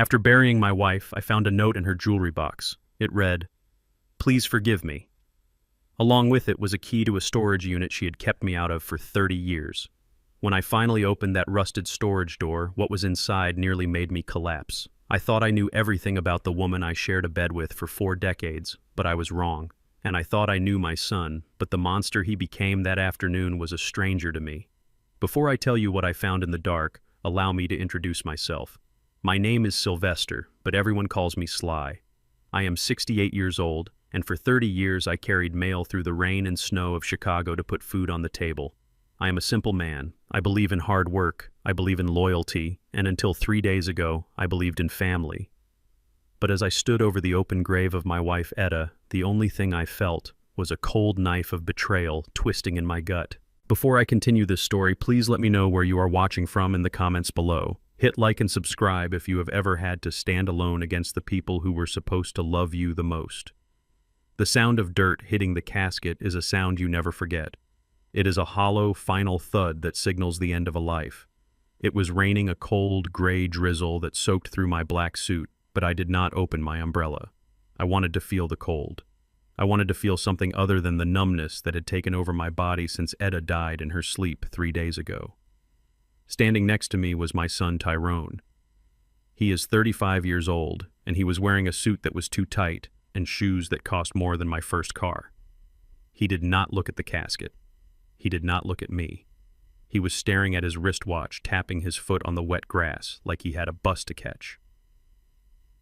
After burying my wife, I found a note in her jewelry box. It read, "Please forgive me." Along with it was a key to a storage unit she had kept me out of for 30 years. When I finally opened that rusted storage door, what was inside nearly made me collapse. I thought I knew everything about the woman I shared a bed with for 4 decades, but I was wrong. And I thought I knew my son, but the monster he became that afternoon was a stranger to me. Before I tell you what I found in the dark, allow me to introduce myself. My name is Sylvester, but everyone calls me Sly. I am 68 years old, and for 30 years I carried mail through the rain and snow of Chicago to put food on the table. I am a simple man. I believe in hard work, I believe in loyalty, and until 3 days ago, I believed in family. But as I stood over the open grave of my wife Etta, the only thing I felt was a cold knife of betrayal twisting in my gut. Before I continue this story, please let me know where you are watching from in the comments below. Hit like and subscribe if you have ever had to stand alone against the people who were supposed to love you the most. The sound of dirt hitting the casket is a sound you never forget. It is a hollow, final thud that signals the end of a life. It was raining a cold, gray drizzle that soaked through my black suit, but I did not open my umbrella. I wanted to feel the cold. I wanted to feel something other than the numbness that had taken over my body since Etta died in her sleep 3 days ago. Standing next to me was my son Tyrone. He is 35 years old, and he was wearing a suit that was too tight and shoes that cost more than my first car. He did not look at the casket. He did not look at me. He was staring at his wristwatch, tapping his foot on the wet grass like he had a bus to catch.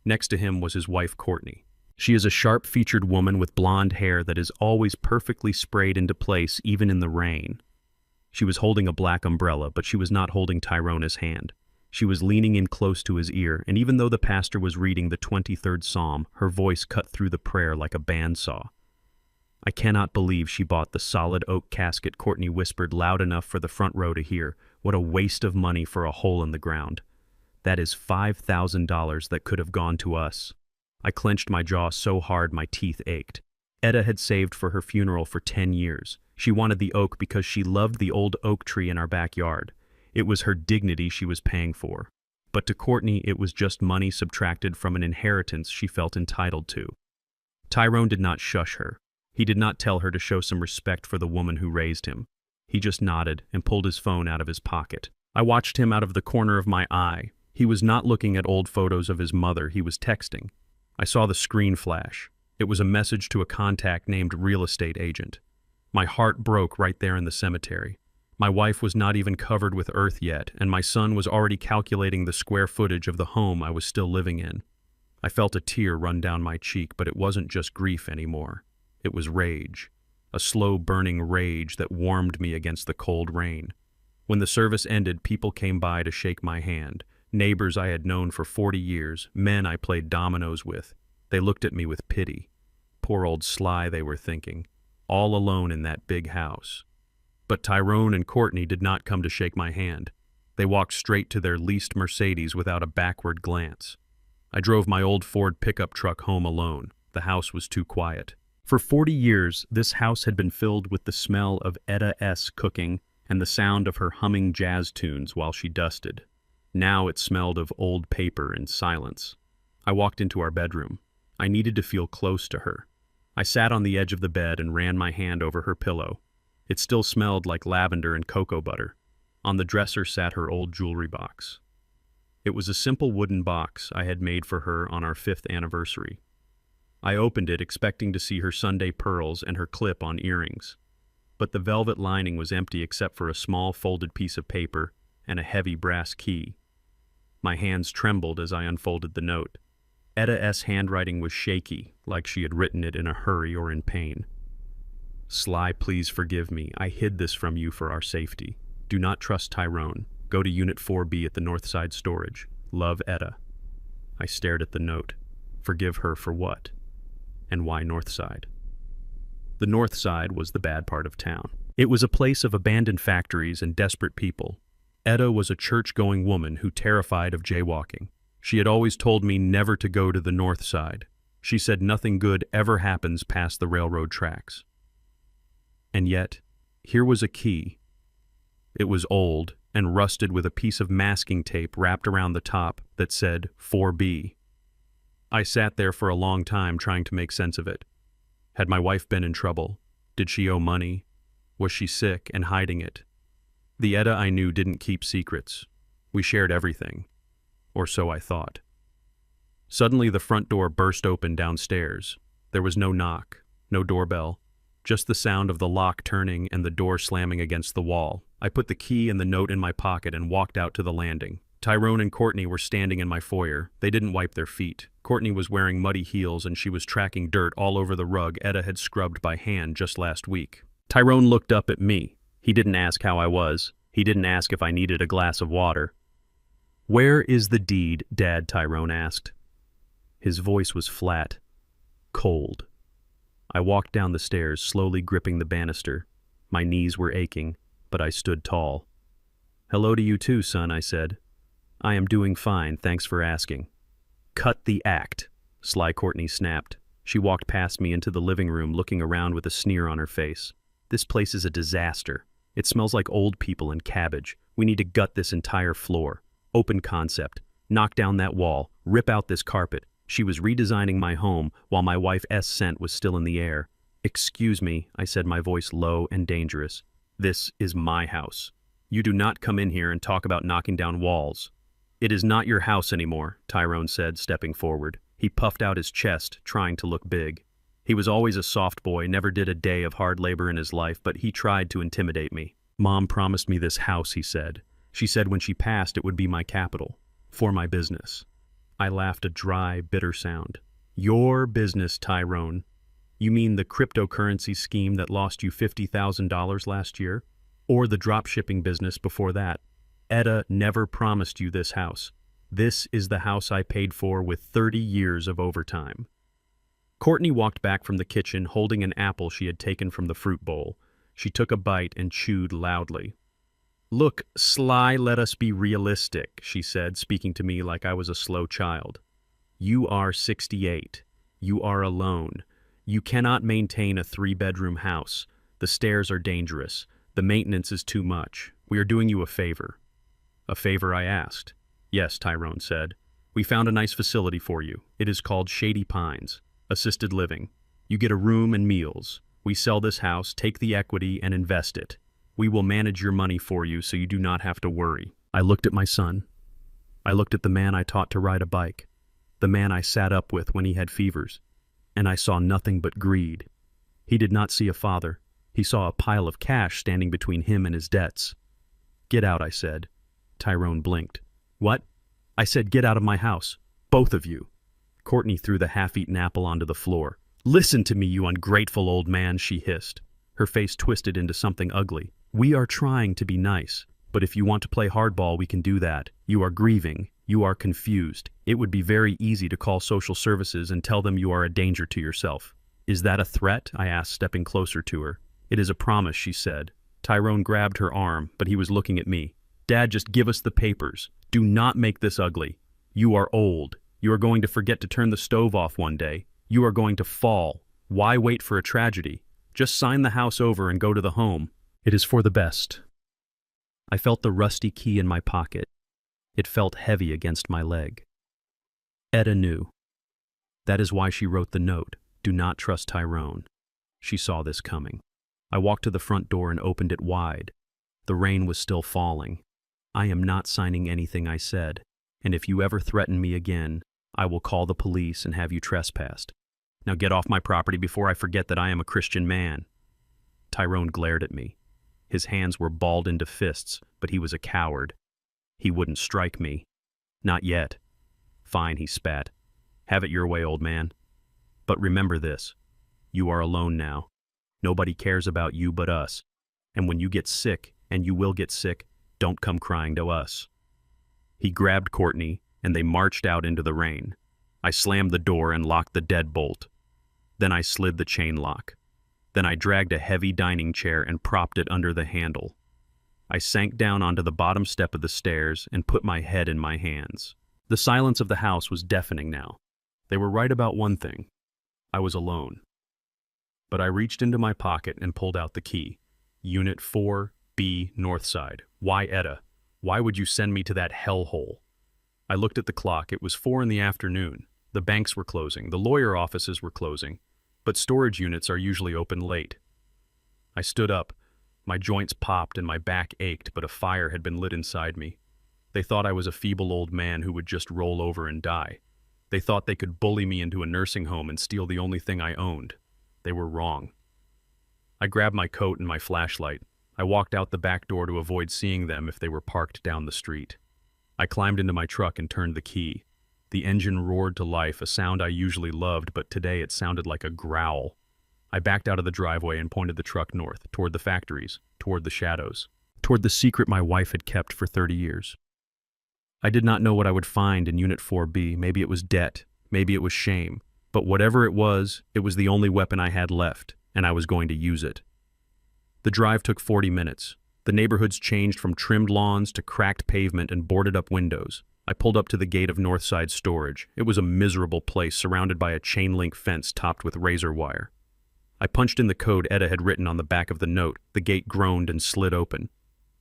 Next to him was his wife Courtney. She is a sharp-featured woman with blonde hair that is always perfectly sprayed into place even in the rain. She was holding a black umbrella, but she was not holding Tyrone's hand. She was leaning in close to his ear, and even though the pastor was reading the 23rd Psalm, her voice cut through the prayer like a bandsaw. "I cannot believe she bought the solid oak casket," Courtney whispered loud enough for the front row to hear. "What a waste of money for a hole in the ground. That is $5,000 that could have gone to us." I clenched my jaw so hard my teeth ached. Etta had saved for her funeral for 10 years. She wanted the oak because she loved the old oak tree in our backyard. It was her dignity she was paying for. But to Courtney, it was just money subtracted from an inheritance she felt entitled to. Tyrone did not shush her. He did not tell her to show some respect for the woman who raised him. He just nodded and pulled his phone out of his pocket. I watched him out of the corner of my eye. He was not looking at old photos of his mother, he was texting. I saw the screen flash. It was a message to a contact named real estate agent. My heart broke right there in the cemetery. My wife was not even covered with earth yet, and my son was already calculating the square footage of the home I was still living in. I felt a tear run down my cheek, but it wasn't just grief anymore. It was rage. A slow burning rage that warmed me against the cold rain. When the service ended, people came by to shake my hand. Neighbors I had known for 40 years, men I played dominoes with. They looked at me with pity. Poor old Sly, they were thinking. All alone in that big house. But Tyrone and Courtney did not come to shake my hand. They walked straight to their leased Mercedes without a backward glance. I drove my old Ford pickup truck home alone. The house was too quiet. For 40 years, this house had been filled with the smell of Etta-S cooking and the sound of her humming jazz tunes while she dusted. Now it smelled of old paper and silence. I walked into our bedroom. I needed to feel close to her. I sat on the edge of the bed and ran my hand over her pillow. It still smelled like lavender and cocoa butter. On the dresser sat her old jewelry box. It was a simple wooden box I had made for her on our 5th anniversary. I opened it expecting to see her Sunday pearls and her clip-on earrings. But the velvet lining was empty except for a small folded piece of paper and a heavy brass key. My hands trembled as I unfolded the note. Etta-S handwriting was shaky, like she had written it in a hurry or in pain. "Sly, please forgive me. I hid this from you for our safety. Do not trust Tyrone. Go to Unit 4B at the Northside Storage. Love, Etta." I stared at the note. Forgive her for what? And why Northside? The North Side was the bad part of town. It was a place of abandoned factories and desperate people. Etta was a church-going woman who terrified of jaywalking. She had always told me never to go to the North Side. She said nothing good ever happens past the railroad tracks. And yet, here was a key. It was old, and rusted with a piece of masking tape wrapped around the top that said 4B. I sat there for a long time trying to make sense of it. Had my wife been in trouble? Did she owe money? Was she sick and hiding it? The Etta I knew didn't keep secrets. We shared everything. Or so I thought. Suddenly the front door burst open downstairs. There was no knock, no doorbell, just the sound of the lock turning and the door slamming against the wall. I put the key and the note in my pocket and walked out to the landing. Tyrone and Courtney were standing in my foyer. They didn't wipe their feet. Courtney was wearing muddy heels and she was tracking dirt all over the rug Etta had scrubbed by hand just last week. Tyrone looked up at me. He didn't ask how I was. He didn't ask if I needed a glass of water. "Where is the deed, Dad?" Tyrone asked. His voice was flat, cold. I walked down the stairs, slowly gripping the banister. My knees were aching, but I stood tall. "Hello to you too, son," I said. "I am doing fine, thanks for asking." "Cut the act," Sly Courtney snapped. She walked past me into the living room, looking around with a sneer on her face. "This place is a disaster. It smells like old people and cabbage. We need to gut this entire floor. Open concept. Knock down that wall. Rip out this carpet." She was redesigning my home while my wife's scent was still in the air. "Excuse me," I said, my voice low and dangerous. "This is my house. You do not come in here and talk about knocking down walls." "It is not your house anymore," Tyrone said, stepping forward. He puffed out his chest, trying to look big. He was always a soft boy, never did a day of hard labor in his life, but he tried to intimidate me. "Mom promised me this house," he said. "She said when she passed it would be my capital, for my business." I laughed a dry, bitter sound. "Your business, Tyrone? You mean the cryptocurrency scheme that lost you $50,000 last year? Or the dropshipping business before that? Etta never promised you this house. This is the house I paid for with 30 years of overtime." Courtney walked back from the kitchen holding an apple she had taken from the fruit bowl. She took a bite and chewed loudly. "Look, Sly, let us be realistic," she said, speaking to me like I was a slow child. "You are 68. You are alone. You cannot maintain a 3-bedroom house. The stairs are dangerous. The maintenance is too much. We are doing you a favor." "A favor?" I asked. "Yes," Tyrone said. "We found a nice facility for you. It is called Shady Pines. Assisted living. You get a room and meals. We sell this house, take the equity, and invest it. We will manage your money for you so you do not have to worry." I looked at my son. I looked at the man I taught to ride a bike, the man I sat up with when he had fevers, and I saw nothing but greed. He did not see a father. He saw a pile of cash standing between him and his debts. "Get out," I said. Tyrone blinked. "What?" I said, "Get out of my house. Both of you." Courtney threw the half-eaten apple onto the floor. "Listen to me, you ungrateful old man," she hissed. Her face twisted into something ugly. "We are trying to be nice, but if you want to play hardball, we can do that. You are grieving. You are confused. It would be very easy to call social services and tell them you are a danger to yourself." "Is that a threat?" I asked, stepping closer to her. "It is a promise," she said. Tyrone grabbed her arm, but he was looking at me. "Dad, just give us the papers. Do not make this ugly. You are old. You are going to forget to turn the stove off one day. You are going to fall. Why wait for a tragedy? Just sign the house over and go to the home. It is for the best." I felt the rusty key in my pocket. It felt heavy against my leg. Etta knew. That is why she wrote the note, "Do not trust Tyrone." She saw this coming. I walked to the front door and opened it wide. The rain was still falling. "I am not signing anything," I said, "and if you ever threaten me again, I will call the police and have you trespassed. Now get off my property before I forget that I am a Christian man." Tyrone glared at me. His hands were balled into fists, but he was a coward. He wouldn't strike me. "Not yet." "Fine," he spat. "Have it your way, old man. But remember this. You are alone now. Nobody cares about you but us. And when you get sick, and you will get sick, don't come crying to us." He grabbed Courtney, and they marched out into the rain. I slammed the door and locked the deadbolt. Then I slid the chain lock. Then I dragged a heavy dining chair and propped it under the handle. I sank down onto the bottom step of the stairs and put my head in my hands. The silence of the house was deafening now. They were right about one thing. I was alone. But I reached into my pocket and pulled out the key. Unit 4B, North Side. Why Etta? Why would you send me to that hellhole? I looked at the clock. It was 4 in the afternoon. The banks were closing, the lawyer offices were closing, but storage units are usually open late. I stood up. My joints popped and my back ached, but a fire had been lit inside me. They thought I was a feeble old man who would just roll over and die. They thought they could bully me into a nursing home and steal the only thing I owned. They were wrong. I grabbed my coat and my flashlight. I walked out the back door to avoid seeing them if they were parked down the street. I climbed into my truck and turned the key. The engine roared to life, a sound I usually loved, but today it sounded like a growl. I backed out of the driveway and pointed the truck north, toward the factories, toward the shadows, toward the secret my wife had kept for 30 years. I did not know what I would find in Unit 4B. Maybe it was debt, maybe it was shame, but whatever it was the only weapon I had left, and I was going to use it. The drive took 40 minutes. The neighborhoods changed from trimmed lawns to cracked pavement and boarded-up windows. I pulled up to the gate of Northside Storage. It was a miserable place surrounded by a chain-link fence topped with razor wire. I punched in the code Etta had written on the back of the note. The gate groaned and slid open.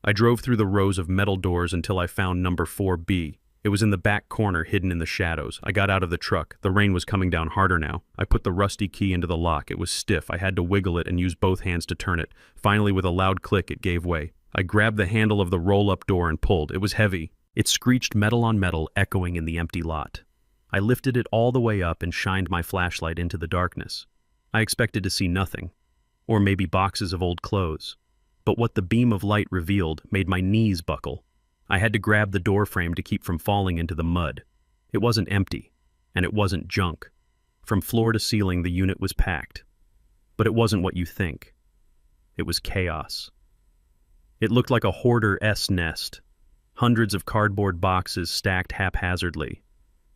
I drove through the rows of metal doors until I found number 4B. It was in the back corner, hidden in the shadows. I got out of the truck. The rain was coming down harder now. I put the rusty key into the lock. It was stiff. I had to wiggle it and use both hands to turn it. Finally, with a loud click, it gave way. I grabbed the handle of the roll-up door and pulled. It was heavy. It screeched metal on metal, echoing in the empty lot. I lifted it all the way up and shined my flashlight into the darkness. I expected to see nothing, or maybe boxes of old clothes. But what the beam of light revealed made my knees buckle. I had to grab the door frame to keep from falling into the mud. It wasn't empty, and it wasn't junk. From floor to ceiling, the unit was packed. But it wasn't what you think. It was chaos. It looked like a hoarder's nest. Hundreds of cardboard boxes stacked haphazardly.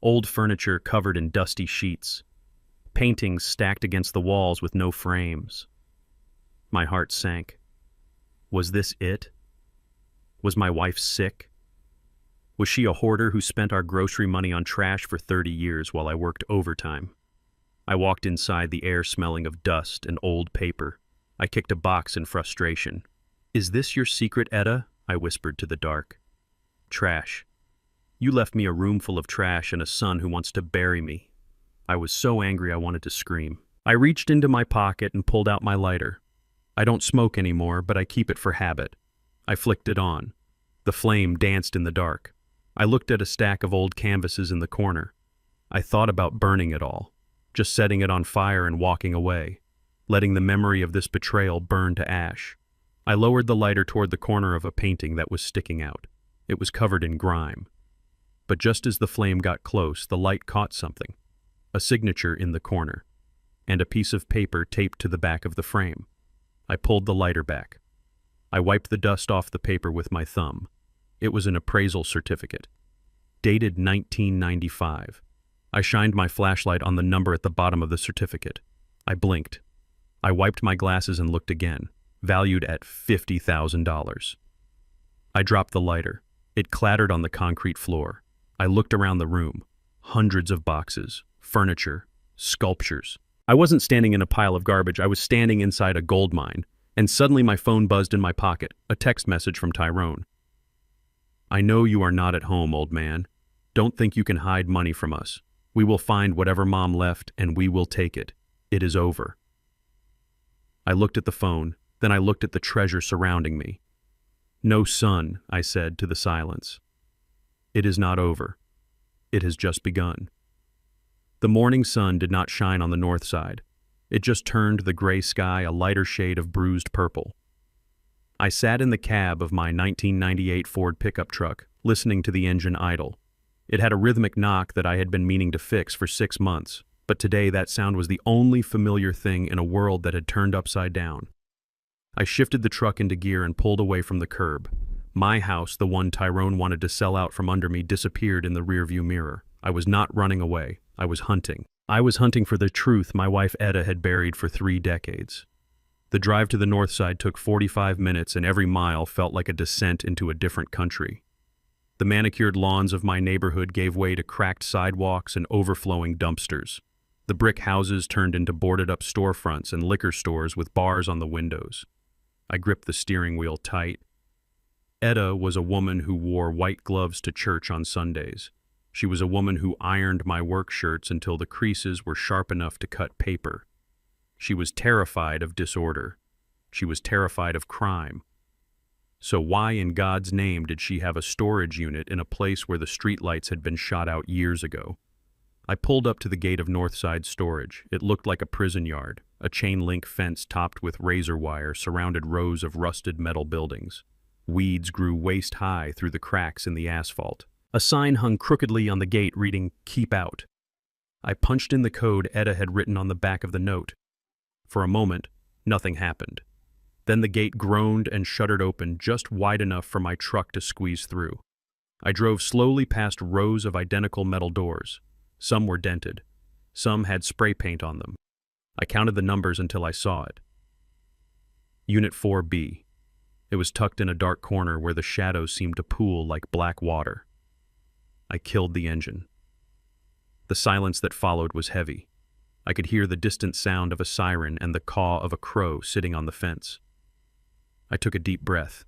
Old furniture covered in dusty sheets. Paintings stacked against the walls with no frames. My heart sank. Was this it? Was my wife sick? Was she a hoarder who spent our grocery money on trash for 30 years while I worked overtime? I walked inside, the air smelling of dust and old paper. I kicked a box in frustration. "Is this your secret, Etta?" I whispered to the dark. "Trash. You left me a room full of trash and a son who wants to bury me." I was so angry I wanted to scream. I reached into my pocket and pulled out my lighter. I don't smoke anymore, but I keep it for habit. I flicked it on. The flame danced in the dark. I looked at a stack of old canvases in the corner. I thought about burning it all, just setting it on fire and walking away, letting the memory of this betrayal burn to ash. I lowered the lighter toward the corner of a painting that was sticking out. It was covered in grime. But just as the flame got close, the light caught something. A signature in the corner, and a piece of paper taped to the back of the frame. I pulled the lighter back. I wiped the dust off the paper with my thumb. It was an appraisal certificate, dated 1995. I shined my flashlight on the number at the bottom of the certificate. I blinked. I wiped my glasses and looked again, valued at $50,000. I dropped the lighter. It clattered on the concrete floor. I looked around the room. Hundreds of boxes, furniture, sculptures. I wasn't standing in a pile of garbage. I was standing inside a gold mine. And suddenly my phone buzzed in my pocket, a text message from Tyrone. "I know you are not at home, old man. Don't think you can hide money from us. We will find whatever Mom left and we will take it. It is over." I looked at the phone, then I looked at the treasure surrounding me. "No, son," I said to the silence. "It is not over. It has just begun." The morning sun did not shine on the north side. It just turned the gray sky a lighter shade of bruised purple. I sat in the cab of my 1998 Ford pickup truck, listening to the engine idle. It had a rhythmic knock that I had been meaning to fix for 6 months, but today that sound was the only familiar thing in a world that had turned upside down. I shifted the truck into gear and pulled away from the curb. My house, the one Tyrone wanted to sell out from under me, disappeared in the rearview mirror. I was not running away. I was hunting. I was hunting for the truth my wife Etta had buried for 3 decades. The drive to the north side took 45 minutes, and every mile felt like a descent into a different country. The manicured lawns of my neighborhood gave way to cracked sidewalks and overflowing dumpsters. The brick houses turned into boarded-up storefronts and liquor stores with bars on the windows. I gripped the steering wheel tight. Etta was a woman who wore white gloves to church on Sundays. She was a woman who ironed my work shirts until the creases were sharp enough to cut paper. She was terrified of disorder. She was terrified of crime. So why in God's name did she have a storage unit in a place where the streetlights had been shot out years ago? I pulled up to the gate of Northside Storage. It looked like a prison yard. A chain-link fence topped with razor wire surrounded rows of rusted metal buildings. Weeds grew waist-high through the cracks in the asphalt. A sign hung crookedly on the gate reading, "Keep out." I punched in the code Etta had written on the back of the note. For a moment, nothing happened. Then the gate groaned and shuddered open just wide enough for my truck to squeeze through. I drove slowly past rows of identical metal doors. Some were dented. Some had spray paint on them. I counted the numbers until I saw it. Unit 4B. It was tucked in a dark corner where the shadows seemed to pool like black water. I killed the engine. The silence that followed was heavy. I could hear the distant sound of a siren and the caw of a crow sitting on the fence. I took a deep breath.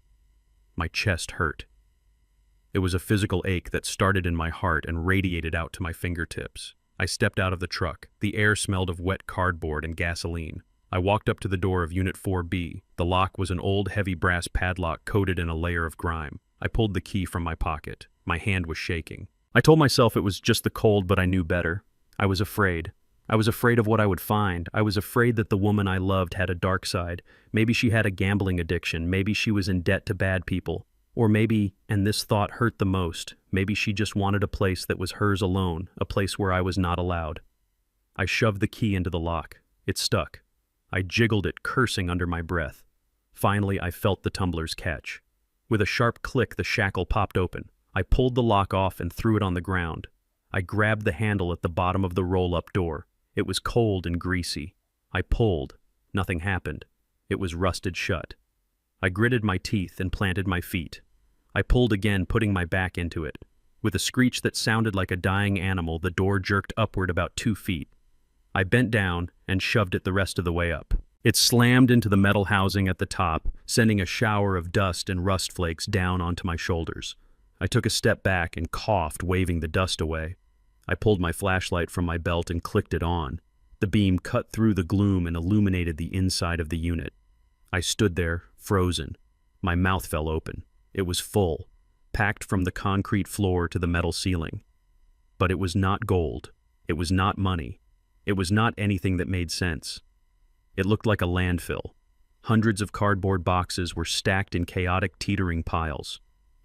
My chest hurt. It was a physical ache that started in my heart and radiated out to my fingertips. I stepped out of the truck. The air smelled of wet cardboard and gasoline. I walked up to the door of Unit 4B. The lock was an old, heavy brass padlock coated in a layer of grime. I pulled the key from my pocket. My hand was shaking. I told myself it was just the cold, but I knew better. I was afraid. I was afraid of what I would find. I was afraid that the woman I loved had a dark side. Maybe she had a gambling addiction. Maybe she was in debt to bad people. Or maybe, and this thought hurt the most, maybe she just wanted a place that was hers alone, a place where I was not allowed. I shoved the key into the lock. It stuck. I jiggled it, cursing under my breath. Finally, I felt the tumbler's catch. With a sharp click, the shackle popped open. I pulled the lock off and threw it on the ground. I grabbed the handle at the bottom of the roll-up door. It was cold and greasy. I pulled. Nothing happened. It was rusted shut. I gritted my teeth and planted my feet. I pulled again, putting my back into it. With a screech that sounded like a dying animal, the door jerked upward about 2 feet. I bent down and shoved it the rest of the way up. It slammed into the metal housing at the top, sending a shower of dust and rust flakes down onto my shoulders. I took a step back and coughed, waving the dust away. I pulled my flashlight from my belt and clicked it on. The beam cut through the gloom and illuminated the inside of the unit. I stood there, frozen. My mouth fell open. It was full, packed from the concrete floor to the metal ceiling. But it was not gold. It was not money. It was not anything that made sense. It looked like a landfill. Hundreds of cardboard boxes were stacked in chaotic, teetering piles.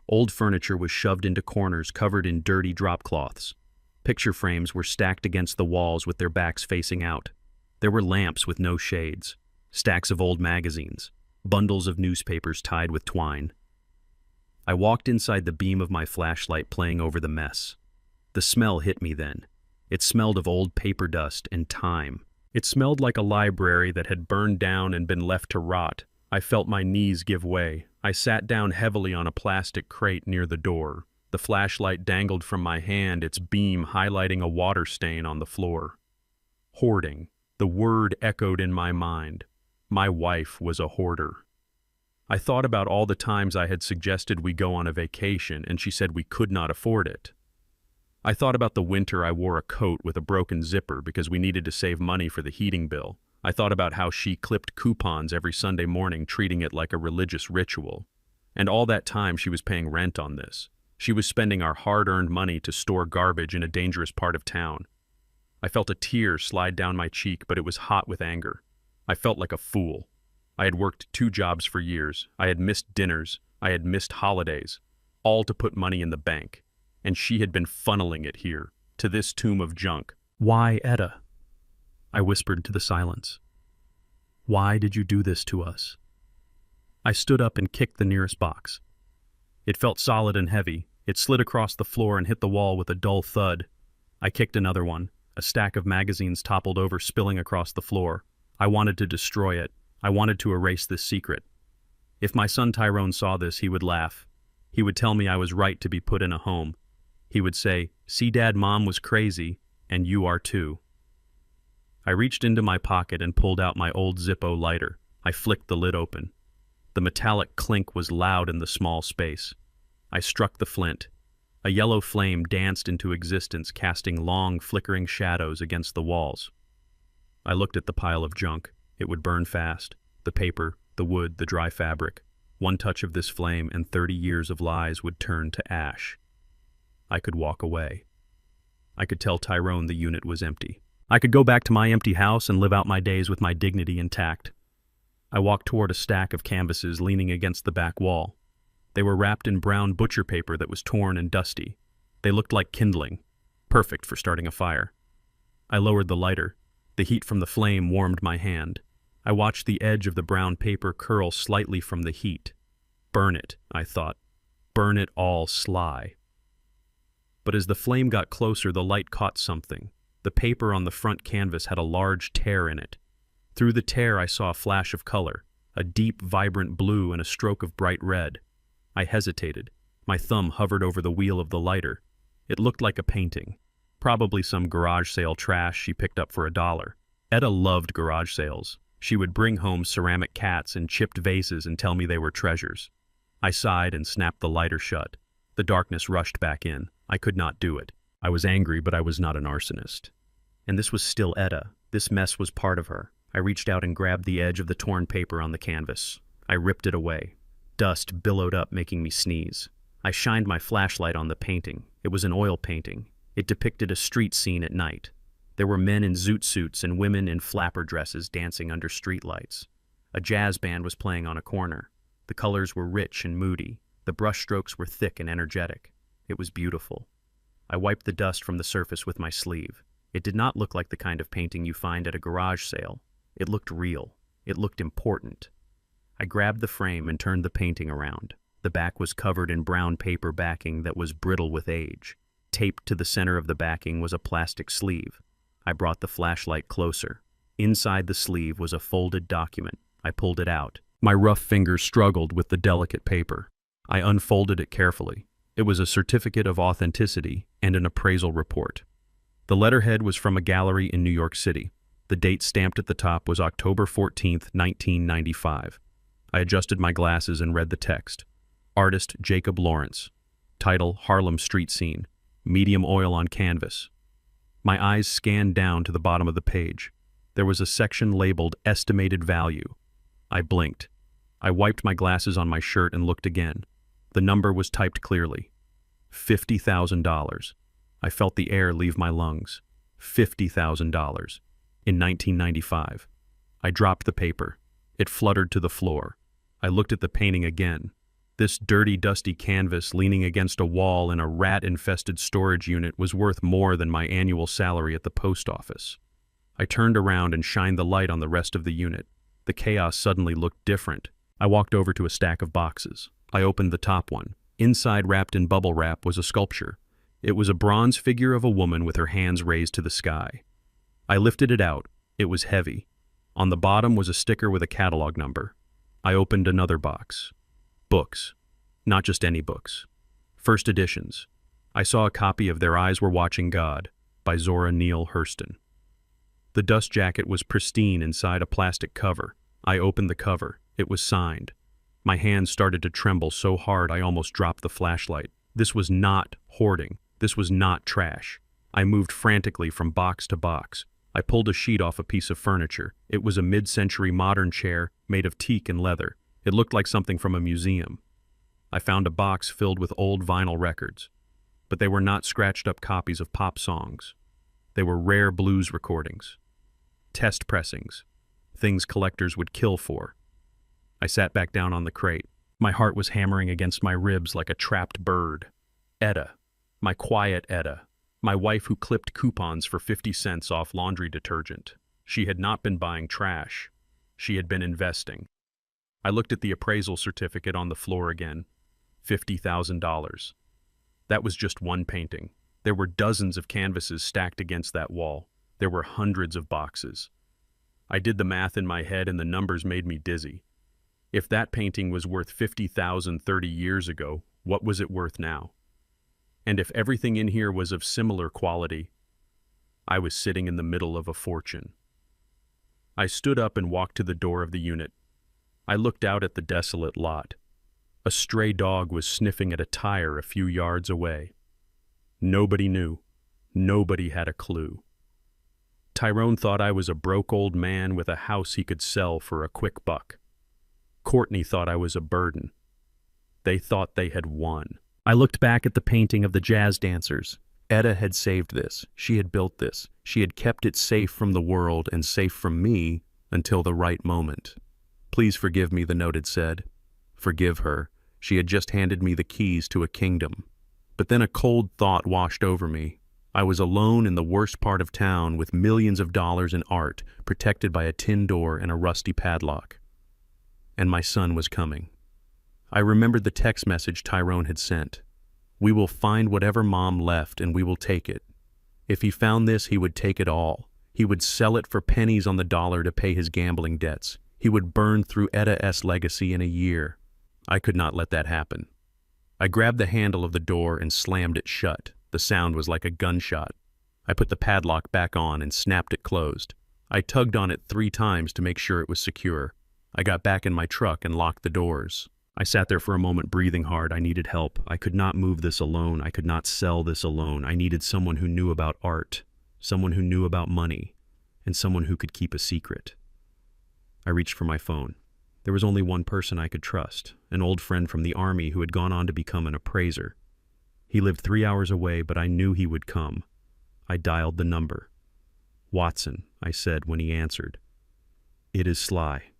Old furniture was shoved into corners covered in dirty drop cloths. Picture frames were stacked against the walls with their backs facing out. There were lamps with no shades, stacks of old magazines, bundles of newspapers tied with twine. I walked inside the beam of my flashlight, playing over the mess. The smell hit me then. It smelled of old paper dust and time. It smelled like a library that had burned down and been left to rot. I felt my knees give way. I sat down heavily on a plastic crate near the door. The flashlight dangled from my hand, its beam highlighting a water stain on the floor. Hoarding. The word echoed in my mind. My wife was a hoarder. I thought about all the times I had suggested we go on a vacation, and she said we could not afford it. I thought about the winter I wore a coat with a broken zipper because we needed to save money for the heating bill. I thought about how she clipped coupons every Sunday morning, treating it like a religious ritual. And all that time she was paying rent on this. She was spending our hard-earned money to store garbage in a dangerous part of town. I felt a tear slide down my cheek, but it was hot with anger. I felt like a fool. I had worked 2 jobs for years. I had missed dinners. I had missed holidays, all to put money in the bank. And she had been funneling it here, to this tomb of junk. Why, Etta? I whispered to the silence. Why did you do this to us? I stood up and kicked the nearest box. It felt solid and heavy. It slid across the floor and hit the wall with a dull thud. I kicked another one. A stack of magazines toppled over, spilling across the floor. I wanted to destroy it. I wanted to erase this secret. If my son Tyrone saw this, he would laugh. He would tell me I was right to be put in a home. He would say, "See, Dad, Mom was crazy, and you are too." I reached into my pocket and pulled out my old Zippo lighter. I flicked the lid open. The metallic clink was loud in the small space. I struck the flint. A yellow flame danced into existence, casting long, flickering shadows against the walls. I looked at the pile of junk. It would burn fast. The paper, the wood, the dry fabric. One touch of this flame and 30 years of lies would turn to ash. I could walk away. I could tell Tyrone the unit was empty. I could go back to my empty house and live out my days with my dignity intact. I walked toward a stack of canvases leaning against the back wall. They were wrapped in brown butcher paper that was torn and dusty. They looked like kindling, perfect for starting a fire. I lowered the lighter. The heat from the flame warmed my hand. I watched the edge of the brown paper curl slightly from the heat. Burn it, I thought. Burn it all sly. But as the flame got closer, the light caught something. The paper on the front canvas had a large tear in it. Through the tear I saw a flash of color, a deep, vibrant blue and a stroke of bright red. I hesitated. My thumb hovered over the wheel of the lighter. It looked like a painting. Probably some garage sale trash she picked up for $1. Etta loved garage sales. She would bring home ceramic cats and chipped vases and tell me they were treasures. I sighed and snapped the lighter shut. The darkness rushed back in. I could not do it. I was angry, but I was not an arsonist. And this was still Etta. This mess was part of her. I reached out and grabbed the edge of the torn paper on the canvas. I ripped it away. Dust billowed up, making me sneeze. I shined my flashlight on the painting. It was an oil painting. It depicted a street scene at night. There were men in zoot suits and women in flapper dresses dancing under streetlights. A jazz band was playing on a corner. The colors were rich and moody. The brushstrokes were thick and energetic. It was beautiful. I wiped the dust from the surface with my sleeve. It did not look like the kind of painting you find at a garage sale. It looked real. It looked important. I grabbed the frame and turned the painting around. The back was covered in brown paper backing that was brittle with age. Taped to the center of the backing was a plastic sleeve. I brought the flashlight closer. Inside the sleeve was a folded document. I pulled it out. My rough fingers struggled with the delicate paper. I unfolded it carefully. It was a certificate of authenticity and an appraisal report. The letterhead was from a gallery in New York City. The date stamped at the top was October 14th, 1995. I adjusted my glasses and read the text. Artist Jacob Lawrence. Title Harlem Street Scene. Medium oil on canvas. My eyes scanned down to the bottom of the page. There was a section labeled Estimated Value. I blinked. I wiped my glasses on my shirt and looked again. The number was typed clearly. $50,000. I felt the air leave my lungs. $50,000. In 1995. I dropped the paper. It fluttered to the floor. I looked at the painting again. This dirty, dusty canvas leaning against a wall in a rat-infested storage unit was worth more than my annual salary at the post office. I turned around and shined the light on the rest of the unit. The chaos suddenly looked different. I walked over to a stack of boxes. I opened the top one. Inside, wrapped in bubble wrap, was a sculpture. It was a bronze figure of a woman with her hands raised to the sky. I lifted it out. It was heavy. On the bottom was a sticker with a catalog number. I opened another box. Books. Not just any books. First editions. I saw a copy of Their Eyes Were Watching God by Zora Neale Hurston. The dust jacket was pristine inside a plastic cover. I opened the cover. It was signed. My hands started to tremble so hard I almost dropped the flashlight. This was not hoarding. This was not trash. I moved frantically from box to box. I pulled a sheet off a piece of furniture. It was a mid-century modern chair made of teak and leather. It looked like something from a museum. I found a box filled with old vinyl records, but they were not scratched-up copies of pop songs. They were rare blues recordings, test pressings, things collectors would kill for. I sat back down on the crate. My heart was hammering against my ribs like a trapped bird. Etta, my quiet Etta, my wife who clipped coupons for 50 cents off laundry detergent. She had not been buying trash. She had been investing. I looked at the appraisal certificate on the floor again. $50,000. That was just one painting. There were dozens of canvases stacked against that wall. There were hundreds of boxes. I did the math in my head and the numbers made me dizzy. If that painting was worth $50,000 30 years ago, what was it worth now? And if everything in here was of similar quality, I was sitting in the middle of a fortune. I stood up and walked to the door of the unit. I looked out at the desolate lot. A stray dog was sniffing at a tire a few yards away. Nobody knew. Nobody had a clue. Tyrone thought I was a broke old man with a house he could sell for a quick buck. Courtney thought I was a burden. They thought they had won. I looked back at the painting of the jazz dancers. Etta had saved this. She had built this. She had kept it safe from the world and safe from me until the right moment. "Please forgive me," the note had said. Forgive her. She had just handed me the keys to a kingdom. But then a cold thought washed over me. I was alone in the worst part of town with millions of dollars in art, protected by a tin door and a rusty padlock. And my son was coming. I remembered the text message Tyrone had sent. "We will find whatever Mom left and we will take it." If he found this, he would take it all. He would sell it for pennies on the dollar to pay his gambling debts. He would burn through Etta's legacy in a year. I could not let that happen. I grabbed the handle of the door and slammed it shut. The sound was like a gunshot. I put the padlock back on and snapped it closed. I tugged on it 3 times to make sure it was secure. I got back in my truck and locked the doors. I sat there for a moment, breathing hard. I needed help. I could not move this alone. I could not sell this alone. I needed someone who knew about art, someone who knew about money, and someone who could keep a secret. I reached for my phone. There was only one person I could trust, an old friend from the army who had gone on to become an appraiser. He lived 3 hours away, but I knew he would come. I dialed the number. "Watson," I said when he answered. "It is Sly.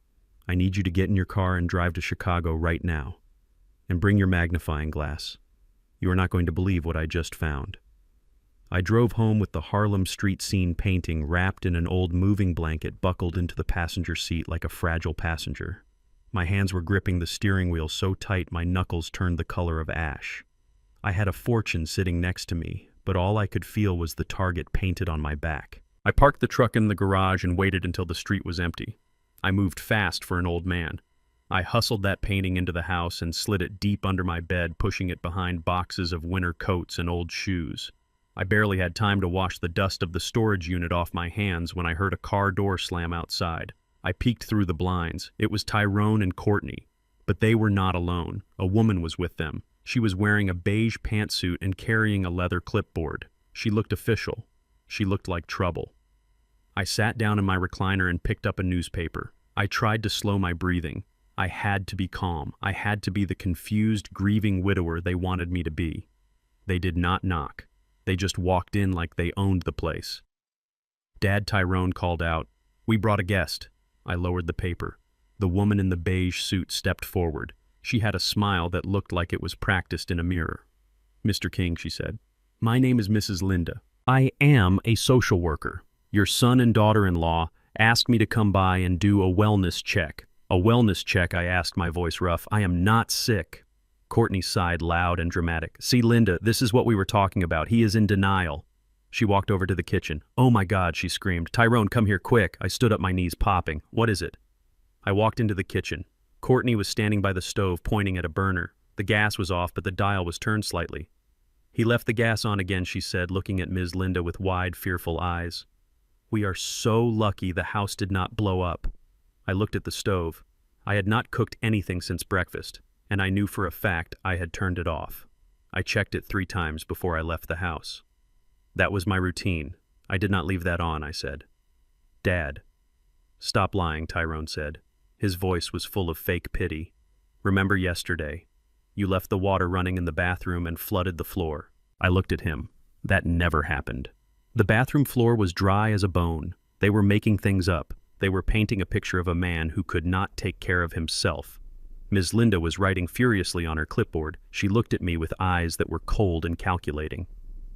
I need you to get in your car and drive to Chicago right now. And bring your magnifying glass. You are not going to believe what I just found." I drove home with the Harlem street scene painting wrapped in an old moving blanket buckled into the passenger seat like a fragile passenger. My hands were gripping the steering wheel so tight my knuckles turned the color of ash. I had a fortune sitting next to me, but all I could feel was the target painted on my back. I parked the truck in the garage and waited until the street was empty. I moved fast for an old man. I hustled that painting into the house and slid it deep under my bed, pushing it behind boxes of winter coats and old shoes. I barely had time to wash the dust of the storage unit off my hands when I heard a car door slam outside. I peeked through the blinds. It was Tyrone and Courtney. But they were not alone. A woman was with them. She was wearing a beige pantsuit and carrying a leather clipboard. She looked official. She looked like trouble. I sat down in my recliner and picked up a newspaper. I tried to slow my breathing. I had to be calm. I had to be the confused, grieving widower they wanted me to be. They did not knock. They just walked in like they owned the place. Dad, Tyrone called out, "We brought a guest." I lowered the paper. The woman in the beige suit stepped forward. She had a smile that looked like it was practiced in a mirror. "Mr. King," she said, "my name is Mrs. Linda. I am a social worker. Your son and daughter-in-law asked me to come by and do a wellness check." "A wellness check?" I asked, my voice rough. "I am not sick." Courtney sighed loud and dramatic. "See, Linda, this is what we were talking about. He is in denial." She walked over to the kitchen. "Oh my God," she screamed. "Tyrone, come here quick." I stood up, my knees popping. "What is it?" I walked into the kitchen. Courtney was standing by the stove, pointing at a burner. The gas was off, but the dial was turned slightly. "He left the gas on again," she said, looking at Ms. Linda with wide, fearful eyes. "We are so lucky the house did not blow up." I looked at the stove. I had not cooked anything since breakfast, and I knew for a fact I had turned it off. I checked it 3 times before I left the house. That was my routine. I did not leave that on, I said. "Dad." "Stop lying," Tyrone said. His voice was full of fake pity. "Remember yesterday? You left the water running in the bathroom and flooded the floor." I looked at him. That never happened. The bathroom floor was dry as a bone. They were making things up. They were painting a picture of a man who could not take care of himself. Ms. Linda was writing furiously on her clipboard. She looked at me with eyes that were cold and calculating.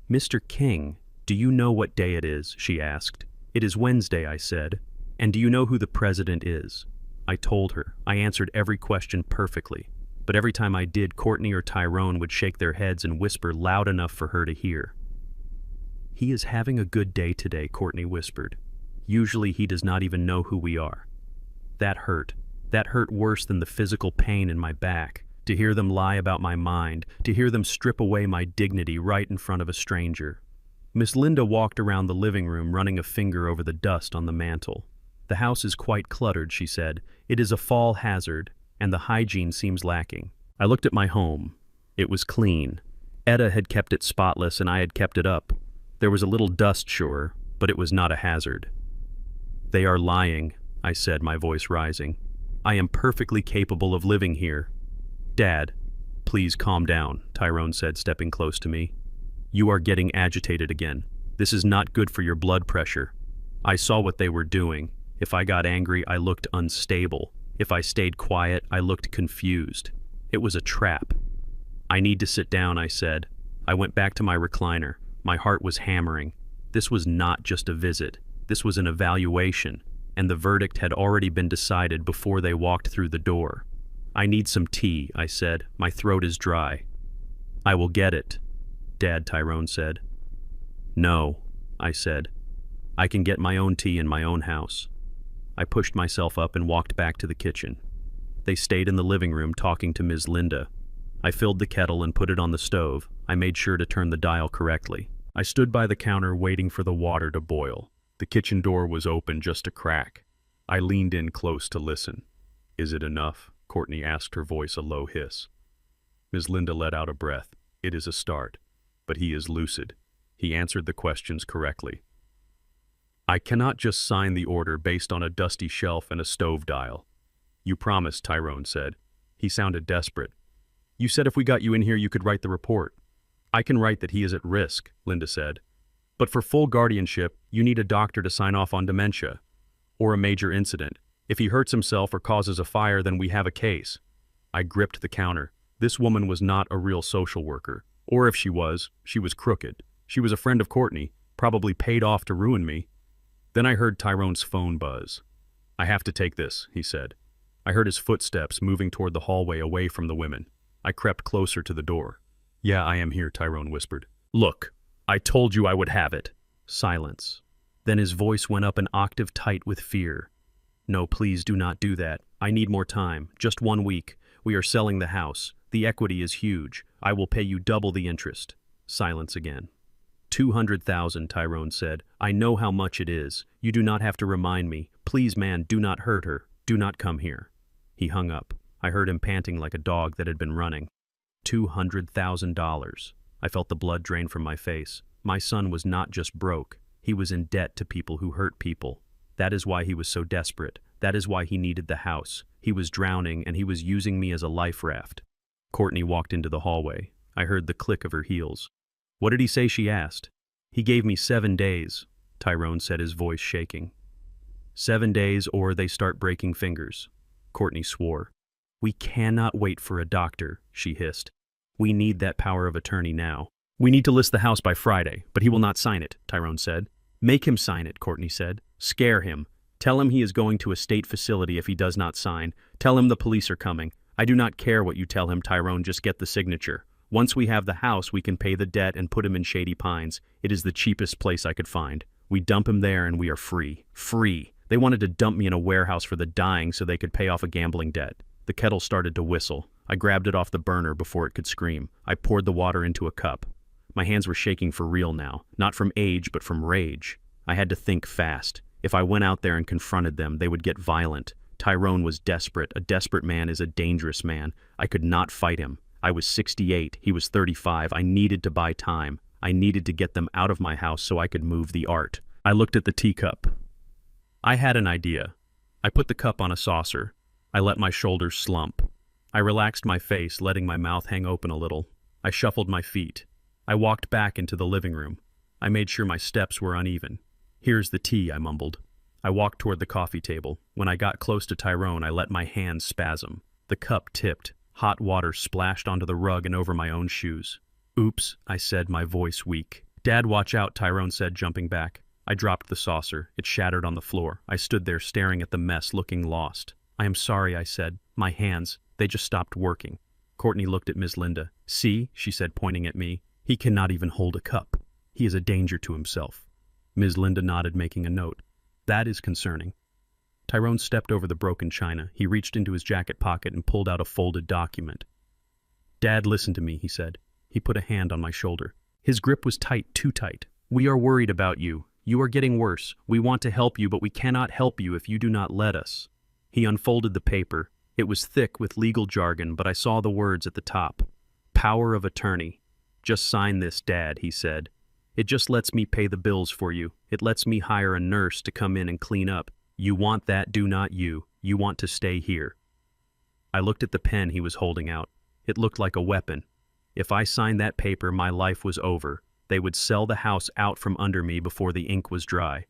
"Mr. King, do you know what day it is?" she asked. "It is Wednesday," I said. "And do you know who the president is?" I told her. I answered every question perfectly. But every time I did, Courtney or Tyrone would shake their heads and whisper loud enough for her to hear. "He is having a good day today," Courtney whispered. "Usually he does not even know who we are." That hurt. That hurt worse than the physical pain in my back. To hear them lie about my mind, to hear them strip away my dignity right in front of a stranger. Miss Linda walked around the living room, running a finger over the dust on the mantel. The house is quite cluttered, she said. It is a fall hazard, and the hygiene seems lacking. I looked at my home. It was clean. Etta had kept it spotless, and I had kept it up. There was a little dust, sure, but it was not a hazard. They are lying, I said, my voice rising. I am perfectly capable of living here. Dad, please calm down, Tyrone said, stepping close to me. You are getting agitated again. This is not good for your blood pressure. I saw what they were doing. If I got angry, I looked unstable. If I stayed quiet, I looked confused. It was a trap. I need to sit down, I said. I went back to my recliner. My heart was hammering. This was not just a visit. This was an evaluation, and the verdict had already been decided before they walked through the door. I need some tea, I said. My throat is dry. I will get it, Dad, Tyrone said. No, I said. I can get my own tea in my own house. I pushed myself up and walked back to the kitchen. They stayed in the living room talking to Ms. Linda. I filled the kettle and put it on the stove. I made sure to turn the dial correctly. I stood by the counter waiting for the water to boil. The kitchen door was open just a crack. I leaned in close to listen. Is it enough? Courtney asked, her voice a low hiss. Ms. Linda let out a breath. It is a start, but he is lucid. He answered the questions correctly. I cannot just sign the order based on a dusty shelf and a stove dial. You promised, Tyrone said. He sounded desperate. You said if we got you in here you could write the report. I can write that he is at risk, Linda said. But for full guardianship, you need a doctor to sign off on dementia. Or a major incident. If he hurts himself or causes a fire, then we have a case. I gripped the counter. This woman was not a real social worker. Or if she was crooked. She was a friend of Courtney, probably paid off to ruin me. Then I heard Tyrone's phone buzz. I have to take this, he said. I heard his footsteps moving toward the hallway away from the women. I crept closer to the door. Yeah, I am here, Tyrone whispered. Look, I told you I would have it. Silence. Then his voice went up an octave tight with fear. No, please do not do that. I need more time. Just 1 week. We are selling the house. The equity is huge. I will pay you double the interest. Silence again. 200,000, Tyrone said. I know how much it is. You do not have to remind me. Please, man, do not hurt her. Do not come here. He hung up. I heard him panting like a dog that had been running. $200,000. I felt the blood drain from my face. My son was not just broke. He was in debt to people who hurt people. That is why he was so desperate. That is why he needed the house. He was drowning, and he was using me as a life raft. Courtney walked into the hallway. I heard the click of her heels. What did he say? She asked. He gave me 7 days, Tyrone said, his voice shaking. 7 days or they start breaking fingers. Courtney swore. We cannot wait for a doctor, she hissed. We need that power of attorney now. We need to list the house by Friday, but he will not sign it, Tyrone said. Make him sign it, Courtney said. Scare him. Tell him he is going to a state facility if he does not sign. Tell him the police are coming. I do not care what you tell him, Tyrone, just get the signature. Once we have the house, we can pay the debt and put him in Shady Pines. It is the cheapest place I could find. We dump him there and we are free. Free. They wanted to dump me in a warehouse for the dying so they could pay off a gambling debt. The kettle started to whistle. I grabbed it off the burner before it could scream. I poured the water into a cup. My hands were shaking for real now, not from age but from rage. I had to think fast. If I went out there and confronted them, they would get violent. Tyrone was desperate. A desperate man is a dangerous man. I could not fight him. I was 68. He was 35. I needed to buy time. I needed to get them out of my house so I could move the art. I looked at the teacup. I had an idea. I put the cup on a saucer. I let my shoulders slump. I relaxed my face, letting my mouth hang open a little. I shuffled my feet. I walked back into the living room. I made sure my steps were uneven. Here's the tea, I mumbled. I walked toward the coffee table. When I got close to Tyrone, I let my hands spasm. The cup tipped. Hot water splashed onto the rug and over my own shoes. Oops, I said, my voice weak. Dad, watch out, Tyrone said, jumping back. I dropped the saucer. It shattered on the floor. I stood there staring at the mess, looking lost. I am sorry, I said. My hands, they just stopped working. Courtney looked at Ms. Linda. See, she said, pointing at me. He cannot even hold a cup. He is a danger to himself. Ms. Linda nodded, making a note. That is concerning. Tyrone stepped over the broken china. He reached into his jacket pocket and pulled out a folded document. Dad, listen to me, he said. He put a hand on my shoulder. His grip was tight, too tight. We are worried about you. You are getting worse. We want to help you, but we cannot help you if you do not let us." He unfolded the paper. It was thick with legal jargon, but I saw the words at the top. Power of attorney. "Just sign this, Dad," he said. "It just lets me pay the bills for you. It lets me hire a nurse to come in and clean up. You want that, do not you? You want to stay here." I looked at the pen he was holding out. It looked like a weapon. If I signed that paper, my life was over. They would sell the house out from under me before the ink was dry.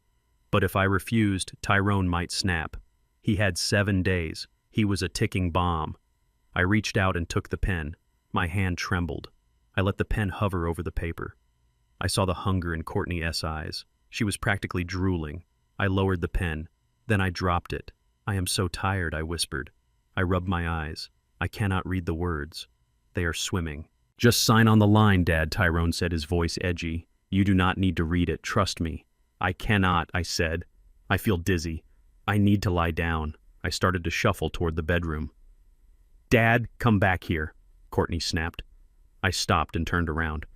But if I refused, Tyrone might snap. He had 7 days. He was a ticking bomb. I reached out and took the pen. My hand trembled. I let the pen hover over the paper. I saw the hunger in Courtney S. eyes. She was practically drooling. I lowered the pen. Then I dropped it. "I am so tired," I whispered. I rubbed my eyes. I cannot read the words. They are swimming. "Just sign on the line, Dad," Tyrone said, his voice edgy. "You do not need to read it, trust me." "I cannot," I said. "I feel dizzy. I need to lie down." I started to shuffle toward the bedroom. "Dad, come back here," Courtney snapped. I stopped and turned around.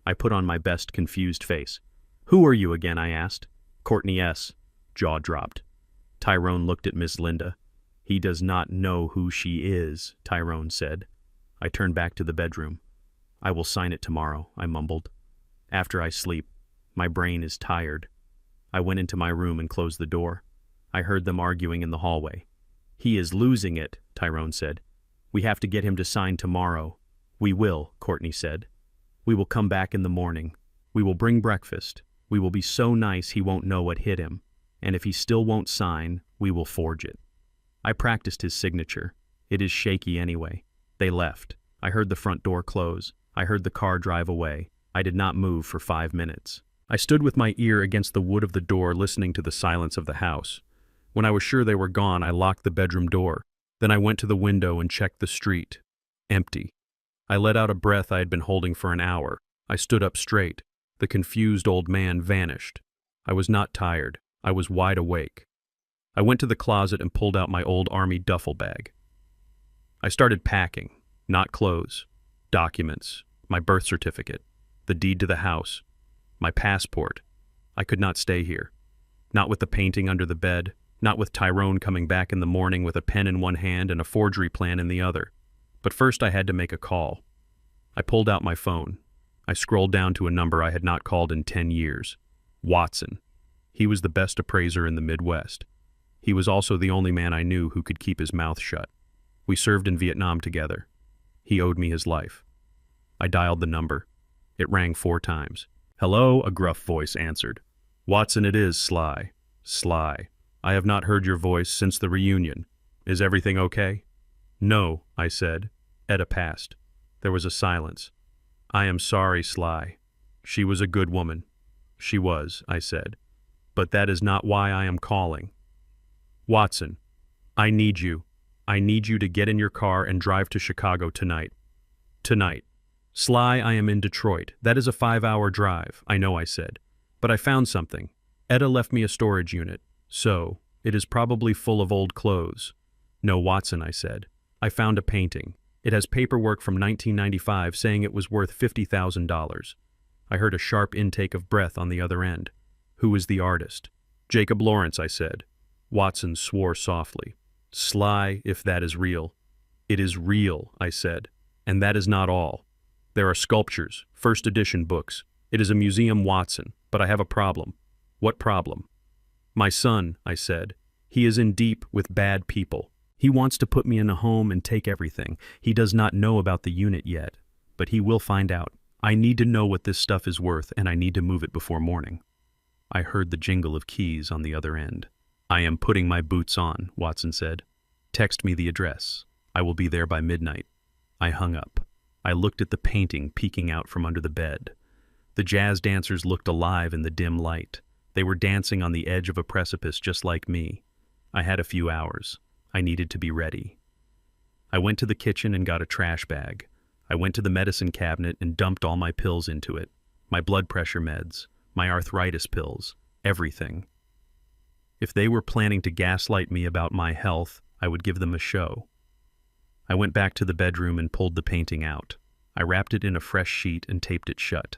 I put on my best confused face. "Who are you again?" I asked. "Courtney S." Jaw dropped. Tyrone looked at Miss Linda. "He does not know who she is," Tyrone said. I turned back to the bedroom. "I will sign it tomorrow," I mumbled. "After I sleep. My brain is tired." I went into my room and closed the door. I heard them arguing in the hallway. "He is losing it," Tyrone said. "We have to get him to sign tomorrow." "We will," Courtney said. "We will come back in the morning. We will bring breakfast. We will be so nice he won't know what hit him. And if he still won't sign, we will forge it." I practiced his signature. It is shaky anyway. They left. I heard the front door close. I heard the car drive away. I did not move for 5 minutes. I stood with my ear against the wood of the door, listening to the silence of the house. When I was sure they were gone, I locked the bedroom door. Then I went to the window and checked the street. Empty. I let out a breath I had been holding for an hour. I stood up straight. The confused old man vanished. I was not tired. I was wide awake. I went to the closet and pulled out my old army duffel bag. I started packing. Not clothes. Documents. My birth certificate. The deed to the house. My passport. I could not stay here. Not with the painting under the bed. Not with Tyrone coming back in the morning with a pen in one hand and a forgery plan in the other. But first I had to make a call. I pulled out my phone. I scrolled down to a number I had not called in 10 years. Watson. He was the best appraiser in the Midwest. He was also the only man I knew who could keep his mouth shut. We served in Vietnam together. He owed me his life. I dialed the number. It rang 4 times. "Hello," a gruff voice answered. "Watson it is, Sly. Sly. I have not heard your voice since the reunion. Is everything okay?" "No," I said. Etta passed. There was a silence. "I am sorry, Sly. She was a good woman." "She was," I said. "But that is not why I am calling. Watson, I need you. I need you to get in your car and drive to Chicago tonight. Tonight." "Sly, I am in Detroit. That is a 5-hour drive." "I know," I said. "But I found something. Etta left me a storage unit. So, it is probably full of old clothes." "No, Watson," I said. "I found a painting. It has paperwork from 1995 saying it was worth $50,000. I heard a sharp intake of breath on the other end. "Who is the artist?" "Jacob Lawrence," I said. Watson swore softly. "Sly, if that is real." "It is real," I said. "And that is not all. There are sculptures, first edition books. It is a museum, Watson, but I have a problem." "What problem?" "My son," I said. "He is in deep with bad people. He wants to put me in a home and take everything. He does not know about the unit yet, but he will find out. I need to know what this stuff is worth, and I need to move it before morning." I heard the jingle of keys on the other end. "I am putting my boots on," Watson said. "Text me the address. I will be there by midnight." I hung up. I looked at the painting peeking out from under the bed. The jazz dancers looked alive in the dim light. They were dancing on the edge of a precipice just like me. I had a few hours. I needed to be ready. I went to the kitchen and got a trash bag. I went to the medicine cabinet and dumped all my pills into it. My blood pressure meds, my arthritis pills, everything. If they were planning to gaslight me about my health, I would give them a show. I went back to the bedroom and pulled the painting out. I wrapped it in a fresh sheet and taped it shut.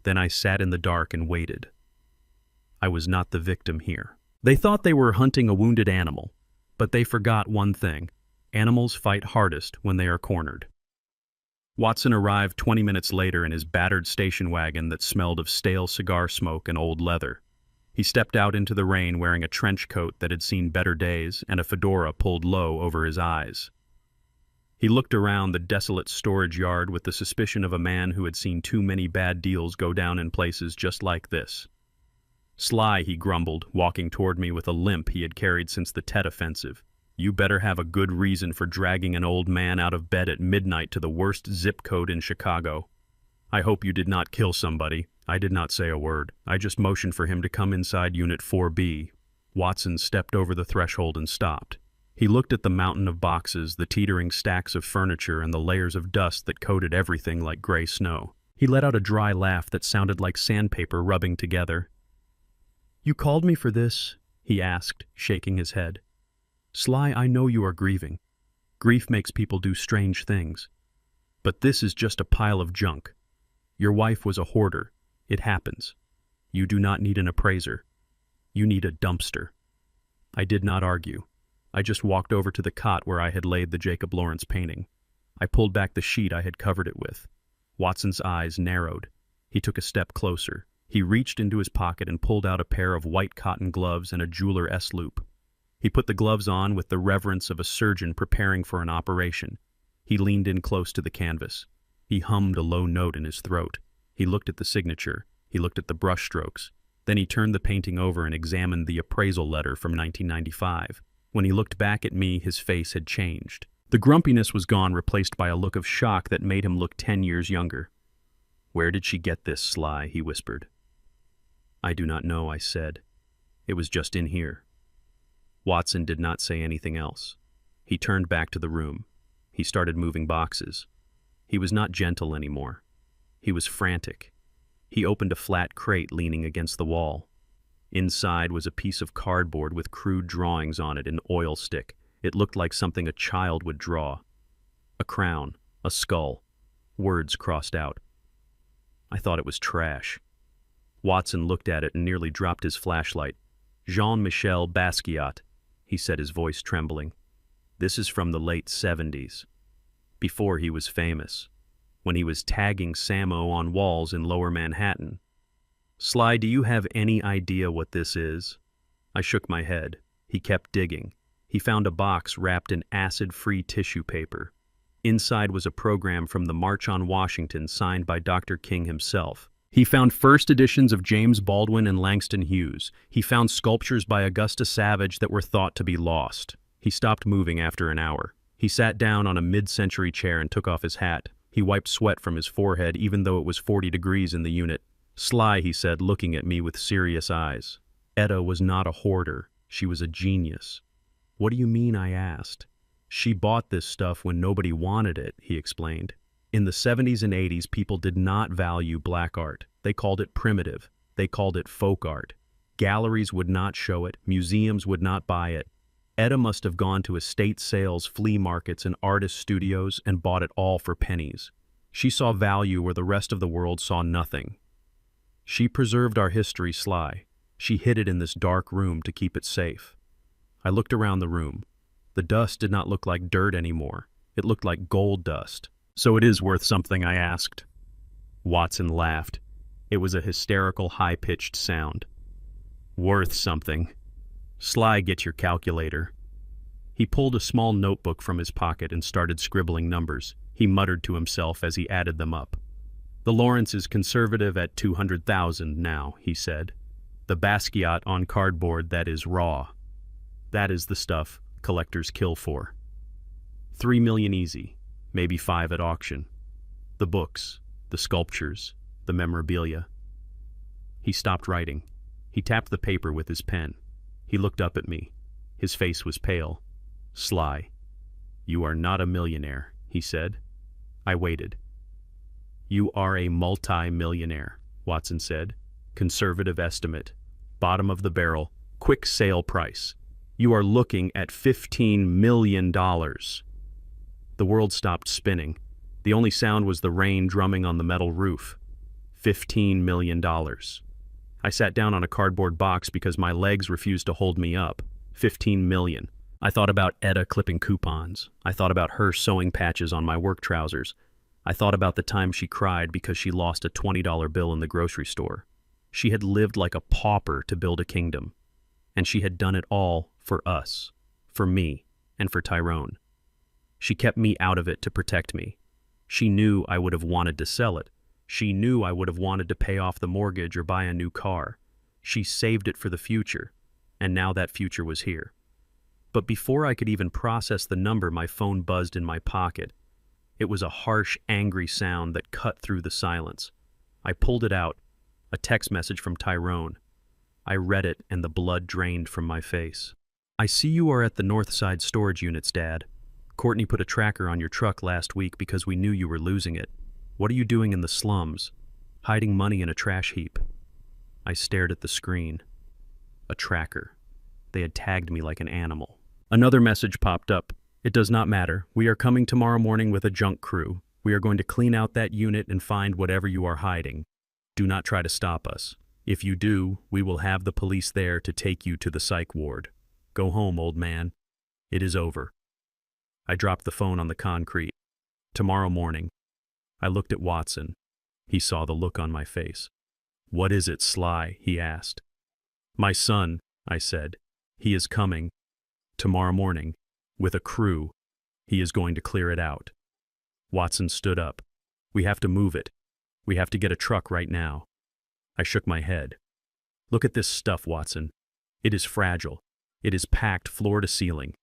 Then I sat in the dark and waited. I was not the victim here. They thought they were hunting a wounded animal, but they forgot one thing. Animals fight hardest when they are cornered. Watson arrived 20 minutes later in his battered station wagon that smelled of stale cigar smoke and old leather. He stepped out into the rain wearing a trench coat that had seen better days and a fedora pulled low over his eyes. He looked around the desolate storage yard with the suspicion of a man who had seen too many bad deals go down in places just like this. "Sly," he grumbled, walking toward me with a limp he had carried since the Tet offensive. "You better have a good reason for dragging an old man out of bed at midnight to the worst zip code in Chicago. I hope you did not kill somebody." I did not say a word. I just motioned for him to come inside Unit 4B. Watson stepped over the threshold and stopped. He looked at the mountain of boxes, the teetering stacks of furniture, and the layers of dust that coated everything like gray snow. He let out a dry laugh that sounded like sandpaper rubbing together. "You called me for this?" he asked, shaking his head. "Sly, I know you are grieving. Grief makes people do strange things. But this is just a pile of junk. Your wife was a hoarder. It happens. You do not need an appraiser. You need a dumpster." I did not argue. I just walked over to the cot where I had laid the Jacob Lawrence painting. I pulled back the sheet I had covered it with. Watson's eyes narrowed. He took a step closer. He reached into his pocket and pulled out a pair of white cotton gloves and a jeweler S-loop. He put the gloves on with the reverence of a surgeon preparing for an operation. He leaned in close to the canvas. He hummed a low note in his throat. He looked at the signature. He looked at the brushstrokes. Then he turned the painting over and examined the appraisal letter from 1995. When he looked back at me, his face had changed. The grumpiness was gone, replaced by a look of shock that made him look 10 years younger. "Where did she get this, Sly?" he whispered. "I do not know," I said. "It was just in here." Watson did not say anything else. He turned back to the room. He started moving boxes. He was not gentle anymore. He was frantic. He opened a flat crate leaning against the wall. Inside was a piece of cardboard with crude drawings on it in oil stick. It looked like something a child would draw. A crown, a skull, words crossed out. I thought it was trash. Watson looked at it and nearly dropped his flashlight. "Jean-Michel Basquiat," he said, his voice trembling. "This is from the late 70s, before he was famous, when he was tagging Samo on walls in Lower Manhattan. Sly, do you have any idea what this is?" I shook my head. He kept digging. He found a box wrapped in acid-free tissue paper. Inside was a program from the March on Washington signed by Dr. King himself. He found first editions of James Baldwin and Langston Hughes. He found sculptures by Augusta Savage that were thought to be lost. He stopped moving after an hour. He sat down on a mid-century chair and took off his hat. He wiped sweat from his forehead, even though it was 40 degrees in the unit. "Sly," he said, looking at me with serious eyes. "Etta was not a hoarder. She was a genius." "What do you mean?" I asked. "She bought this stuff when nobody wanted it," he explained. "In the 70s and 80s, people did not value black art. They called it primitive. They called it folk art. Galleries would not show it. Museums would not buy it. Etta must have gone to estate sales, flea markets, and artist studios and bought it all for pennies. She saw value where the rest of the world saw nothing. She preserved our history, Sly. She hid it in this dark room to keep it safe." I looked around the room. The dust did not look like dirt anymore. It looked like gold dust. "So it is worth something?" I asked. Watson laughed. It was a hysterical, high-pitched sound. "Worth something. Sly, get your calculator." He pulled a small notebook from his pocket and started scribbling numbers. He muttered to himself as he added them up. "The Lawrence is conservative at 200,000 now," he said. "The Basquiat on cardboard, that is raw. That is the stuff collectors kill for. 3 million easy, maybe 5 at auction. The books, the sculptures, the memorabilia." He stopped writing. He tapped the paper with his pen. He looked up at me. His face was pale. "Sly, you are not a millionaire," he said. I waited. "You are a multi-millionaire," Watson said. "Conservative estimate. Bottom of the barrel. Quick sale price. You are looking at $15 million. The world stopped spinning. The only sound was the rain drumming on the metal roof. $15 million. I sat down on a cardboard box because my legs refused to hold me up. 15 million. I thought about Etta clipping coupons. I thought about her sewing patches on my work trousers. I thought about the time she cried because she lost a $20 bill in the grocery store. She had lived like a pauper to build a kingdom. And she had done it all for us, for me, and for Tyrone. She kept me out of it to protect me. She knew I would have wanted to sell it. She knew I would have wanted to pay off the mortgage or buy a new car. She saved it for the future, and now that future was here. But before I could even process the number, my phone buzzed in my pocket. It was a harsh, angry sound that cut through the silence. I pulled it out, a text message from Tyrone. I read it, and the blood drained from my face. "I see you are at the Northside storage units, Dad. Courtney put a tracker on your truck last week because we knew you were losing it. What are you doing in the slums? Hiding money in a trash heap." I stared at the screen. A tracker. They had tagged me like an animal. Another message popped up. "It does not matter. We are coming tomorrow morning with a junk crew. We are going to clean out that unit and find whatever you are hiding. Do not try to stop us. If you do, we will have the police there to take you to the psych ward. Go home, old man. It is over." I dropped the phone on the concrete. Tomorrow morning. I looked at Watson. He saw the look on my face. "What is it, Sly?" he asked. "My son," I said. "He is coming. Tomorrow morning. With a crew. He is going to clear it out." Watson stood up. "We have to move it. We have to get a truck right now." I shook my head. "Look at this stuff, Watson. It is fragile. It is packed floor to ceiling.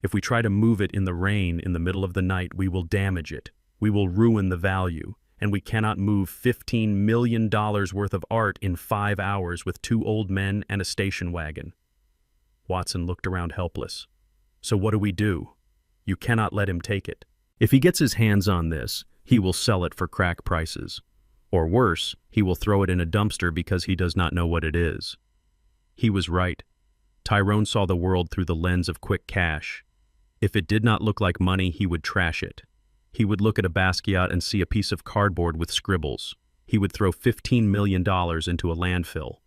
If we try to move it in the rain in the middle of the night, we will damage it. We will ruin the value, and we cannot move $15 million worth of art in 5 hours with 2 old men and a station wagon." Watson looked around helpless. "So what do we do? You cannot let him take it. If he gets his hands on this, he will sell it for crack prices. Or worse, he will throw it in a dumpster because he does not know what it is." He was right. Tyrone saw the world through the lens of quick cash. If it did not look like money, he would trash it. He would look at a Basquiat and see a piece of cardboard with scribbles. He would throw $15 million into a landfill.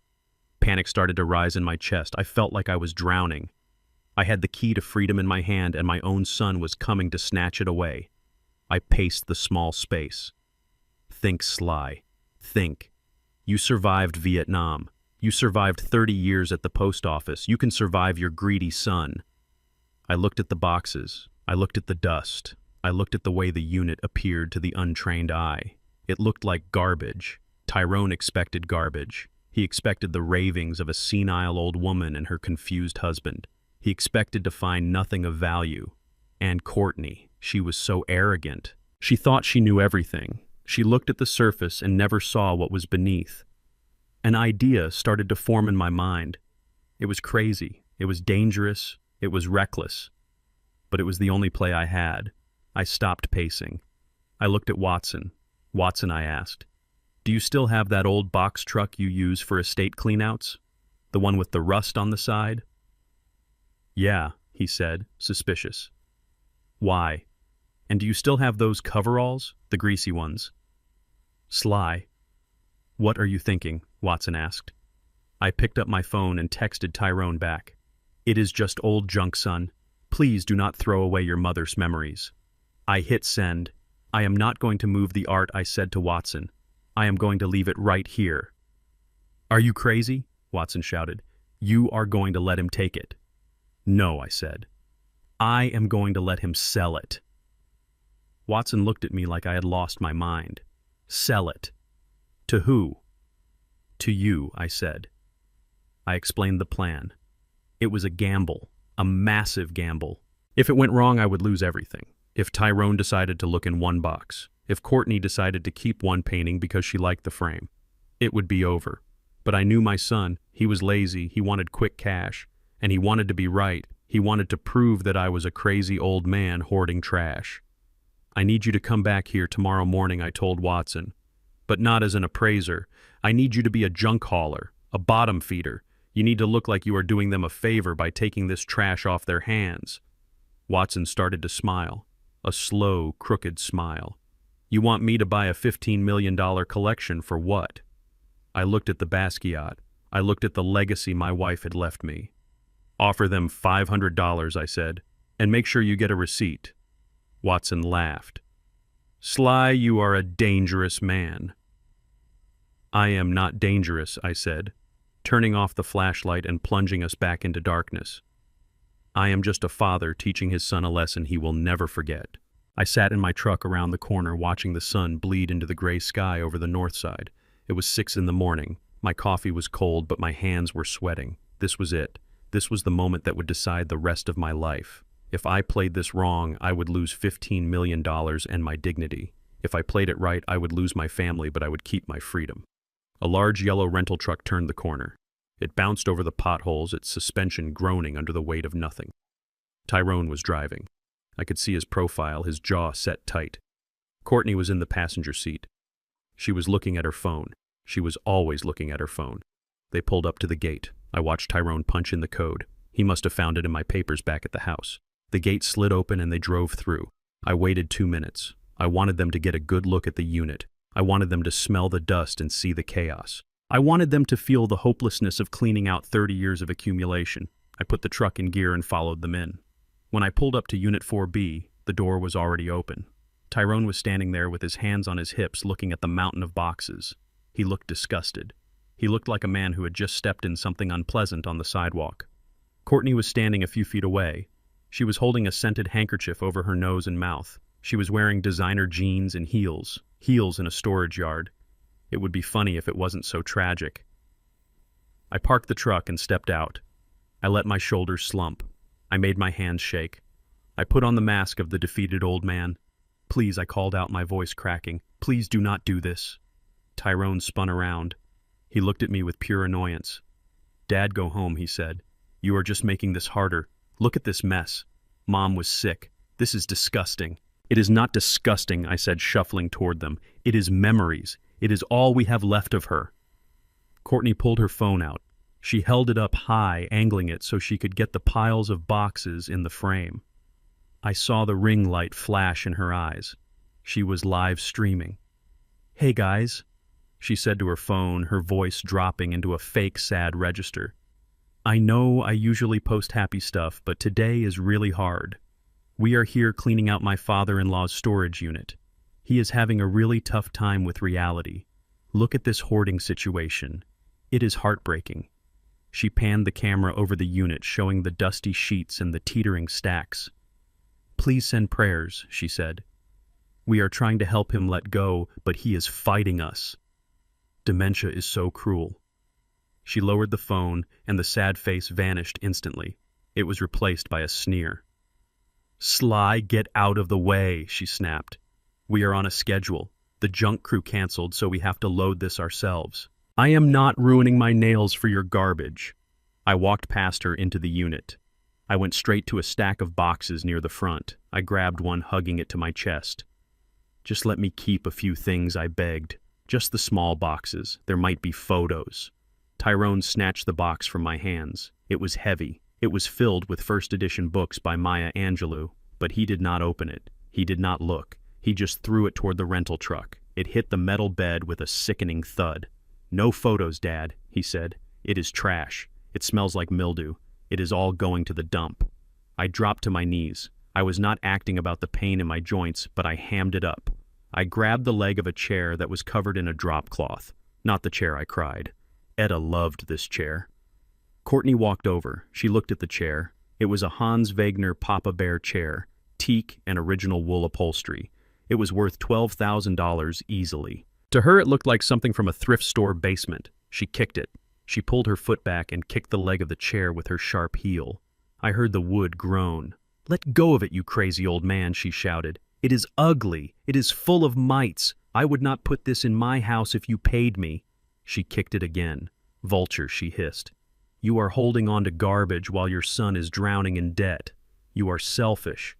Panic started to rise in my chest. I felt like I was drowning. I had the key to freedom in my hand, and my own son was coming to snatch it away. I paced the small space. Think, Sly. Think. You survived Vietnam. You survived 30 years at the post office. You can survive your greedy son. I looked at the boxes. I looked at the dust. I looked at the way the unit appeared to the untrained eye. It looked like garbage. Tyrone expected garbage. He expected the ravings of a senile old woman and her confused husband. He expected to find nothing of value. And Courtney, she was so arrogant. She thought she knew everything. She looked at the surface and never saw what was beneath. An idea started to form in my mind. It was crazy. It was dangerous. It was reckless. But it was the only play I had. I stopped pacing. I looked at Watson. "Watson," I asked, "do you still have that old box truck you use for estate cleanouts? The one with the rust on the side?" "Yeah," he said, suspicious. "Why? And do you still have those coveralls, the greasy ones?" "Sly." "What are you thinking?" Watson asked. I picked up my phone and texted Tyrone back. "It is just old junk, son. Please do not throw away your mother's memories." I hit send. "I am not going to move the art," I said to Watson. "I am going to leave it right here." "Are you crazy?" Watson shouted. "You are going to let him take it." "No," I said. "I am going to let him sell it." Watson looked at me like I had lost my mind. "Sell it? To who?" "To you," I said. I explained the plan. It was a gamble, a massive gamble. If it went wrong, I would lose everything. If Tyrone decided to look in one box, if Courtney decided to keep one painting because she liked the frame, it would be over. But I knew my son. He was lazy. He wanted quick cash. And he wanted to be right. He wanted to prove that I was a crazy old man hoarding trash. "I need you to come back here tomorrow morning," I told Watson. "But not as an appraiser. I need you to be a junk hauler, a bottom feeder. You need to look like you are doing them a favor by taking this trash off their hands." Watson started to smile, a slow, crooked smile. "You want me to buy a $15 million collection for what?" I looked at the Basquiat. I looked at the legacy my wife had left me. "Offer them $500, I said, "and make sure you get a receipt." Watson laughed. "Sly, you are a dangerous man." "I am not dangerous," I said, turning off the flashlight and plunging us back into darkness. "I am just a father teaching his son a lesson he will never forget." I sat in my truck around the corner watching the sun bleed into the gray sky over the north side. It was 6 in the morning. My coffee was cold, but my hands were sweating. This was it. This was the moment that would decide the rest of my life. If I played this wrong, I would lose $15 million and my dignity. If I played it right, I would lose my family, but I would keep my freedom. A large yellow rental truck turned the corner. It bounced over the potholes, its suspension groaning under the weight of nothing. Tyrone was driving. I could see his profile, his jaw set tight. Courtney was in the passenger seat. She was looking at her phone. She was always looking at her phone. They pulled up to the gate. I watched Tyrone punch in the code. He must have found it in my papers back at the house. The gate slid open and they drove through. I waited 2 minutes. I wanted them to get a good look at the unit. I wanted them to smell the dust and see the chaos. I wanted them to feel the hopelessness of cleaning out 30 years of accumulation. I put the truck in gear and followed them in. When I pulled up to Unit 4B, the door was already open. Tyrone was standing there with his hands on his hips looking at the mountain of boxes. He looked disgusted. He looked like a man who had just stepped in something unpleasant on the sidewalk. Courtney was standing a few feet away. She was holding a scented handkerchief over her nose and mouth. She was wearing designer jeans and heels in a storage yard. It would be funny if it wasn't so tragic. I parked the truck and stepped out. I let my shoulders slump. I made my hands shake. I put on the mask of the defeated old man. "Please," I called out, my voice cracking. "Please do not do this." Tyrone spun around. He looked at me with pure annoyance. "Dad, go home," he said. "You are just making this harder. Look at this mess. Mom was sick. This is disgusting." "It is not disgusting," I said, shuffling toward them. "It is memories. It is all we have left of her." Courtney pulled her phone out. She held it up high, angling it so she could get the piles of boxes in the frame. I saw the ring light flash in her eyes. She was live streaming. "Hey guys," she said to her phone, her voice dropping into a fake sad register. "I know I usually post happy stuff, but today is really hard. We are here cleaning out my father-in-law's storage unit. He is having a really tough time with reality. Look at this hoarding situation. It is heartbreaking." She panned the camera over the unit, showing the dusty sheets and the teetering stacks. "Please send prayers," she said. "We are trying to help him let go, but he is fighting us. Dementia is so cruel." She lowered the phone, and the sad face vanished instantly. It was replaced by a sneer. "Sly, get out of the way," she snapped. "We are on a schedule. The junk crew canceled, so we have to load this ourselves. I am not ruining my nails for your garbage." I walked past her into the unit. I went straight to a stack of boxes near the front. I grabbed one, hugging it to my chest. "Just let me keep a few things," I begged. "Just the small boxes. There might be photos." Tyrone snatched the box from my hands. It was heavy. It was filled with first edition books by Maya Angelou, but he did not open it. He did not look. He just threw it toward the rental truck. It hit the metal bed with a sickening thud. "No photos, Dad," he said. "It is trash. It smells like mildew. It is all going to the dump." I dropped to my knees. I was not acting about the pain in my joints, but I hammed it up. I grabbed the leg of a chair that was covered in a drop cloth. Not the chair I cried. Etta loved this chair. Courtney walked over. She looked at the chair. It was a Hans Wegner Papa Bear chair, teak and original wool upholstery. It was worth $12,000 easily. To her, it looked like something from a thrift store basement. She kicked it. She pulled her foot back and kicked the leg of the chair with her sharp heel. I heard the wood groan. "Let go of it, you crazy old man," she shouted. "It is ugly. It is full of mites. I would not put this in my house if you paid me." She kicked it again. "Vulture," she hissed. "You are holding on to garbage while your son is drowning in debt. You are selfish."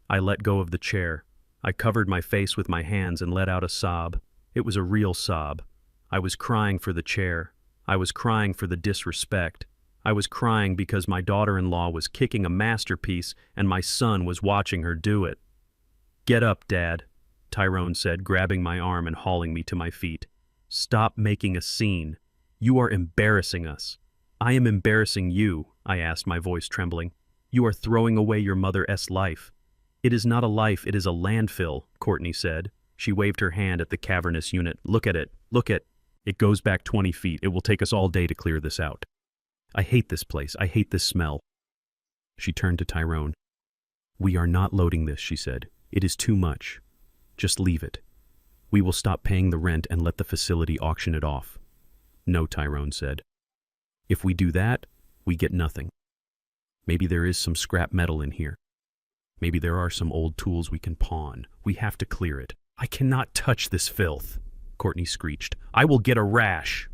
I let go of the chair. I covered my face with my hands and let out a sob. It was a real sob. I was crying for the chair. I was crying for the disrespect. I was crying because my daughter-in-law was kicking a masterpiece and my son was watching her do it. "Get up, Dad," Tyrone said, grabbing my arm and hauling me to my feet. "Stop making a scene. You are embarrassing us. I am embarrassing you, I asked, my voice trembling. You are throwing away your mother's life. It is not a life, it is a landfill, Courtney said. She waved her hand at the cavernous unit. Look at it, look at. It goes back 20 feet. It will take us all day to clear this out. I hate this place. I hate this smell. She turned to Tyrone. We are not loading this, she said. It is too much. Just leave it. We will stop paying the rent and let the facility auction it off. No, Tyrone said. If we do that, we get nothing. Maybe there is some scrap metal in here. Maybe there are some old tools we can pawn. We have to clear it. I cannot touch this filth, Courtney screeched. I will get a rash.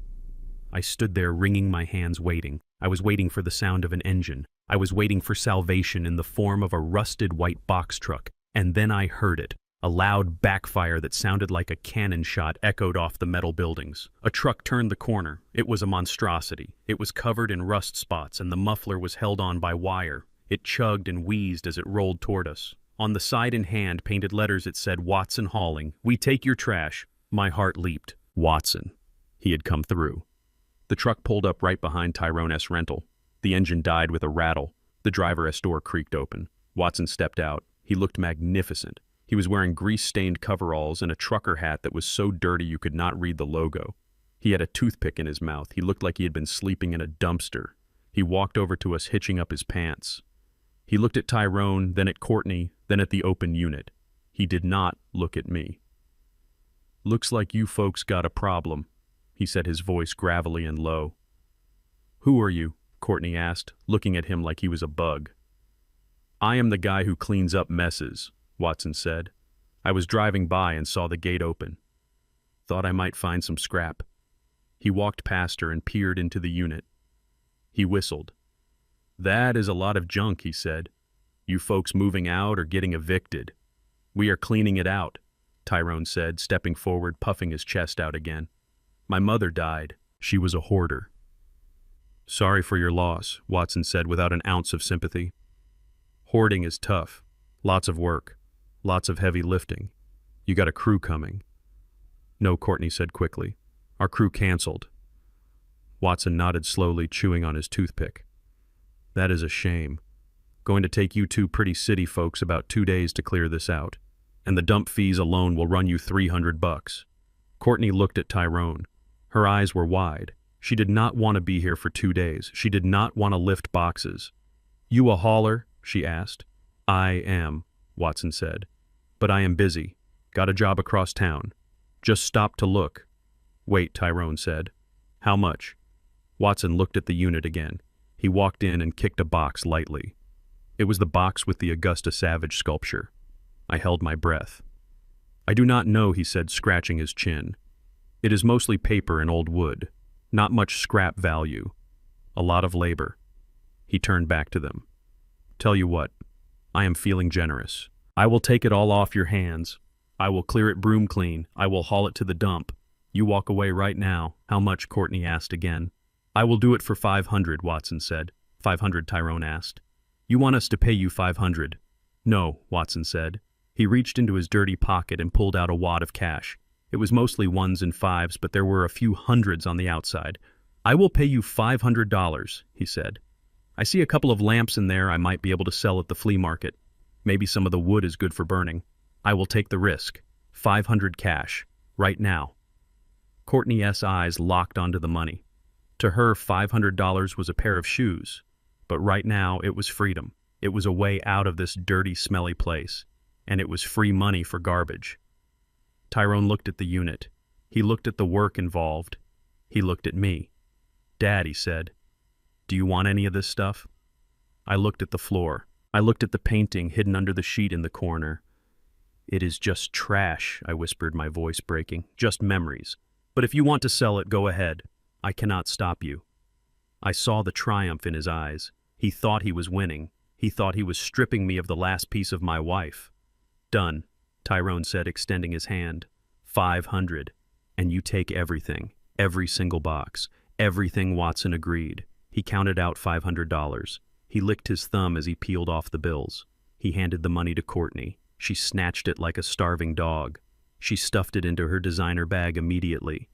I stood there wringing my hands, waiting. I was waiting for the sound of an engine. I was waiting for salvation in the form of a rusted white box truck. And then I heard it. A loud backfire that sounded like a cannon shot echoed off the metal buildings. A truck turned the corner. It was a monstrosity. It was covered in rust spots, and the muffler was held on by wire. It chugged and wheezed as it rolled toward us. On the side in hand painted letters it said, Watson Hauling. We take your trash. My heart leaped. Watson. He had come through. The truck pulled up right behind Tyrone S. Rental. The engine died with a rattle. The driver S. door creaked open. Watson stepped out. He looked magnificent. He was wearing grease-stained coveralls and a trucker hat that was so dirty you could not read the logo. He had a toothpick in his mouth. He looked like he had been sleeping in a dumpster. He walked over to us, hitching up his pants. He looked at Tyrone, then at Courtney, then at the open unit. He did not look at me. Looks like you folks got a problem, he said, his voice gravelly and low. Who are you? Courtney asked, looking at him like he was a bug. I am the guy who cleans up messes, Watson said. I was driving by and saw the gate open. Thought I might find some scrap. He walked past her and peered into the unit. He whistled. That is a lot of junk, he said. You folks moving out or getting evicted? We are cleaning it out, Tyrone said, stepping forward, puffing his chest out again. My mother died. She was a hoarder. Sorry for your loss, Watson said without an ounce of sympathy. Hoarding is tough. Lots of work. Lots of heavy lifting. You got a crew coming. No, Courtney said quickly. Our crew canceled. Watson nodded slowly, chewing on his toothpick. That is a shame. Going to take you two pretty city folks about 2 days to clear this out. And the dump fees alone will run you $300. Courtney looked at Tyrone. Her eyes were wide. She did not want to be here for 2 days. She did not want to lift boxes. You a hauler? She asked. I am, Watson said. But I am busy. Got a job across town. Just stop to look. Wait, Tyrone said. How much? Watson looked at the unit again. He walked in and kicked a box lightly. It was the box with the Augusta Savage sculpture. I held my breath. I do not know, he said, scratching his chin. It is mostly paper and old wood. Not much scrap value. A lot of labor. He turned back to them. Tell you what, I am feeling generous. I will take it all off your hands. I will clear it broom clean. I will haul it to the dump. You walk away right now. How much? Courtney asked again. I will do it for 500, Watson said. 500, Tyrone asked. You want us to pay you 500? No, Watson said. He reached into his dirty pocket and pulled out a wad of cash. It was mostly ones and fives, but there were a few hundreds on the outside. I will pay you $500, he said. I see a couple of lamps in there I might be able to sell at the flea market. Maybe some of the wood is good for burning. I will take the risk. 500 cash. Right now. Courtney's eyes locked onto the money. To her, $500 was a pair of shoes. But right now, it was freedom. It was a way out of this dirty, smelly place. And it was free money for garbage. Tyrone looked at the unit. He looked at the work involved. He looked at me. Dad, he said, do you want any of this stuff? I looked at the floor. I looked at the painting hidden under the sheet in the corner. It is just trash, I whispered, my voice breaking. Just memories. But if you want to sell it, go ahead. I cannot stop you. I saw the triumph in his eyes. He thought he was winning. He thought he was stripping me of the last piece of my wife. Done, Tyrone said, extending his hand. 500. And you take everything. Every single box. Everything, Watson agreed. He counted out $500. He licked his thumb as he peeled off the bills. He handed the money to Courtney. She snatched it like a starving dog. She stuffed it into her designer bag immediately.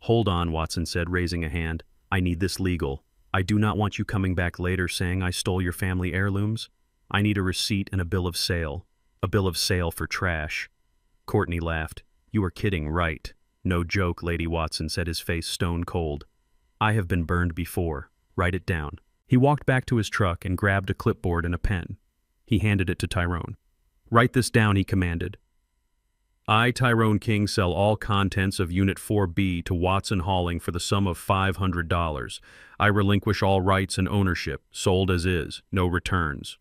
Hold on, Watson said, raising a hand. I need this legal. I do not want you coming back later saying I stole your family heirlooms. I need a receipt and a bill of sale. A bill of sale for trash. Courtney laughed. You are kidding, right? No joke, Lady Watson said, his face stone cold. I have been burned before. Write it down. He walked back to his truck and grabbed a clipboard and a pen. He handed it to Tyrone. Write this down, he commanded. I, Tyrone King, sell all contents of Unit 4B to Watson Hauling for the sum of $500. I relinquish all rights and ownership, sold as is, no returns.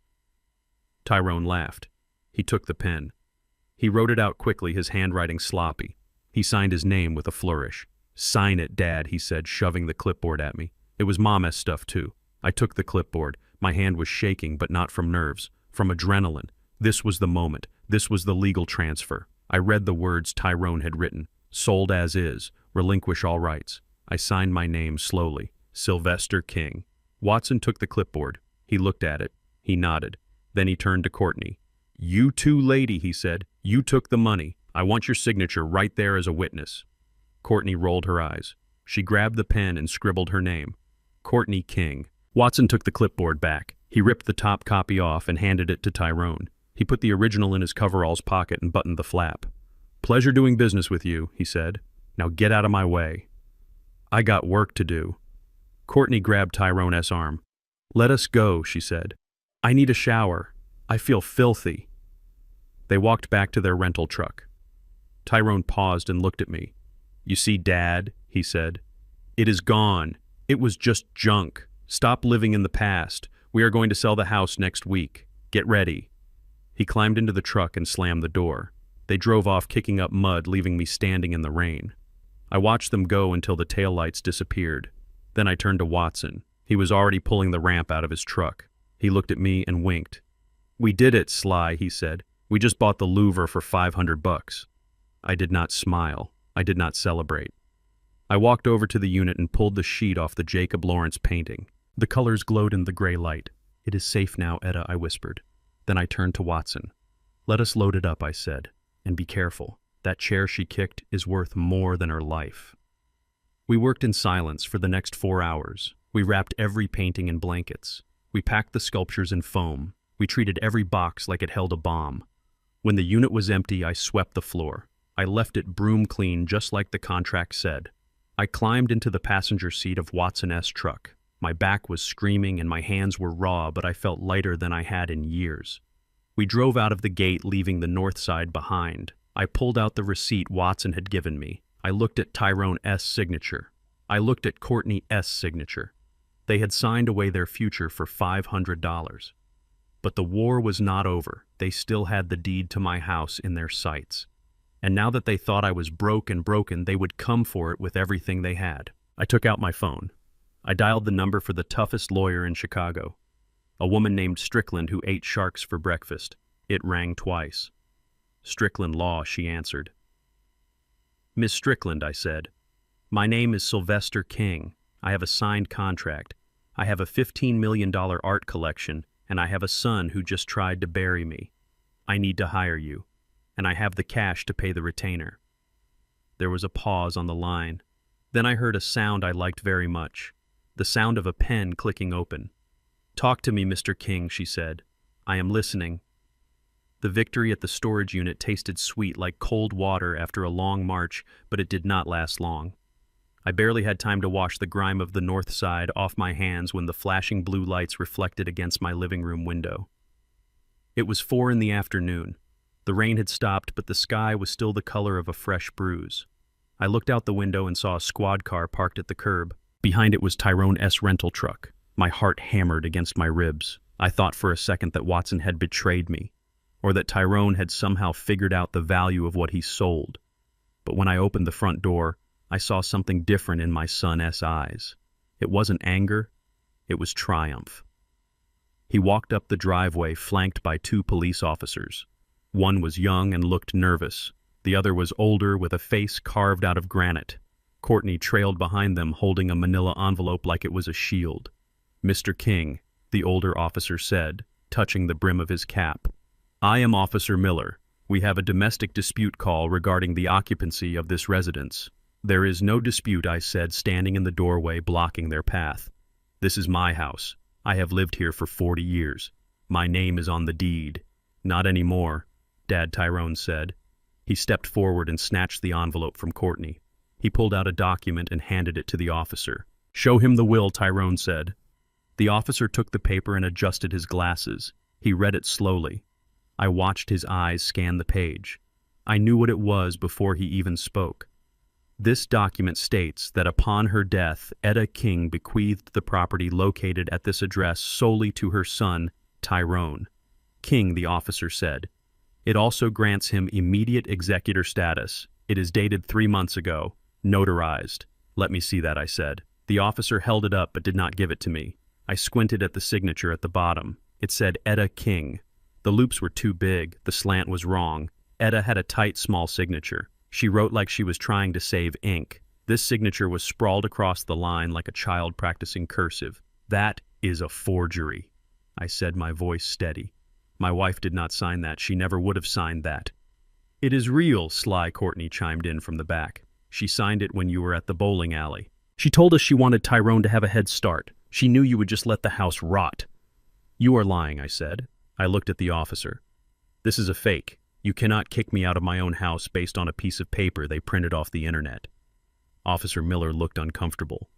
Tyrone laughed. He took the pen. He wrote it out quickly, his handwriting sloppy. He signed his name with a flourish. Sign it, Dad, he said, shoving the clipboard at me. It was Mama's stuff, too. I took the clipboard. My hand was shaking, but not from nerves, from adrenaline. This was the moment. This was the legal transfer. I read the words Tyrone had written. Sold as is. Relinquish all rights. I signed my name slowly. Sylvester King. Watson took the clipboard. He looked at it. He nodded. Then he turned to Courtney. You too, lady, he said. You took the money. I want your signature right there as a witness. Courtney rolled her eyes. She grabbed the pen and scribbled her name. Courtney King. Watson took the clipboard back. He ripped the top copy off and handed it to Tyrone. He put the original in his coveralls pocket and buttoned the flap. Pleasure doing business with you, he said. Now get out of my way. I got work to do. Courtney grabbed Tyrone's arm. Let us go, she said. I need a shower. I feel filthy. They walked back to their rental truck. Tyrone paused and looked at me. You see, Dad, he said. It is gone. It was just junk. Stop living in the past. We are going to sell the house next week. Get ready. He climbed into the truck and slammed the door. They drove off, kicking up mud, leaving me standing in the rain. I watched them go until the taillights disappeared. Then I turned to Watson. He was already pulling the ramp out of his truck. He looked at me and winked. We did it, Sly, he said. We just bought the Louvre for $500. I did not smile. I did not celebrate. I walked over to the unit and pulled the sheet off the Jacob Lawrence painting. The colors glowed in the gray light. It is safe now, Etta, I whispered. Then I turned to Watson. Let us load it up, I said, and be careful. That chair she kicked is worth more than her life. We worked in silence for the next 4 hours. We wrapped every painting in blankets. We packed the sculptures in foam. We treated every box like it held a bomb. When the unit was empty, I swept the floor. I left it broom clean just like the contract said. I climbed into the passenger seat of Watson-S truck. My back was screaming and my hands were raw, but I felt lighter than I had in years. We drove out of the gate, leaving the north side behind. I pulled out the receipt Watson had given me. I looked at Tyrone-S signature. I looked at Courtney-S signature. They had signed away their future for $500. But the war was not over. They still had the deed to my house in their sights. And now that they thought I was broke and broken, they would come for it with everything they had. I took out my phone. I dialed the number for the toughest lawyer in Chicago, a woman named Strickland who ate sharks for breakfast. It rang twice. Strickland Law, she answered. Miss Strickland, I said. My name is Sylvester King. I have a signed contract. I have a $15 million art collection, and I have a son who just tried to bury me. I need to hire you, and I have the cash to pay the retainer. There was a pause on the line. Then I heard a sound I liked very much. The sound of a pen clicking open. Talk to me, Mr. King, she said. I am listening. The victory at the storage unit tasted sweet like cold water after a long march, but it did not last long. I barely had time to wash the grime of the north side off my hands when the flashing blue lights reflected against my living room window. It was 4 in the afternoon. The rain had stopped, but the sky was still the color of a fresh bruise. I looked out the window and saw a squad car parked at the curb. Behind it was Tyrone-S rental truck. My heart hammered against my ribs. I thought for a second that Watson had betrayed me, or that Tyrone had somehow figured out the value of what he sold. But when I opened the front door, I saw something different in my son's eyes. It wasn't anger, it was triumph. He walked up the driveway flanked by 2 police officers. One was young and looked nervous. The other was older with a face carved out of granite. Courtney trailed behind them holding a manila envelope like it was a shield. Mr. King, the older officer said, touching the brim of his cap. I am Officer Miller. We have a domestic dispute call regarding the occupancy of this residence. There is no dispute, I said, standing in the doorway, blocking their path. This is my house. I have lived here for 40 years. My name is on the deed. Not anymore, Dad Tyrone said. He stepped forward and snatched the envelope from Courtney. He pulled out a document and handed it to the officer. Show him the will, Tyrone said. The officer took the paper and adjusted his glasses. He read it slowly. I watched his eyes scan the page. I knew what it was before he even spoke. This document states that upon her death, Etta King bequeathed the property located at this address solely to her son, Tyrone. King, the officer said. It also grants him immediate executor status. It is dated 3 months ago. Notarized. Let me see that, I said. The officer held it up but did not give it to me. I squinted at the signature at the bottom. It said Etta King. The loops were too big. The slant was wrong. Etta had a tight, small signature. She wrote like she was trying to save ink. This signature was sprawled across the line like a child practicing cursive. That is a forgery, I said, my voice steady. My wife did not sign that. She never would have signed that. It is real, Sly, Courtney chimed in from the back. She signed it when you were at the bowling alley. She told us she wanted Tyrone to have a head start. She knew you would just let the house rot. You are lying, I said. I looked at the officer. This is a fake. You cannot kick me out of my own house based on a piece of paper they printed off the internet. Officer Miller looked uncomfortable.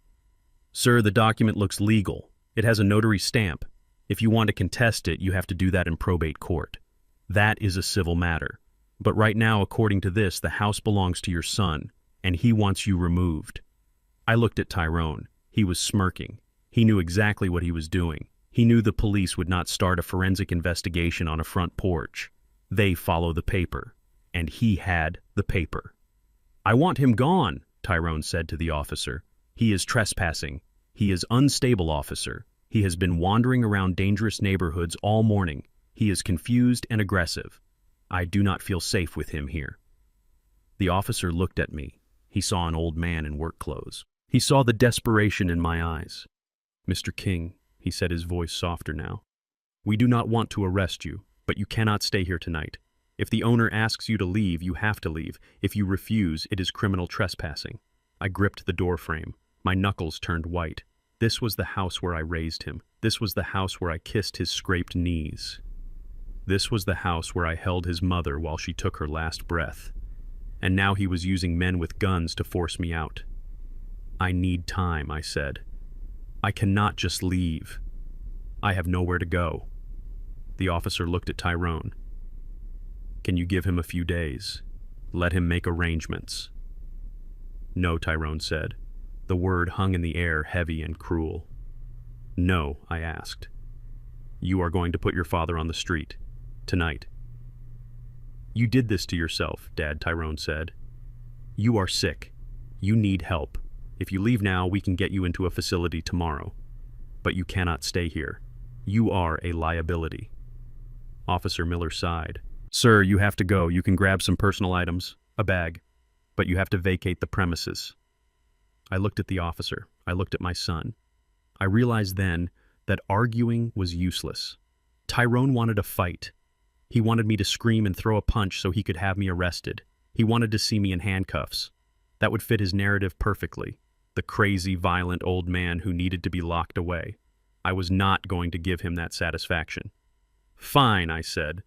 Sir, the document looks legal. It has a notary stamp. If you want to contest it, you have to do that in probate court. That is a civil matter. But right now, according to this, the house belongs to your son, and he wants you removed. I looked at Tyrone. He was smirking. He knew exactly what he was doing. He knew the police would not start a forensic investigation on a front porch. They follow the paper, and he had the paper. I want him gone, Tyrone said to the officer. He is trespassing. He is unstable, officer. He has been wandering around dangerous neighborhoods all morning. He is confused and aggressive. I do not feel safe with him here. The officer looked at me. He saw an old man in work clothes. He saw the desperation in my eyes. Mr. King, he said, his voice softer now. We do not want to arrest you, but you cannot stay here tonight. If the owner asks you to leave, you have to leave. If you refuse, it is criminal trespassing. I gripped the door frame. My knuckles turned white. This was the house where I raised him. This was the house where I kissed his scraped knees. This was the house where I held his mother while she took her last breath. And now he was using men with guns to force me out. I need time, I said. I cannot just leave. I have nowhere to go. The officer looked at Tyrone. Can you give him a few days? Let him make arrangements. No, Tyrone said. The word hung in the air, heavy and cruel. No, I asked. You are going to put your father on the street. Tonight. You did this to yourself, Dad, Tyrone said. You are sick. You need help. If you leave now, we can get you into a facility tomorrow. But you cannot stay here. You are a liability. Officer Miller sighed. Sir, you have to go. You can grab some personal items, a bag, but you have to vacate the premises. I looked at the officer. I looked at my son. I realized then that arguing was useless. Tyrone wanted a fight. He wanted me to scream and throw a punch so he could have me arrested. He wanted to see me in handcuffs. That would fit his narrative perfectly. The crazy, violent old man who needed to be locked away. I was not going to give him that satisfaction. Fine, I said.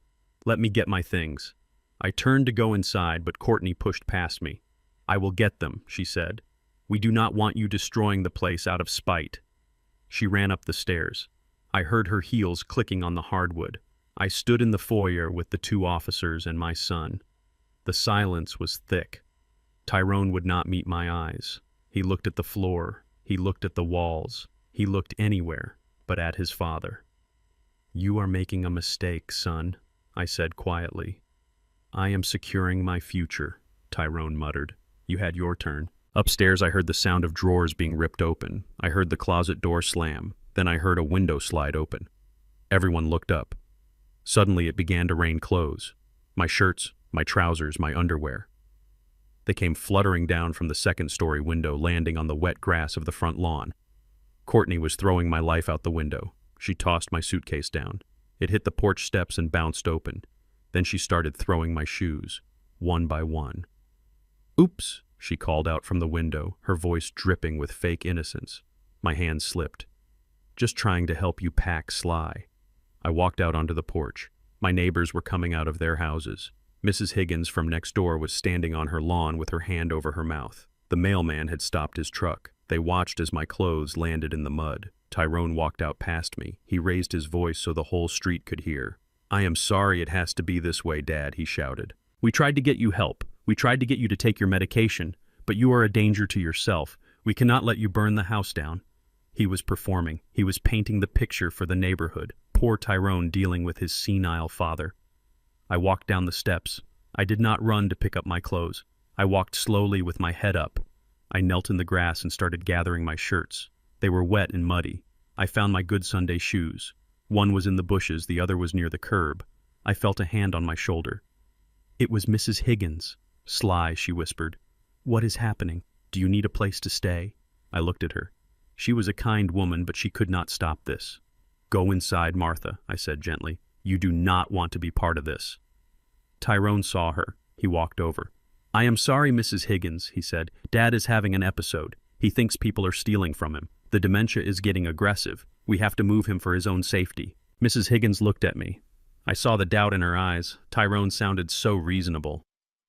Let me get my things. I turned to go inside, but Courtney pushed past me. I will get them, she said. We do not want you destroying the place out of spite. She ran up the stairs. I heard her heels clicking on the hardwood. I stood in the foyer with the 2 officers and my son. The silence was thick. Tyrone would not meet my eyes. He looked at the floor. He looked at the walls. He looked anywhere but at his father. You are making a mistake, son, I said quietly. I am securing my future, Tyrone muttered. You had your turn. Upstairs, I heard the sound of drawers being ripped open. I heard the closet door slam. Then I heard a window slide open. Everyone looked up. Suddenly, it began to rain clothes. My shirts, my trousers, my underwear. They came fluttering down from the second-story window, landing on the wet grass of the front lawn. Courtney was throwing my life out the window. She tossed my suitcase down. It hit the porch steps and bounced open. Then she started throwing my shoes, one by one. Oops, she called out from the window, her voice dripping with fake innocence. My hand slipped. Just trying to help you pack, Sly. I walked out onto the porch. My neighbors were coming out of their houses. Mrs. Higgins from next door was standing on her lawn with her hand over her mouth. The mailman had stopped his truck. They watched as my clothes landed in the mud. Tyrone walked out past me. He raised his voice so the whole street could hear. "I am sorry it has to be this way, Dad," he shouted. "We tried to get you help. We tried to get you to take your medication, but you are a danger to yourself. We cannot let you burn the house down." He was performing. He was painting the picture for the neighborhood. Poor Tyrone dealing with his senile father. I walked down the steps. I did not run to pick up my clothes. I walked slowly with my head up. I knelt in the grass and started gathering my shirts. They were wet and muddy. I found my good Sunday shoes. One was in the bushes, the other was near the curb. I felt a hand on my shoulder. It was Mrs. Higgins. "Sly," she whispered. "What is happening? Do you need a place to stay?" I looked at her. She was a kind woman, but she could not stop this. "Go inside, Martha," I said gently. "You do not want to be part of this." Tyrone saw her. He walked over. "I am sorry, Mrs. Higgins," he said. "Dad is having an episode. He thinks people are stealing from him. The dementia is getting aggressive. We have to move him for his own safety." Mrs. Higgins looked at me. I saw the doubt in her eyes. Tyrone sounded so reasonable.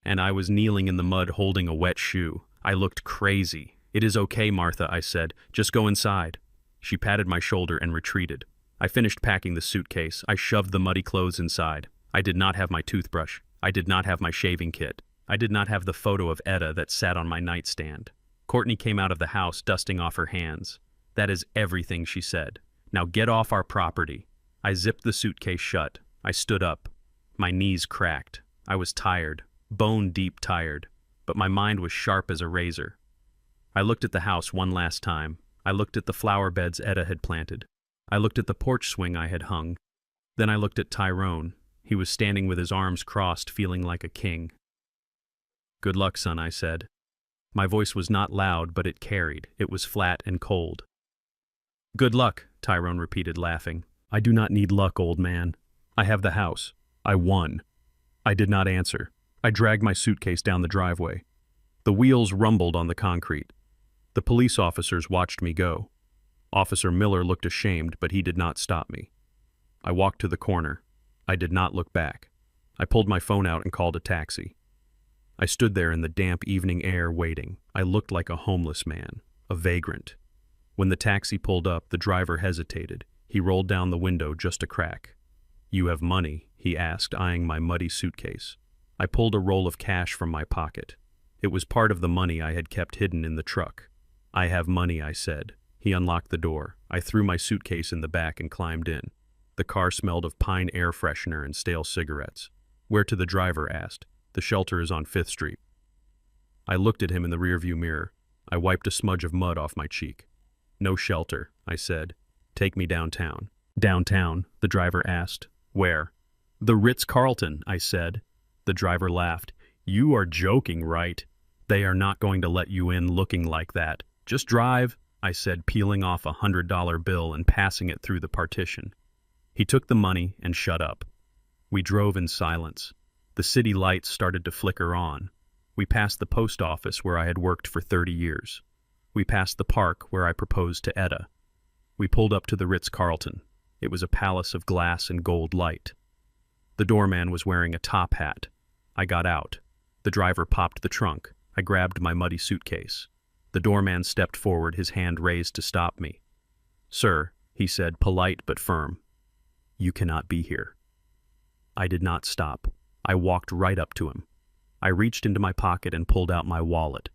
And I was kneeling in the mud holding a wet shoe. I looked crazy. "It is okay, Martha," I said. "Just go inside." She patted my shoulder and retreated. I finished packing the suitcase. I shoved the muddy clothes inside. I did not have my toothbrush. I did not have my shaving kit. I did not have the photo of Etta that sat on my nightstand. Courtney came out of the house, dusting off her hands. "That is everything," she said. "Now get off our property." I zipped the suitcase shut. I stood up. My knees cracked. I was tired, bone-deep tired, but my mind was sharp as a razor. I looked at the house one last time. I looked at the flower beds Etta had planted. I looked at the porch swing I had hung. Then I looked at Tyrone. He was standing with his arms crossed, feeling like a king. "Good luck, son," I said. My voice was not loud, but it carried. It was flat and cold. "Good luck," Tyrone repeated, laughing. "I do not need luck, old man. I have the house. I won." I did not answer. I dragged my suitcase down the driveway. The wheels rumbled on the concrete. The police officers watched me go. Officer Miller looked ashamed, but he did not stop me. I walked to the corner. I did not look back. I pulled my phone out and called a taxi. I stood there in the damp evening air waiting. I looked like a homeless man, a vagrant. When the taxi pulled up, the driver hesitated. He rolled down the window just a crack. "You have money?" he asked, eyeing my muddy suitcase. I pulled a roll of cash from my pocket. It was part of the money I had kept hidden in the truck. "I have money," I said. He unlocked the door. I threw my suitcase in the back and climbed in. The car smelled of pine air freshener and stale cigarettes. "Where to?" the driver asked. "The shelter is on 5th Street. I looked at him in the rearview mirror. I wiped a smudge of mud off my cheek. "No shelter," I said. "Take me downtown." "Downtown?" the driver asked. "Where?" "The Ritz-Carlton," I said. The driver laughed. "You are joking, right? They are not going to let you in looking like that. Just drive," I said, peeling off a $100 bill and passing it through the partition. He took the money and shut up. We drove in silence. The city lights started to flicker on. We passed the post office where I had worked for 30 years. We passed the park where I proposed to Etta. We pulled up to the Ritz-Carlton. It was a palace of glass and gold light. The doorman was wearing a top hat. I got out. The driver popped the trunk. I grabbed my muddy suitcase. The doorman stepped forward, his hand raised to stop me. "Sir," he said, polite but firm, "you cannot be here." I did not stop. I walked right up to him. I reached into my pocket and pulled out my wallet.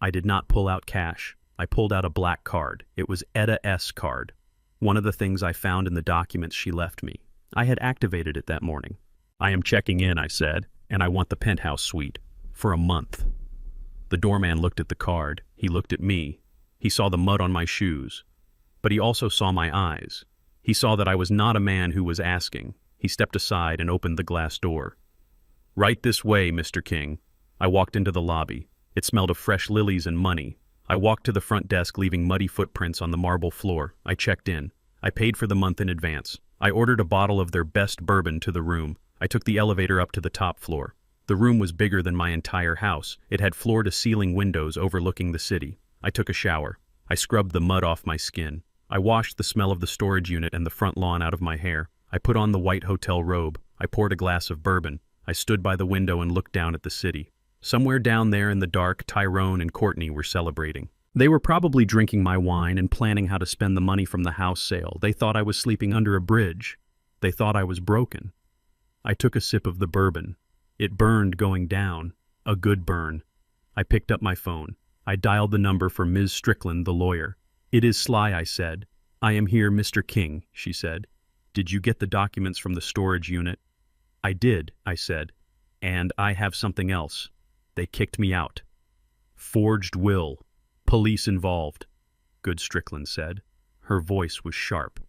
I did not pull out cash. I pulled out a black card. It was Etta S. card. One of the things I found in the documents she left me. I had activated it that morning. "I am checking in," I said, "and I want the penthouse suite. For a month." The doorman looked at the card. He looked at me. He saw the mud on my shoes. But he also saw my eyes. He saw that I was not a man who was asking. He stepped aside and opened the glass door. "Right this way, Mr. King." I walked into the lobby. It smelled of fresh lilies and money. I walked to the front desk, leaving muddy footprints on the marble floor. I checked in. I paid for the month in advance. I ordered a bottle of their best bourbon to the room. I took the elevator up to the top floor. The room was bigger than my entire house. It had floor-to-ceiling windows overlooking the city. I took a shower. I scrubbed the mud off my skin. I washed the smell of the storage unit and the front lawn out of my hair. I put on the white hotel robe. I poured a glass of bourbon. I stood by the window and looked down at the city. Somewhere down there in the dark, Tyrone and Courtney were celebrating. They were probably drinking my wine and planning how to spend the money from the house sale. They thought I was sleeping under a bridge. They thought I was broken. I took a sip of the bourbon. It burned going down. A good burn. I picked up my phone. I dialed the number for Ms. Strickland, the lawyer. "It is Sly," I said. "I am here, Mr. King," she said. "Did you get the documents from the storage unit?" "I did," I said. "And I have something else. They kicked me out." "Forged will. Police involved," Good Strickland said. Her voice was sharp.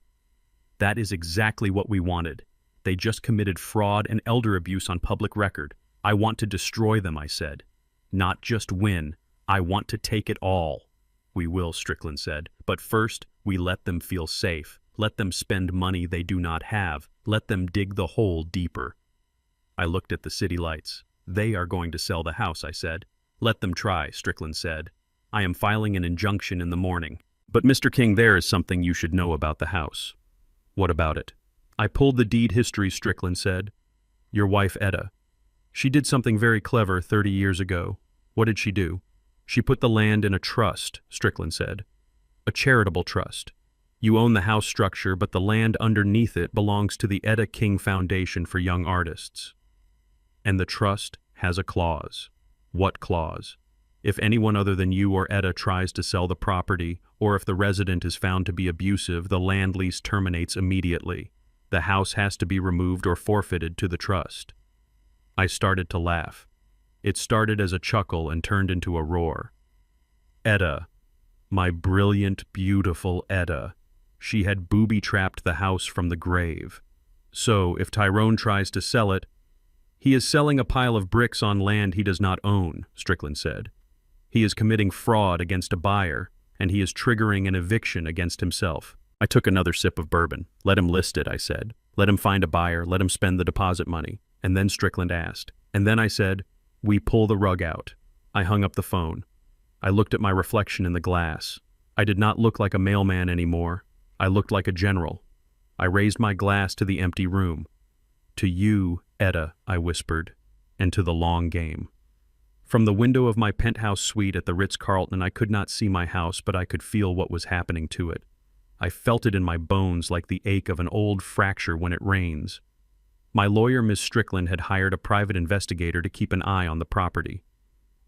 "That is exactly what we wanted. They just committed fraud and elder abuse on public record. I want to destroy them," I said. "Not just win. I want to take it all." "We will," Strickland said. "But first, we let them feel safe. Let them spend money they do not have. Let them dig the hole deeper." I looked at the city lights. "They are going to sell the house," I said. "Let them try," Strickland said. "I am filing an injunction in the morning. But Mr. King, there is something you should know about the house." "What about it?" "I pulled the deed history," Strickland said. "Your wife, Etta. She did something very clever 30 years ago." "What did she do?" "She put the land in a trust," Strickland said. "A charitable trust. You own the house structure, but the land underneath it belongs to the Etta King Foundation for Young Artists. And the trust has a clause." "What clause?" "If anyone other than you or Etta tries to sell the property, or if the resident is found to be abusive, the land lease terminates immediately. The house has to be removed or forfeited to the trust." I started to laugh. It started as a chuckle and turned into a roar. Etta. My brilliant, beautiful Etta. She had booby-trapped the house from the grave. So, if Tyrone tries to sell it, he is selling a pile of bricks on land he does not own, Strickland said. He is committing fraud against a buyer, and he is triggering an eviction against himself. I took another sip of bourbon. "Let him list it," I said. "Let him find a buyer, let him spend the deposit money." And then Strickland asked. And then I said, "We pull the rug out." I hung up the phone. I looked at my reflection in the glass. I did not look like a mailman anymore. I looked like a general. I raised my glass to the empty room. "To you, Etta," I whispered, "and to the long game." From the window of my penthouse suite at the Ritz-Carlton, I could not see my house, but I could feel what was happening to it. I felt it in my bones like the ache of an old fracture when it rains. My lawyer, Ms. Strickland, had hired a private investigator to keep an eye on the property.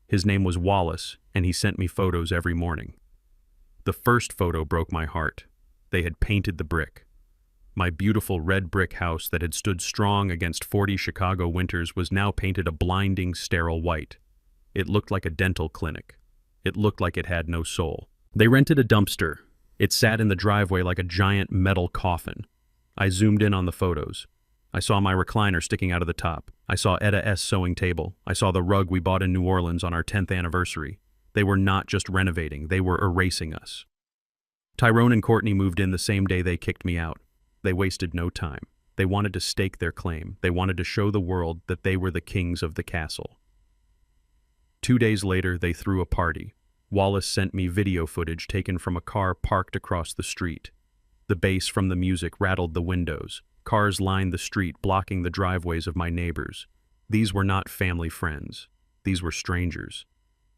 His name was Wallace, and he sent me photos every morning. The first photo broke my heart. They had painted the brick. My beautiful red brick house that had stood strong against 40 Chicago winters was now painted a blinding, sterile white. It looked like a dental clinic. It looked like it had no soul. They rented a dumpster. It sat in the driveway like a giant metal coffin. I zoomed in on the photos. I saw my recliner sticking out of the top. I saw Etta S. sewing table. I saw the rug we bought in New Orleans on our 10th anniversary. They were not just renovating, they were erasing us. Tyrone and Courtney moved in the same day they kicked me out. They wasted no time. They wanted to stake their claim. They wanted to show the world that they were the kings of the castle. 2 days later, they threw a party. Wallace sent me video footage taken from a car parked across the street. The bass from the music rattled the windows. Cars lined the street, blocking the driveways of my neighbors. These were not family friends. These were strangers.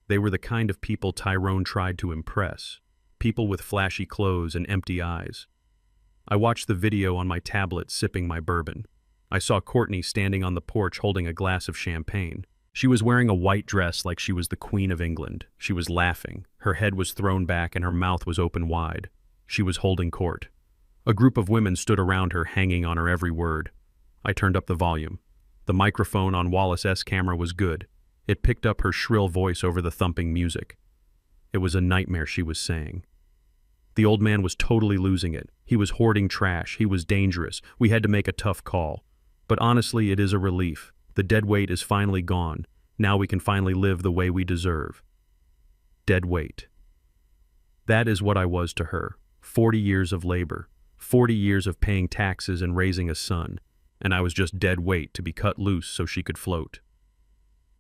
They were the kind of people Tyrone tried to impress. People with flashy clothes and empty eyes. I watched the video on my tablet, sipping my bourbon. I saw Courtney standing on the porch holding a glass of champagne. She was wearing a white dress like she was the Queen of England. She was laughing. Her head was thrown back and her mouth was open wide. She was holding court. A group of women stood around her, hanging on her every word. I turned up the volume. The microphone on Wallace's camera was good. It picked up her shrill voice over the thumping music. It was a nightmare, she was saying. The old man was totally losing it. He was hoarding trash. He was dangerous. We had to make a tough call. But honestly, it is a relief. The dead weight is finally gone. Now we can finally live the way we deserve. Dead weight. That is what I was to her. 40 years of labor. 40 years of paying taxes and raising a son. And I was just dead weight to be cut loose so she could float.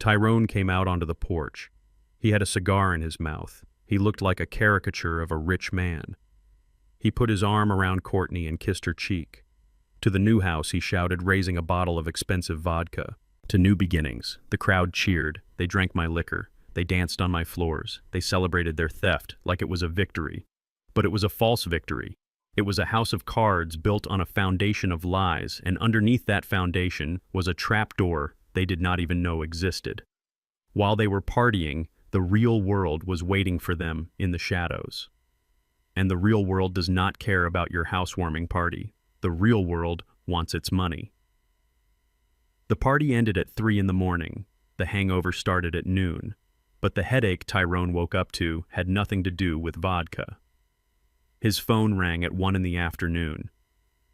Tyrone came out onto the porch. He had a cigar in his mouth. He looked like a caricature of a rich man. He put his arm around Courtney and kissed her cheek. To the new house, he shouted, raising a bottle of expensive vodka. To new beginnings. The crowd cheered. They drank my liquor. They danced on my floors. They celebrated their theft like it was a victory. But it was a false victory. It was a house of cards built on a foundation of lies, and underneath that foundation was a trapdoor they did not even know existed. While they were partying, the real world was waiting for them in the shadows. And the real world does not care about your housewarming party. The real world wants its money. The party ended at 3 in the morning. The hangover started at noon. But the headache Tyrone woke up to had nothing to do with vodka. His phone rang at 1 in the afternoon.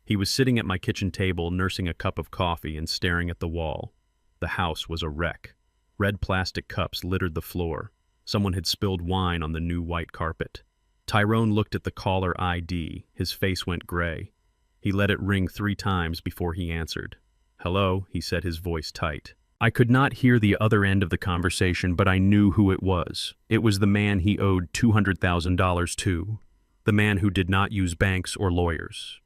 He was sitting at my kitchen table nursing a cup of coffee and staring at the wall. The house was a wreck. Red plastic cups littered the floor. Someone had spilled wine on the new white carpet. Tyrone looked at the caller ID. His face went gray. He let it ring 3 times before he answered. "Hello," he said, his voice tight. I could not hear the other end of the conversation, but I knew who it was. It was the man he owed $200,000 to. The man who did not use banks or lawyers.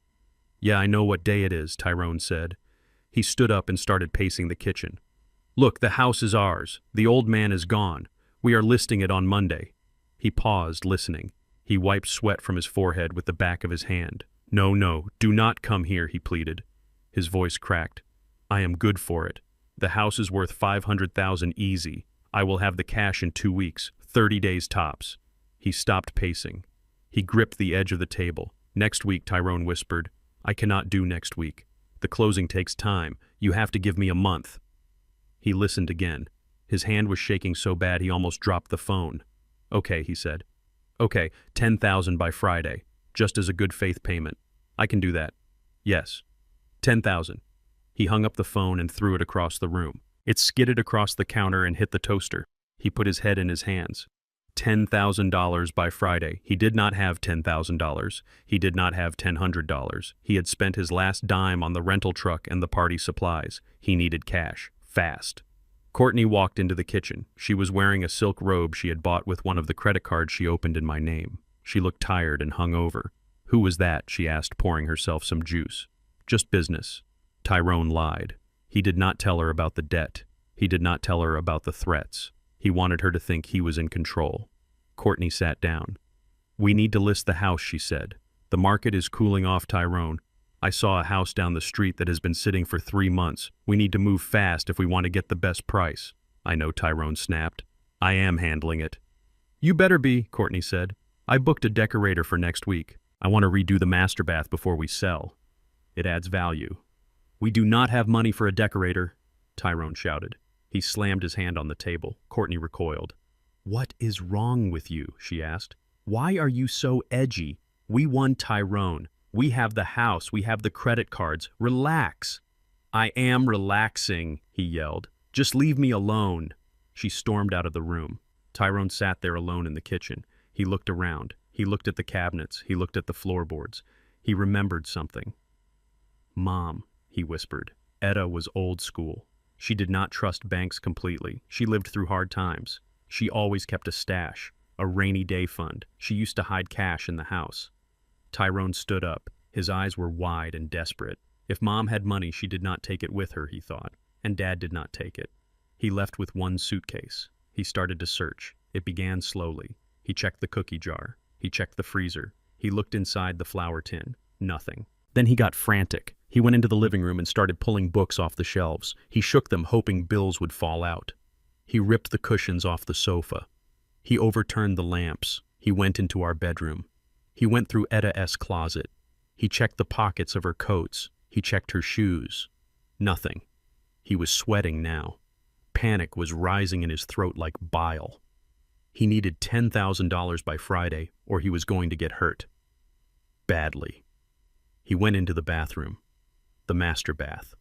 "Yeah, I know what day it is," Tyrone said. He stood up and started pacing the kitchen. "Look, the house is ours. The old man is gone. We are listing it on Monday." He paused, listening. He wiped sweat from his forehead with the back of his hand. No, do not come here," he pleaded. His voice cracked. "I am good for it. The house is worth $500,000 easy. I will have the cash in 2 weeks, 30 days tops." He stopped pacing. He gripped the edge of the table. "Next week," Tyrone whispered. "I cannot do next week. The closing takes time. You have to give me a month." He listened again. His hand was shaking so bad he almost dropped the phone. "Okay," he said. "Okay, 10,000 by Friday, just as a good faith payment. I can do that." "Yes. 10,000. He hung up the phone and threw it across the room. It skidded across the counter and hit the toaster. He put his head in his hands. $10,000 by Friday. He did not have $10,000. He did not have $1,000. He had spent his last dime on the rental truck and the party supplies. He needed cash. Fast. Courtney walked into the kitchen. She was wearing a silk robe she had bought with one of the credit cards she opened in my name. She looked tired and hungover. "Who was that?" she asked, pouring herself some juice. "Just business." Tyrone lied. He did not tell her about the debt. He did not tell her about the threats. He wanted her to think he was in control. Courtney sat down. "We need to list the house," she said. "The market is cooling off, Tyrone. I saw a house down the street that has been sitting for 3 months. We need to move fast if we want to get the best price." "I know," Tyrone snapped. "I am handling it." "You better be," Courtney said. "I booked a decorator for next week. I want to redo the master bath before we sell. It adds value." "We do not have money for a decorator," Tyrone shouted. He slammed his hand on the table. Courtney recoiled. "What is wrong with you?" she asked. "Why are you so edgy? We won, Tyrone. We have the house. We have the credit cards. Relax." "I am relaxing," he yelled. "Just leave me alone." She stormed out of the room. Tyrone sat there alone in the kitchen. He looked around. He looked at the cabinets. He looked at the floorboards. He remembered something. "Mom," he whispered. Etta was old school. She did not trust banks completely. She lived through hard times. She always kept a stash, a rainy day fund. She used to hide cash in the house. Tyrone stood up. His eyes were wide and desperate. If Mom had money, she did not take it with her, he thought, and Dad did not take it. He left with one suitcase. He started to search. It began slowly. He checked the cookie jar. He checked the freezer. He looked inside the flour tin. Nothing. Then he got frantic. He went into the living room and started pulling books off the shelves. He shook them, hoping bills would fall out. He ripped the cushions off the sofa. He overturned the lamps. He went into our bedroom. He went through Etta's closet. He checked the pockets of her coats. He checked her shoes. Nothing. He was sweating now. Panic was rising in his throat like bile. He needed $10,000 by Friday, or he was going to get hurt. Badly. He went into the bathroom. The master bath.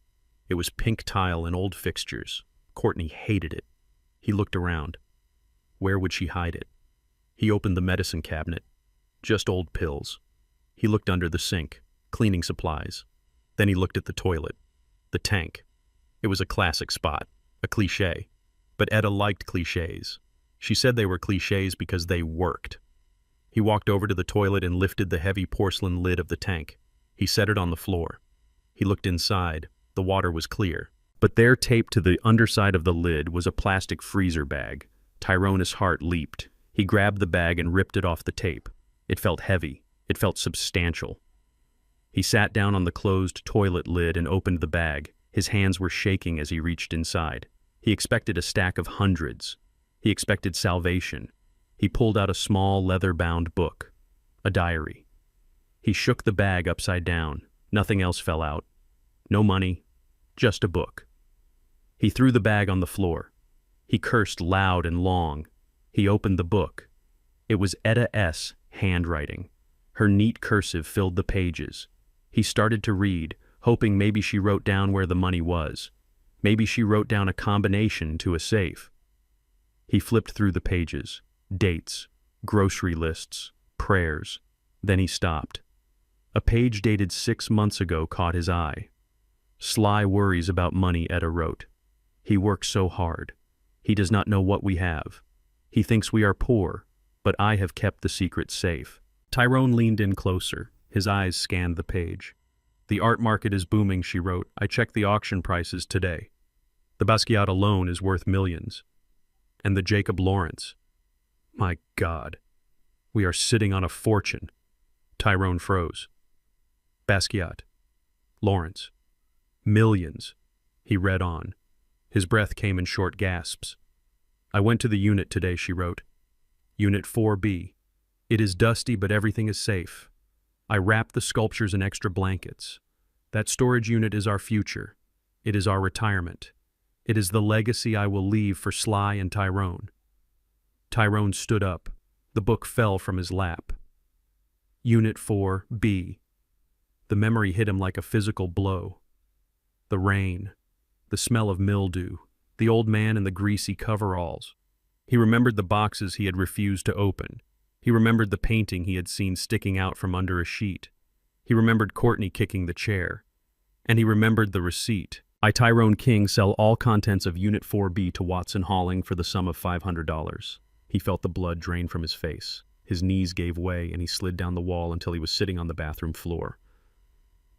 It was pink tile and old fixtures. Courtney hated it. He looked around. Where would she hide it? He opened the medicine cabinet. Just old pills. He looked under the sink, cleaning supplies. Then he looked at the toilet. The tank. It was a classic spot. A cliché. But Etta liked cliches. She said they were cliches because they worked. He walked over to the toilet and lifted the heavy porcelain lid of the tank. He set it on the floor. He looked inside. The water was clear. But there, taped to the underside of the lid, was a plastic freezer bag. Tyrone's heart leaped. He grabbed the bag and ripped it off the tape. It felt heavy. It felt substantial. He sat down on the closed toilet lid and opened the bag. His hands were shaking as he reached inside. He expected a stack of hundreds. He expected salvation. He pulled out a small leather-bound book, a diary. He shook the bag upside down. Nothing else fell out. No money, just a book. He threw the bag on the floor. He cursed loud and long. He opened the book. It was Etta S. handwriting. Her neat cursive filled the pages. He started to read, hoping maybe she wrote down where the money was. Maybe she wrote down a combination to a safe. He flipped through the pages. Dates, grocery lists, prayers. Then he stopped. A page dated 6 months ago caught his eye. Sly worries about money, Etta wrote. He works so hard. He does not know what we have. He thinks we are poor, but I have kept the secret safe. Tyrone leaned in closer. His eyes scanned the page. The art market is booming, she wrote. I checked the auction prices today. The Basquiat alone is worth millions. And the Jacob Lawrence. My God. We are sitting on a fortune. Tyrone froze. Basquiat. Lawrence. Millions. He read on. His breath came in short gasps. I went to the unit today, she wrote. Unit 4B. It is dusty, but everything is safe. I wrapped the sculptures in extra blankets. That storage unit is our future. It is our retirement. It is the legacy I will leave for Sly and Tyrone. Tyrone stood up. The book fell from his lap. Unit 4B. The memory hit him like a physical blow. The rain, the smell of mildew, the old man in the greasy coveralls. He remembered the boxes he had refused to open. He remembered the painting he had seen sticking out from under a sheet. He remembered Courtney kicking the chair. And he remembered the receipt. I, Tyrone King, sell all contents of Unit 4B to Watson Hauling for the sum of $500. He felt the blood drain from his face. His knees gave way and he slid down the wall until he was sitting on the bathroom floor.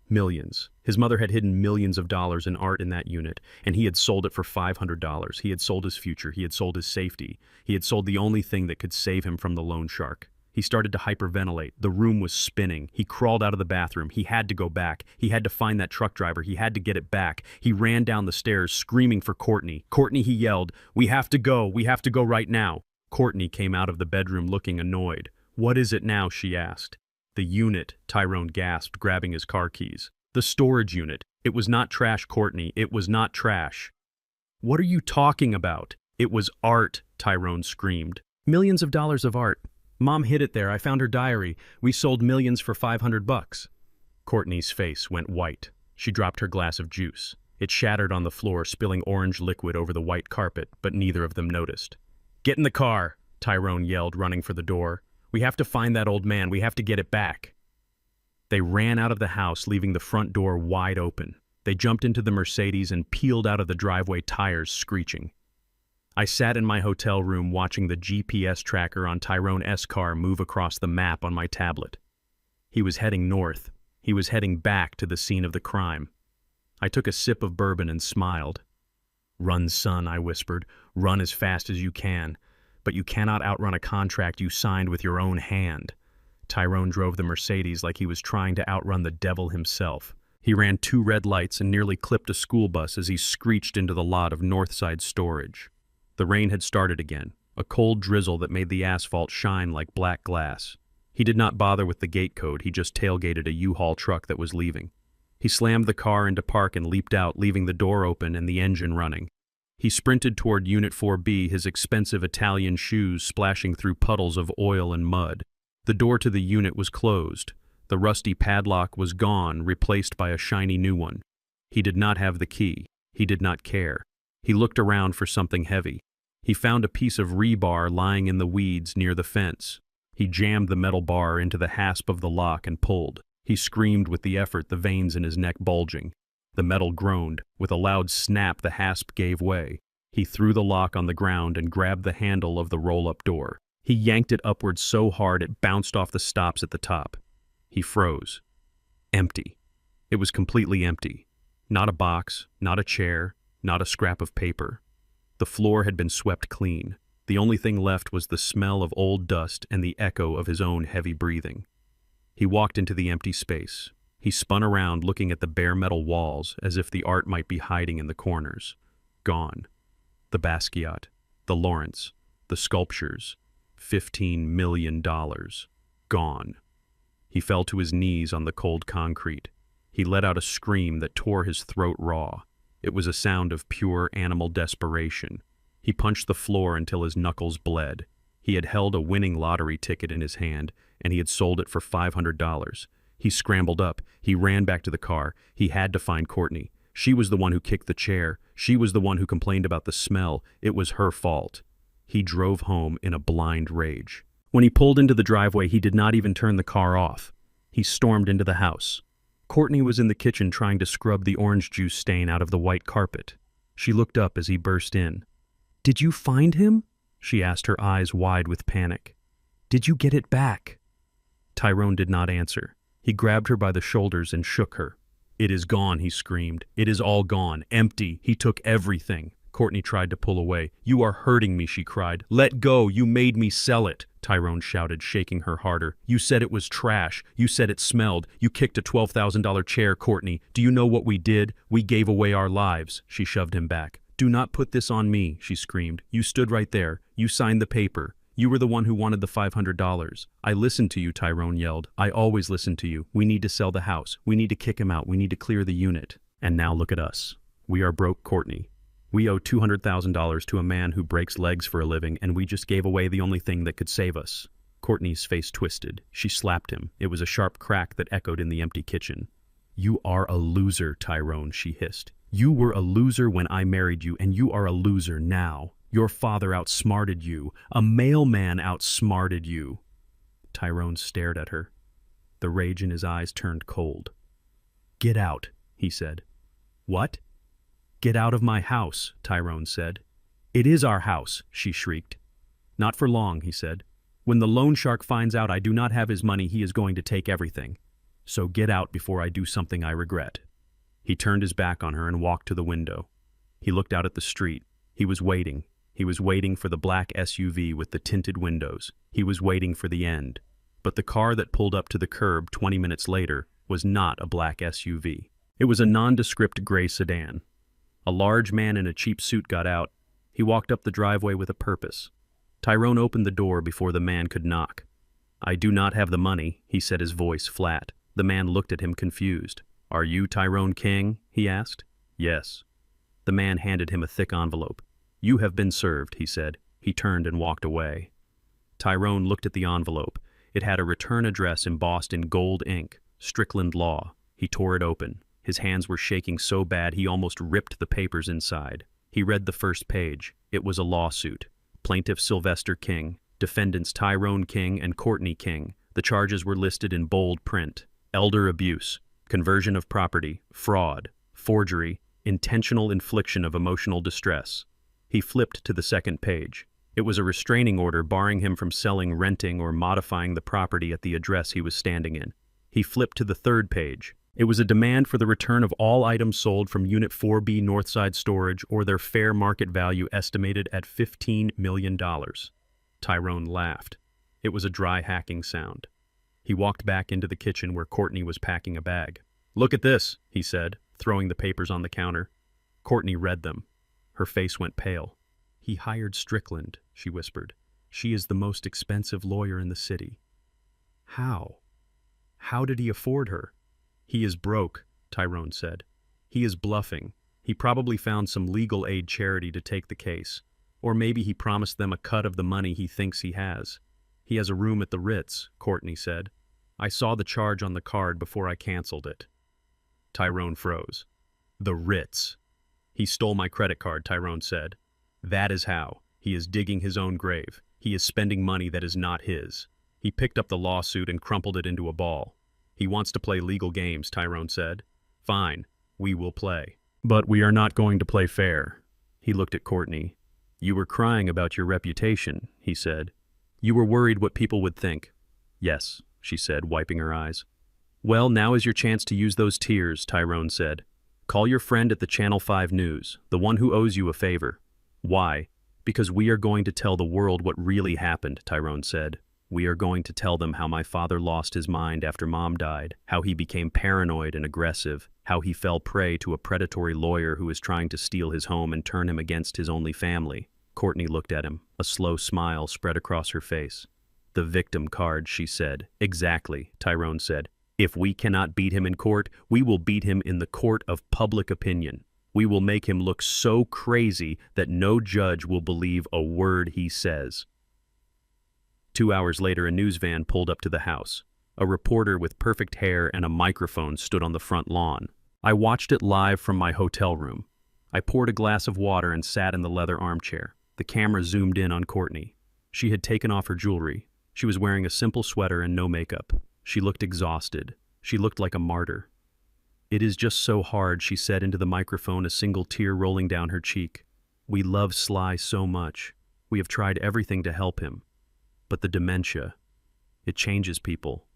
Millions. His mother had hidden millions of dollars in art in that unit, and he had sold it for $500. He had sold his future. He had sold his safety. He had sold the only thing that could save him from the loan shark. He started to hyperventilate. The room was spinning. He crawled out of the bathroom. He had to go back. He had to find that truck driver. He had to get it back. He ran down the stairs, screaming for Courtney. Courtney, he yelled, "We have to go. We have to go right now." Courtney came out of the bedroom looking annoyed. "What is it now?" she asked. "The unit," Tyrone gasped, grabbing his car keys. "The storage unit. It was not trash, Courtney. It was not trash." "What are you talking about?" "It was art," Tyrone screamed. "Millions of dollars of art. Mom hid it there. I found her diary. We sold millions for $500. Courtney's face went white. She dropped her glass of juice. It shattered on the floor, spilling orange liquid over the white carpet, but neither of them noticed. "Get in the car," Tyrone yelled, running for the door. "We have to find that old man. We have to get it back." They ran out of the house, leaving the front door wide open. They jumped into the Mercedes and peeled out of the driveway, tires screeching. I sat in my hotel room watching the GPS tracker on Tyrone S. car move across the map on my tablet. He was heading north. He was heading back to the scene of the crime. I took a sip of bourbon and smiled. "Run, son," I whispered. "Run as fast as you can. But you cannot outrun a contract you signed with your own hand." Tyrone drove the Mercedes like he was trying to outrun the devil himself. He ran 2 red lights and nearly clipped a school bus as he screeched into the lot of Northside Storage. The rain had started again, a cold drizzle that made the asphalt shine like black glass. He did not bother with the gate code. He just tailgated a U-Haul truck that was leaving. He slammed the car into park and leaped out, leaving the door open and the engine running. He sprinted toward Unit 4B, his expensive Italian shoes splashing through puddles of oil and mud. The door to the unit was closed. The rusty padlock was gone, replaced by a shiny new one. He did not have the key. He did not care. He looked around for something heavy. He found a piece of rebar lying in the weeds near the fence. He jammed the metal bar into the hasp of the lock and pulled. He screamed with the effort, the veins in his neck bulging. The metal groaned. With a loud snap, the hasp gave way. He threw the lock on the ground and grabbed the handle of the roll-up door. He yanked it upward so hard it bounced off the stops at the top. He froze. Empty. It was completely empty. Not a box, not a chair, not a scrap of paper. The floor had been swept clean. The only thing left was the smell of old dust and the echo of his own heavy breathing. He walked into the empty space. He spun around looking at the bare metal walls as if the art might be hiding in the corners. Gone. The Basquiat, the Lawrence, the sculptures. $15 million. Gone. He fell to his knees on the cold concrete. He let out a scream that tore his throat raw. It was a sound of pure animal desperation. He punched the floor until his knuckles bled. He had held a winning lottery ticket in his hand, and he had sold it for $500. He scrambled up. He ran back to the car. He had to find Courtney. She was the one who kicked the chair. She was the one who complained about the smell. It was her fault. He drove home in a blind rage. When he pulled into the driveway, he did not even turn the car off. He stormed into the house. Courtney was in the kitchen trying to scrub the orange juice stain out of the white carpet. She looked up as he burst in. "Did you find him?" she asked, her eyes wide with panic. "Did you get it back?" Tyrone did not answer. He grabbed her by the shoulders and shook her. "It is gone," he screamed. "It is all gone. Empty. He took everything." Courtney tried to pull away. "You are hurting me," she cried. "Let go. You made me sell it," Tyrone shouted, shaking her harder. "You said it was trash. You said it smelled. You kicked a $12,000 chair, Courtney. Do you know what we did? We gave away our lives." She shoved him back. "Do not put this on me," she screamed. "You stood right there. You signed the paper. You were the one who wanted the $500. I listened to you," Tyrone yelled. "I always listen to you. We need to sell the house. We need to kick him out. We need to clear the unit. And now look at us. We are broke, Courtney. We owe $200,000 to a man who breaks legs for a living, and we just gave away the only thing that could save us." Courtney's face twisted. She slapped him. It was a sharp crack that echoed in the empty kitchen. "You are a loser, Tyrone," she hissed. "You were a loser when I married you, and you are a loser now. Your father outsmarted you. A mailman outsmarted you." Tyrone stared at her. The rage in his eyes turned cold. "Get out," he said. "What?" "Get out of my house," Tyrone said. "It is our house," she shrieked. "Not for long," he said. "When the loan shark finds out I do not have his money, he is going to take everything. So get out before I do something I regret." He turned his back on her and walked to the window. He looked out at the street. He was waiting. He was waiting for the black SUV with the tinted windows. He was waiting for the end. But the car that pulled up to the curb 20 minutes later was not a black SUV. It was a nondescript gray sedan. A large man in a cheap suit got out. He walked up the driveway with a purpose. Tyrone opened the door before the man could knock. "I do not have the money," he said, his voice flat. The man looked at him confused. "Are you Tyrone King?" he asked. "Yes." The man handed him a thick envelope. "You have been served," he said. He turned and walked away. Tyrone looked at the envelope. It had a return address embossed in gold ink, Strickland Law. He tore it open. His hands were shaking so bad he almost ripped the papers inside. He read the first page. It was a lawsuit. Plaintiff Sylvester King, defendants Tyrone King and Courtney King. The charges were listed in bold print. Elder abuse, conversion of property, fraud, forgery, intentional infliction of emotional distress. He flipped to the second page. It was a restraining order barring him from selling, renting, or modifying the property at the address he was standing in. He flipped to the third page. It was a demand for the return of all items sold from Unit 4B Northside Storage or their fair market value estimated at $15 million. Tyrone laughed. It was a dry hacking sound. He walked back into the kitchen where Courtney was packing a bag. "Look at this," he said, throwing the papers on the counter. Courtney read them. Her face went pale. "He hired Strickland," she whispered. "She is the most expensive lawyer in the city." "How? How did he afford her?" "He is broke," Tyrone said. "He is bluffing. He probably found some legal aid charity to take the case. Or maybe he promised them a cut of the money he thinks he has. He has a room at the Ritz," Courtney said. "I saw the charge on the card before I canceled it." Tyrone froze. "The Ritz." "He stole my credit card," Tyrone said. "That is how. He is digging his own grave. He is spending money that is not his." He picked up the lawsuit and crumpled it into a ball. "He wants to play legal games," Tyrone said. "Fine, we will play. But we are not going to play fair. He looked at Courtney. "You were crying about your reputation," he said. "You were worried what people would think." "Yes," she said, wiping her eyes. "Well, now is your chance to use those tears," Tyrone said. "Call your friend at the Channel 5 News, the one who owes you a favor." "Why?" "Because we are going to tell the world what really happened," Tyrone said. "We are going to tell them how my father lost his mind after Mom died, how he became paranoid and aggressive, how he fell prey to a predatory lawyer who was trying to steal his home and turn him against his only family." Courtney looked at him. A slow smile spread across her face. "The victim card," she said. "Exactly," Tyrone said. "If we cannot beat him in court, we will beat him in the court of public opinion. We will make him look so crazy that no judge will believe a word he says." 2 hours later, a news van pulled up to the house. A reporter with perfect hair and a microphone stood on the front lawn. I watched it live from my hotel room. I poured a glass of water and sat in the leather armchair. The camera zoomed in on Courtney. She had taken off her jewelry. She was wearing a simple sweater and no makeup. She looked exhausted. She looked like a martyr. "It is just so hard," she said into the microphone, a single tear rolling down her cheek. "We love Sly so much. We have tried everything to help him. But the dementia, it changes people.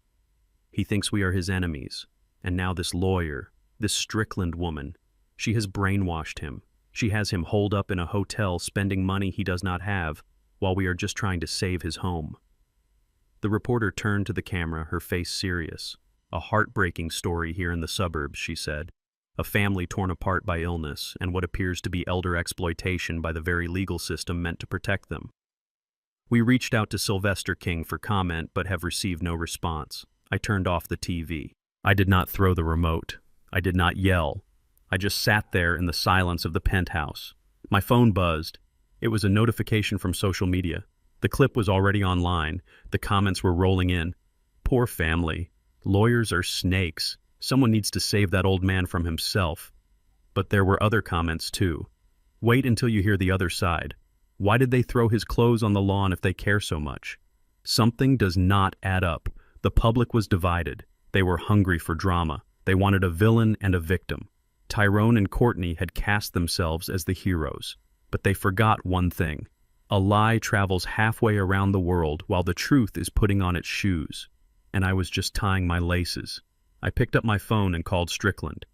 He thinks we are his enemies. And now this lawyer, this Strickland woman, she has brainwashed him. She has him holed up in a hotel spending money he does not have, while we are just trying to save his home." The reporter turned to the camera, her face serious. "A heartbreaking story here in the suburbs," she said. "A family torn apart by illness and what appears to be elder exploitation by the very legal system meant to protect them. We reached out to Sylvester King for comment but have received no response." I turned off the TV. I did not throw the remote. I did not yell. I just sat there in the silence of the penthouse. My phone buzzed. It was a notification from social media. The clip was already online. The comments were rolling in. "Poor family. Lawyers are snakes. Someone needs to save that old man from himself." But there were other comments too. "Wait until you hear the other side. Why did they throw his clothes on the lawn if they care so much? Something does not add up." The public was divided. They were hungry for drama. They wanted a villain and a victim. Tyrone and Courtney had cast themselves as the heroes. But they forgot one thing. A lie travels halfway around the world while the truth is putting on its shoes. And I was just tying my laces. I picked up my phone and called Strickland.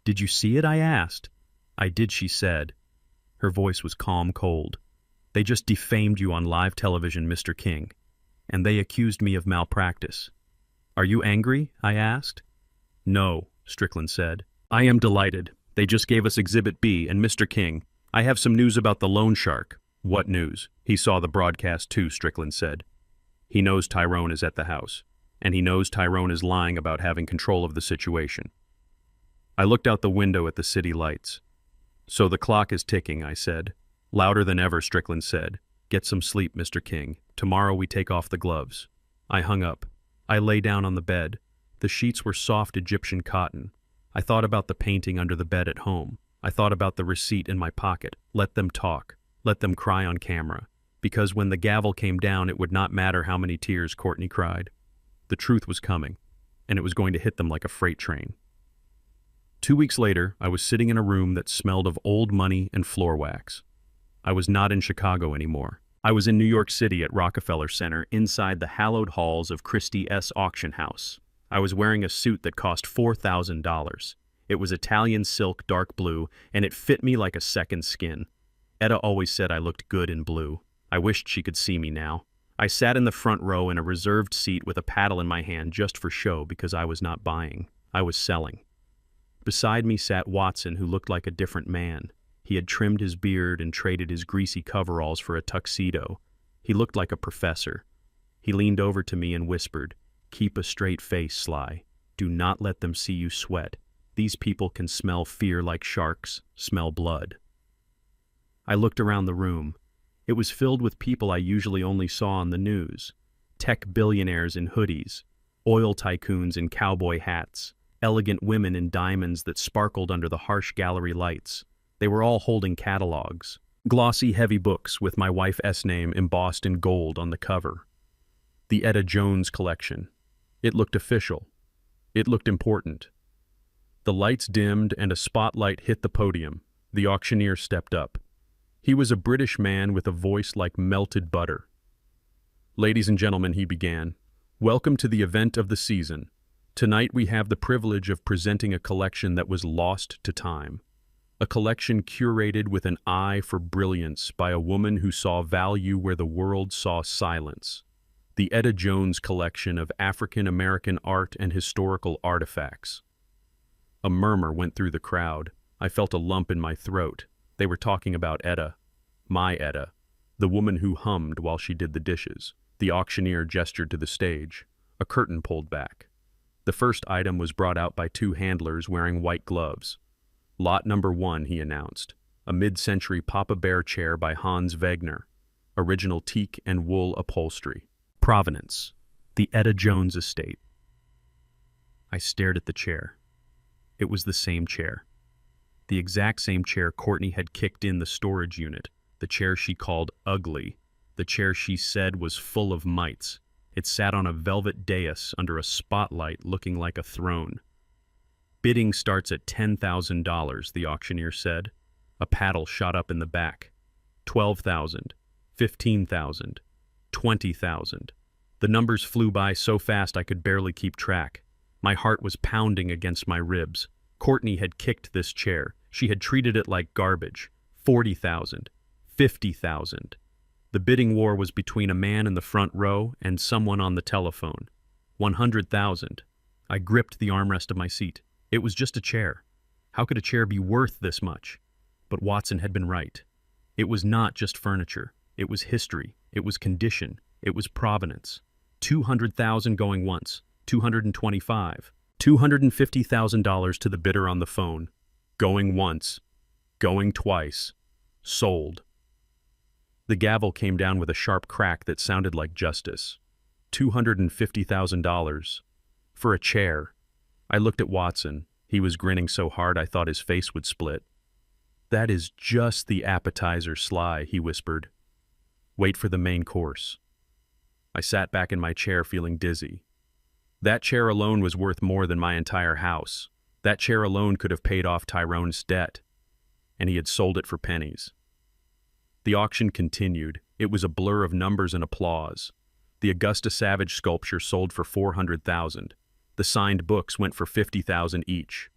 "Did you see it?" I asked. "I did," she said. Her voice was calm cold. "They just defamed you on live television, Mr. King. And they accused me of malpractice." "Are you angry?" I asked. "No," Strickland said. "I am delighted. They just gave us Exhibit B, and Mr. King, I have some news about the loan shark." "What news?" "He saw the broadcast too," Strickland said. "He knows Tyrone is at the house, and he knows Tyrone is lying about having control of the situation." I looked out the window at the city lights. "So the clock is ticking," I said. "Louder than ever," Strickland said. "Get some sleep, Mr. King. Tomorrow we take off the gloves." I hung up. I lay down on the bed. The sheets were soft Egyptian cotton. I thought about the painting under the bed at home. I thought about the receipt in my pocket. Let them talk. Let them cry on camera. Because when the gavel came down, it would not matter how many tears Courtney cried. The truth was coming, and it was going to hit them like a freight train. 2 weeks later, I was sitting in a room that smelled of old money and floor wax. I was not in Chicago anymore. I was in New York City at Rockefeller Center inside the hallowed halls of Christie S. Auction House. I was wearing a suit that cost $4,000. It was Italian silk dark blue, and it fit me like a second skin. Etta always said I looked good in blue. I wished she could see me now. I sat in the front row in a reserved seat with a paddle in my hand just for show because I was not buying. I was selling. Beside me sat Watson, who looked like a different man. He had trimmed his beard and traded his greasy coveralls for a tuxedo. He looked like a professor. He leaned over to me and whispered, "Keep a straight face, Sly. Do not let them see you sweat. These people can smell fear like sharks, smell blood." I looked around the room. It was filled with people I usually only saw on the news. Tech billionaires in hoodies, oil tycoons in cowboy hats, elegant women in diamonds that sparkled under the harsh gallery lights. They were all holding catalogs, glossy heavy books with my wife's name embossed in gold on the cover. The Etta Jones collection. It looked official. It looked important. The lights dimmed and a spotlight hit the podium. The auctioneer stepped up. He was a British man with a voice like melted butter. "Ladies and gentlemen," he began, "welcome to the event of the season. Tonight we have the privilege of presenting a collection that was lost to time. A collection curated with an eye for brilliance by a woman who saw value where the world saw silence. The Etta Jones collection of African American art and historical artifacts." A murmur went through the crowd. I felt a lump in my throat. They were talking about Etta. My Etta. The woman who hummed while she did the dishes. The auctioneer gestured to the stage. A curtain pulled back. The first item was brought out by two handlers wearing white gloves. "Lot number 1, he announced. A mid-century Papa Bear chair by Hans Wegner. Original teak and wool upholstery. Provenance. The Etta Jones estate." I stared at the chair. It was the same chair. The exact same chair Courtney had kicked in the storage unit. The chair she called ugly. The chair she said was full of mites. It sat on a velvet dais under a spotlight looking like a throne. "Bidding starts at $10,000, the auctioneer said. A paddle shot up in the back. 12,000, 15,000, 20,000. The numbers flew by so fast I could barely keep track. My heart was pounding against my ribs. Courtney had kicked this chair. She had treated it like garbage. 40,000, 50,000. The bidding war was between a man in the front row and someone on the telephone. 100,000. I gripped the armrest of my seat. It was just a chair. How could a chair be worth this much? But Watson had been right. It was not just furniture. It was history. It was condition. It was provenance. 200,000 going once. 225. $250,000 to the bidder on the phone. Going once. Going twice. Sold. The gavel came down with a sharp crack that sounded like justice. $250,000. For a chair. I looked at Watson. He was grinning so hard I thought his face would split. "That is just the appetizer, Sly," he whispered. "Wait for the main course." I sat back in my chair feeling dizzy. That chair alone was worth more than my entire house. That chair alone could have paid off Tyrone's debt. And he had sold it for pennies. The auction continued. It was a blur of numbers and applause. The Augusta Savage sculpture sold for $400,000. The signed books went for $50,000 each.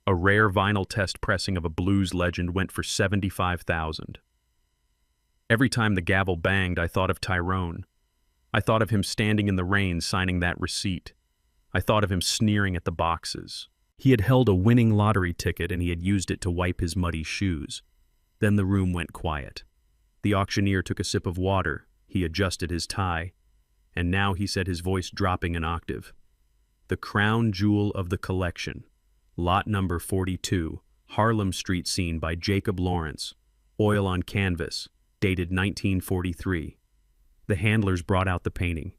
A rare vinyl test pressing of a blues legend went for $75,000. Every time the gavel banged, I thought of Tyrone. I thought of him standing in the rain signing that receipt. I thought of him sneering at the boxes. He had held a winning lottery ticket and he had used it to wipe his muddy shoes. Then the room went quiet. The auctioneer took a sip of water. He adjusted his tie. And now he said, his voice dropping an octave. "The crown jewel of the collection. Lot number 42, Harlem Street scene by Jacob Lawrence. Oil on canvas, dated 1943. The handlers brought out the painting.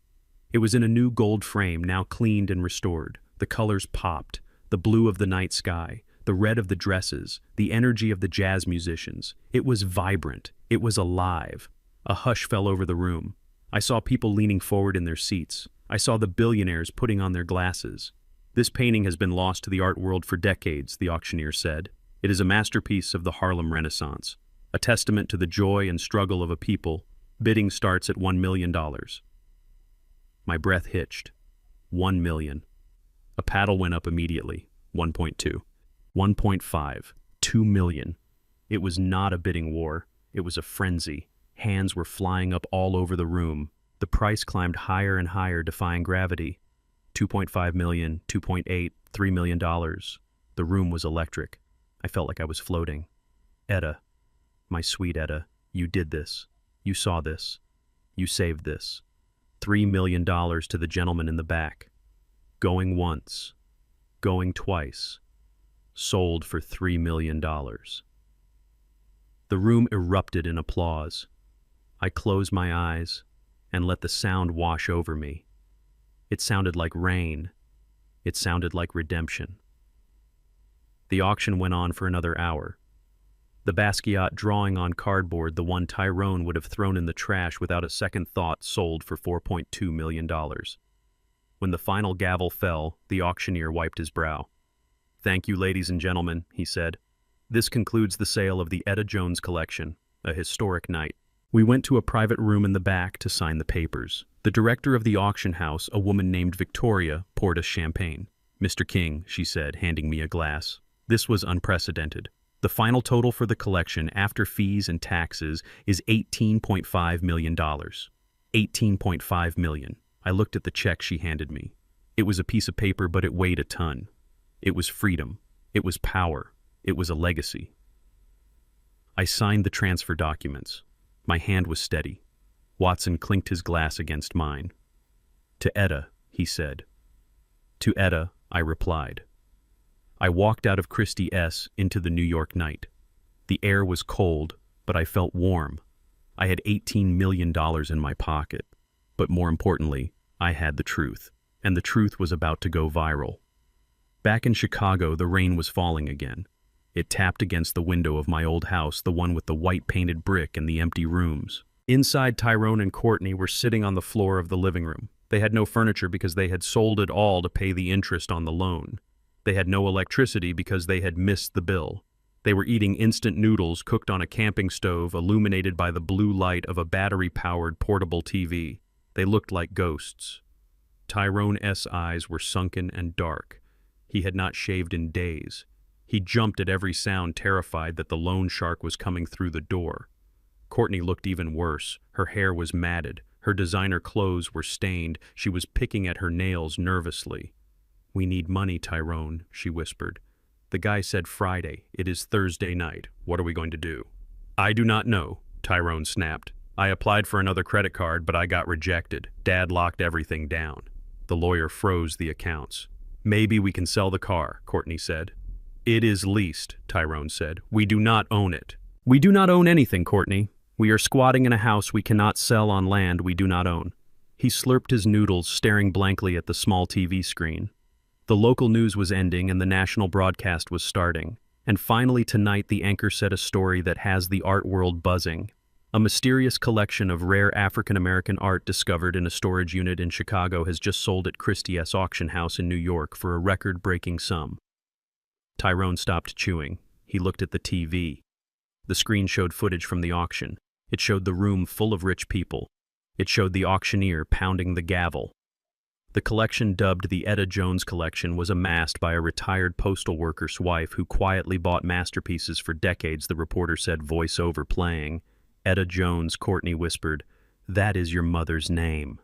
It was in a new gold frame, now cleaned and restored. The colors popped, the blue of the night sky, the red of the dresses, the energy of the jazz musicians. It was vibrant. It was alive. A hush fell over the room. I saw people leaning forward in their seats. I saw the billionaires putting on their glasses. "This painting has been lost to the art world for decades," the auctioneer said. "It is a masterpiece of the Harlem Renaissance, a testament to the joy and struggle of a people. Bidding starts at $1 million. My breath hitched. 1 million. A paddle went up immediately. 1.2. 1.5. 2 million. It was not a bidding war. It was a frenzy. Hands were flying up all over the room. The price climbed higher and higher, defying gravity. 2.5 million, 2.8, $3 million. The room was electric. I felt like I was floating. "Etta, my sweet Etta, you did this. You saw this. You saved this. $3 million to the gentleman in the back. Going once. Going twice. Sold for $3 million. The room erupted in applause. I closed my eyes and let the sound wash over me. It sounded like rain. It sounded like redemption. The auction went on for another hour. The Basquiat drawing on cardboard, the one Tyrone would have thrown in the trash without a second thought, sold for $4.2 million. When the final gavel fell, the auctioneer wiped his brow. "Thank you, ladies and gentlemen," he said. "This concludes the sale of the Etta Jones collection. a historic night. We went to a private room in the back to sign the papers. The director of the auction house, a woman named Victoria, poured us champagne. "Mr. King," she said, handing me a glass. This was unprecedented. The final total for the collection, after fees and taxes, is $18.5 million. $18.5 million. I looked at the check she handed me. It was a piece of paper, but it weighed a ton. It was freedom. It was power. It was a legacy. I signed the transfer documents. My hand was steady. Watson clinked his glass against mine. "To Etta," he said. "To Etta," I replied. I walked out of Christie S. into the New York night. The air was cold, but I felt warm. I had $18 million in my pocket. But more importantly, I had the truth. And the truth was about to go viral. Back in Chicago, the rain was falling again. It tapped against the window of my old house, the one with the white painted brick and the empty rooms. Inside, Tyrone and Courtney were sitting on the floor of the living room. They had no furniture because they had sold it all to pay the interest on the loan. They had no electricity because they had missed the bill. They were eating instant noodles cooked on a camping stove illuminated by the blue light of a battery-powered portable TV. They looked like ghosts. Tyrone's eyes were sunken and dark. He had not shaved in days. He jumped at every sound, terrified that the loan shark was coming through the door. Courtney looked even worse. Her hair was matted. Her designer clothes were stained. She was picking at her nails nervously. "We need money, Tyrone," she whispered. "The guy said Friday. It is Thursday night. What are we going to do?" "I do not know," Tyrone snapped. "I applied for another credit card, but I got rejected. Dad locked everything down." The lawyer froze the accounts. "Maybe we can sell the car," Courtney said. "It is leased," Tyrone said. "We do not own it." "We do not own anything, Courtney. We are squatting in a house we cannot sell on land we do not own." He slurped his noodles, staring blankly at the small TV screen. The local news was ending and the national broadcast was starting. And finally tonight the anchor said a story that has the art world buzzing. A mysterious collection of rare African-American art discovered in a storage unit in Chicago has just sold at Christie S. auction house in New York for a record-breaking sum. Tyrone stopped chewing. He looked at the TV. The screen showed footage from the auction. It showed the room full of rich people. It showed the auctioneer pounding the gavel. The collection, dubbed the Etta Jones Collection, was amassed by a retired postal worker's wife who quietly bought masterpieces for decades, the reporter said, voice-over playing. "Etta Jones," Courtney whispered. "That is your mother's name."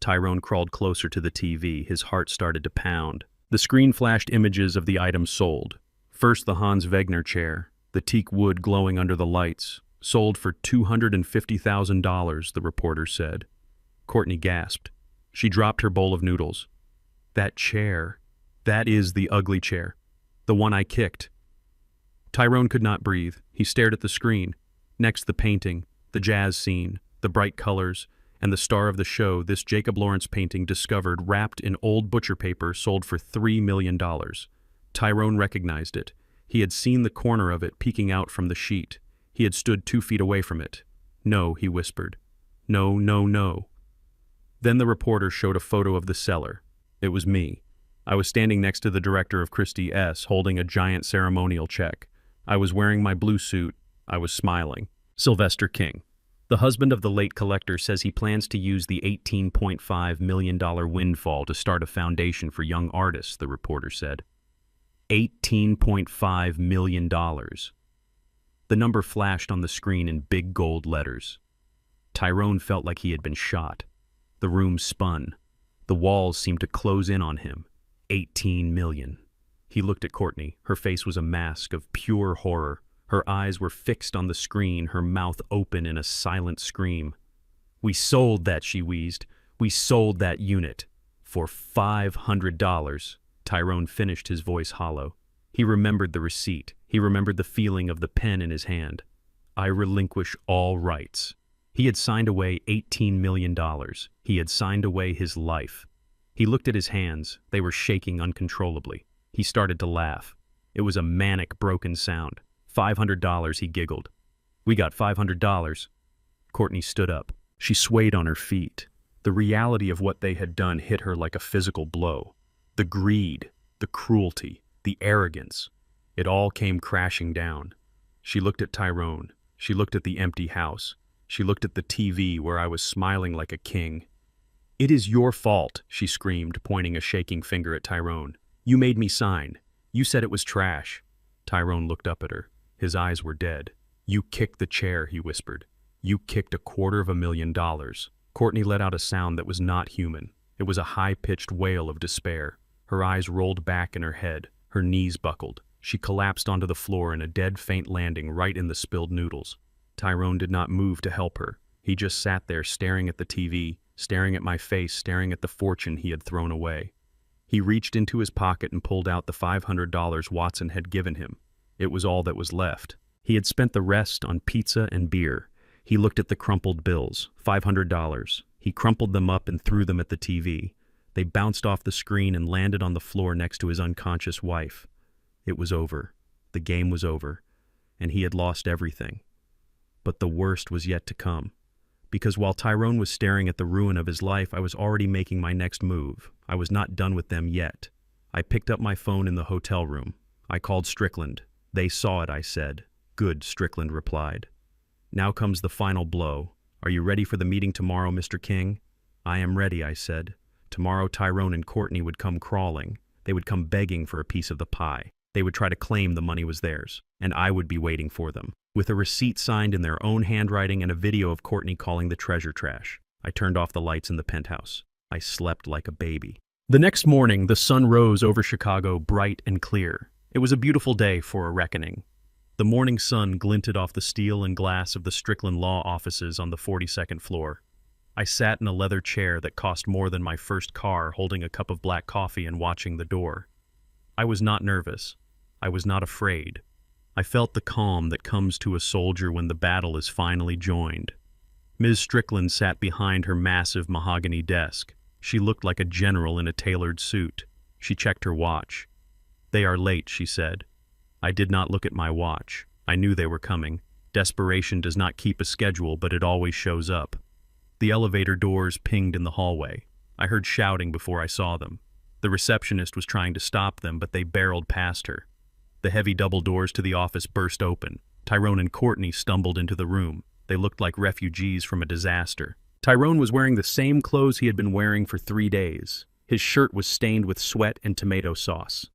Tyrone crawled closer to the TV. His heart started to pound. The screen flashed images of the items sold. First, the Hans Wegner chair, the teak wood glowing under the lights. "Sold for $250,000, the reporter said. Courtney gasped. She dropped her bowl of noodles. "That chair. That is the ugly chair. The one I kicked." Tyrone could not breathe. He stared at the screen. Next, the painting, the jazz scene, the bright colors, and the star of the show, this Jacob Lawrence painting discovered, wrapped in old butcher paper, sold for $3 million. Tyrone recognized it. He had seen the corner of it peeking out from the sheet. He had stood 2 feet away from it. "No," he whispered. "No, no, no." Then the reporter showed a photo of the seller. It was me. I was standing next to the director of Christie S., holding a giant ceremonial check. I was wearing my blue suit. I was smiling. Sylvester King. The husband of the late collector says he plans to use the $18.5 million windfall to start a foundation for young artists, the reporter said. $18.5 million. The number flashed on the screen in big gold letters. Tyrone felt like he had been shot. The room spun. The walls seemed to close in on him. 18 million. He looked at Courtney. Her face was a mask of pure horror. Her eyes were fixed on the screen, her mouth open in a silent scream. "We sold that," she wheezed. "We sold that unit. For $500. Tyrone finished, his voice hollow. He remembered the receipt. He remembered the feeling of the pen in his hand. "I relinquish all rights." He had signed away $18 million. He had signed away his life. He looked at his hands. They were shaking uncontrollably. He started to laugh. It was a manic, broken sound. $500, he giggled. "We got $500. Courtney stood up. She swayed on her feet. The reality of what they had done hit her like a physical blow. The greed, the cruelty, the arrogance. It all came crashing down. She looked at Tyrone. She looked at the empty house. She looked at the TV where I was smiling like a king. "It is your fault," she screamed, pointing a shaking finger at Tyrone. "You made me sign. You said it was trash." Tyrone looked up at her. His eyes were dead. "You kicked the chair," he whispered. "You kicked $250,000. Courtney let out a sound that was not human. It was a high-pitched wail of despair. Her eyes rolled back in her head. Her knees buckled. She collapsed onto the floor in a dead faint landing right in the spilled noodles. Tyrone did not move to help her. He just sat there staring at the TV, staring at my face, staring at the fortune he had thrown away. He reached into his pocket and pulled out the $500 Watson had given him. It was all that was left. He had spent the rest on pizza and beer. He looked at the crumpled bills, $500. He crumpled them up and threw them at the TV. They bounced off the screen and landed on the floor next to his unconscious wife. It was over. The game was over. And he had lost everything. But the worst was yet to come. Because while Tyrone was staring at the ruin of his life, I was already making my next move. I was not done with them yet. I picked up my phone in the hotel room. I called Strickland. "They saw it," I said. "Good," Strickland replied. "Now comes the final blow. Are you ready for the meeting tomorrow, Mr. King?" "I am ready," I said. Tomorrow Tyrone and Courtney would come crawling. They would come begging for a piece of the pie. They would try to claim the money was theirs, and I would be waiting for them, with a receipt signed in their own handwriting and a video of Courtney calling the treasure trash. I turned off the lights in the penthouse. I slept like a baby. The next morning, the sun rose over Chicago bright and clear. It was a beautiful day for a reckoning. The morning sun glinted off the steel and glass of the Strickland Law offices on the 42nd floor. I sat in a leather chair that cost more than my first car, holding a cup of black coffee and watching the door. I was not nervous. I was not afraid. I felt the calm that comes to a soldier when the battle is finally joined. Ms. Strickland sat behind her massive mahogany desk. She looked like a general in a tailored suit. She checked her watch. "They are late," she said. I did not look at my watch. I knew they were coming. Desperation does not keep a schedule, but it always shows up. The elevator doors pinged in the hallway. I heard shouting before I saw them. The receptionist was trying to stop them, but they barreled past her. The heavy double doors to the office burst open. Tyrone and Courtney stumbled into the room. They looked like refugees from a disaster. Tyrone was wearing the same clothes he had been wearing for 3 days. His shirt was stained with sweat and tomato sauce.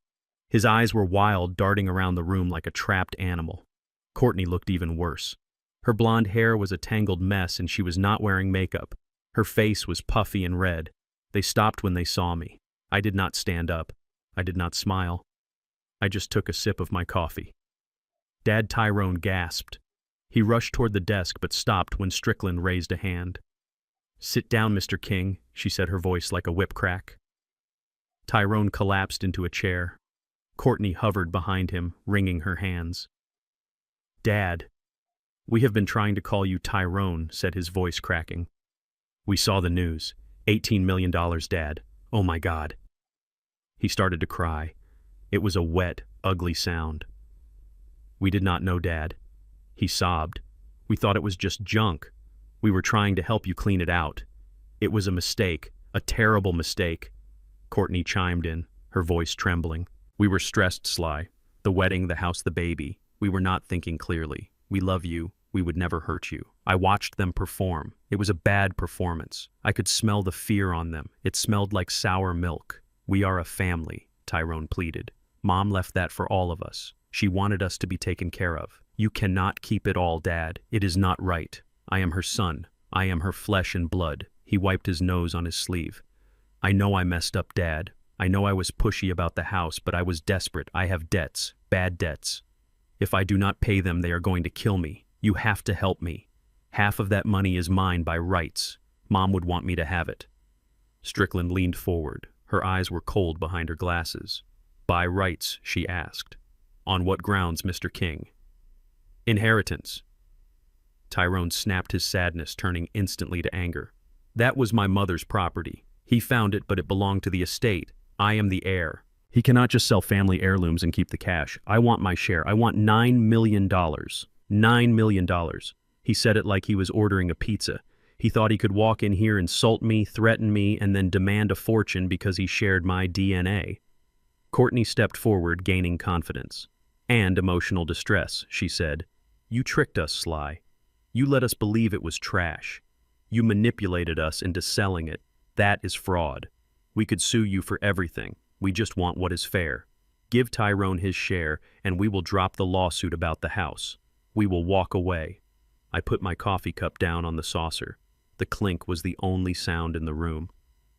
His eyes were wild, darting around the room like a trapped animal. Courtney looked even worse. Her blonde hair was a tangled mess and she was not wearing makeup. Her face was puffy and red. They stopped when they saw me. I did not stand up. I did not smile. I just took a sip of my coffee. Dad Tyrone gasped. He rushed toward the desk but stopped when Strickland raised a hand. "Sit down, Mr. King," she said, her voice like a whip crack. Tyrone collapsed into a chair. Courtney hovered behind him, wringing her hands. "Dad, we have been trying to call you Tyrone," said his voice cracking. "We saw the news. $18 million, Dad. Oh my God." He started to cry. It was a wet, ugly sound. "We did not know, Dad." He sobbed. "We thought it was just junk. We were trying to help you clean it out. It was a mistake, a terrible mistake." Courtney chimed in, her voice trembling. "We were stressed, Sly. The wedding, the house, the baby. We were not thinking clearly. We love you. We would never hurt you. I watched them perform. It was a bad performance. I could smell the fear on them. It smelled like sour milk. We are a family," Tyrone pleaded. "Mom left that for all of us. She wanted us to be taken care of. You cannot keep it all, Dad. It is not right. I am her son. I am her flesh and blood." He wiped his nose on his sleeve. "I know I messed up, Dad. I know I was pushy about the house, but I was desperate. I have debts, bad debts. If I do not pay them, they are going to kill me. You have to help me. Half of that money is mine by rights. Mom would want me to have it." Strickland leaned forward. Her eyes were cold behind her glasses. "By rights?" she asked. "On what grounds, Mr. King?" "Inheritance." Tyrone snapped his sadness, turning instantly to anger. "That was my mother's property. He found it, but it belonged to the estate. I am the heir. He cannot just sell family heirlooms and keep the cash. I want my share. I want $9 million. $9 million. He said it like he was ordering a pizza. He thought he could walk in here, insult me, threaten me, and then demand a fortune because he shared my DNA. Courtney stepped forward, gaining confidence. "And emotional distress," she said. You tricked us, Sly. You let us believe it was trash. You manipulated us into selling it. That is fraud. We could sue you for everything. We just want what is fair. Give Tyrone his share, and we will drop the lawsuit about the house. We will walk away." I put my coffee cup down on the saucer. The clink was the only sound in the room.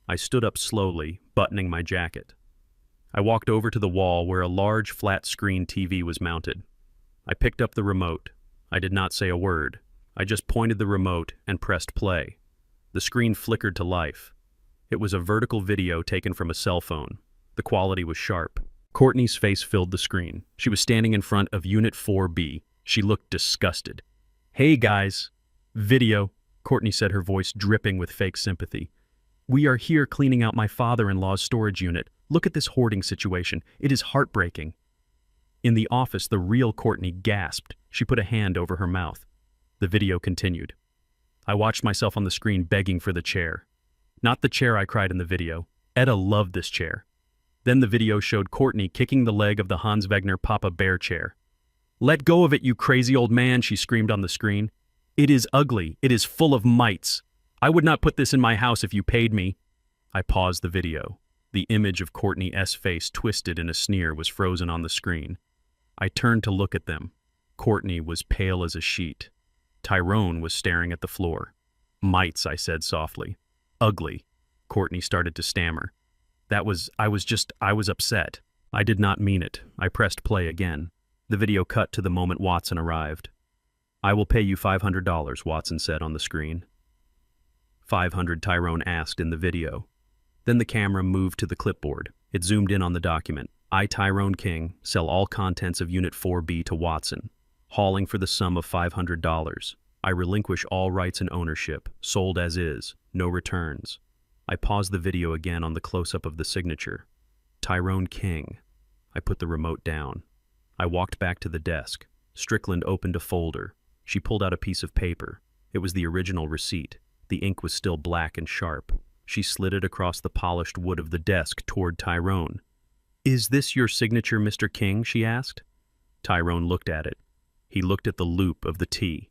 I stood up slowly, buttoning my jacket. I walked over to the wall where a large flat-screen TV was mounted. I picked up the remote. I did not say a word. I just pointed the remote and pressed play. The screen flickered to life. It was a vertical video taken from a cell phone. The quality was sharp. Courtney's face filled the screen. She was standing in front of Unit 4B. She looked disgusted. "Hey, guys." "Video," Courtney said, her voice dripping with fake sympathy. "We are here cleaning out my father-in-law's storage unit. Look at this hoarding situation. It is heartbreaking." In the office, the real Courtney gasped. She put a hand over her mouth. The video continued. I watched myself on the screen begging for the chair. Not the chair I cried in the video. Etta loved this chair. Then the video showed Courtney kicking the leg of the Hans Wegner Papa Bear chair. "Let go of it, you crazy old man," she screamed on the screen. "It is ugly. It is full of mites. I would not put this in my house if you paid me." I paused the video. The image of Courtney S. face twisted in a sneer was frozen on the screen. I turned to look at them. Courtney was pale as a sheet. Tyrone was staring at the floor. "Mites," I said softly. "Ugly." Courtney started to stammer. I was upset. I did not mean it. I pressed play again. The video cut to the moment Watson arrived. "I will pay you $500, Watson said on the screen. 500, Tyrone asked in the video. Then the camera moved to the clipboard. It zoomed in on the document. "I, Tyrone King, sell all contents of Unit 4B to Watson, hauling for the sum of $500. I relinquish all rights and ownership, sold as is, no returns." I paused the video again on the close-up of the signature. Tyrone King. I put the remote down. I walked back to the desk. Strickland opened a folder. She pulled out a piece of paper. It was the original receipt. The ink was still black and sharp. She slid it across the polished wood of the desk toward Tyrone. "Is this your signature, Mr. King?" she asked. Tyrone looked at it. He looked at the loop of the T.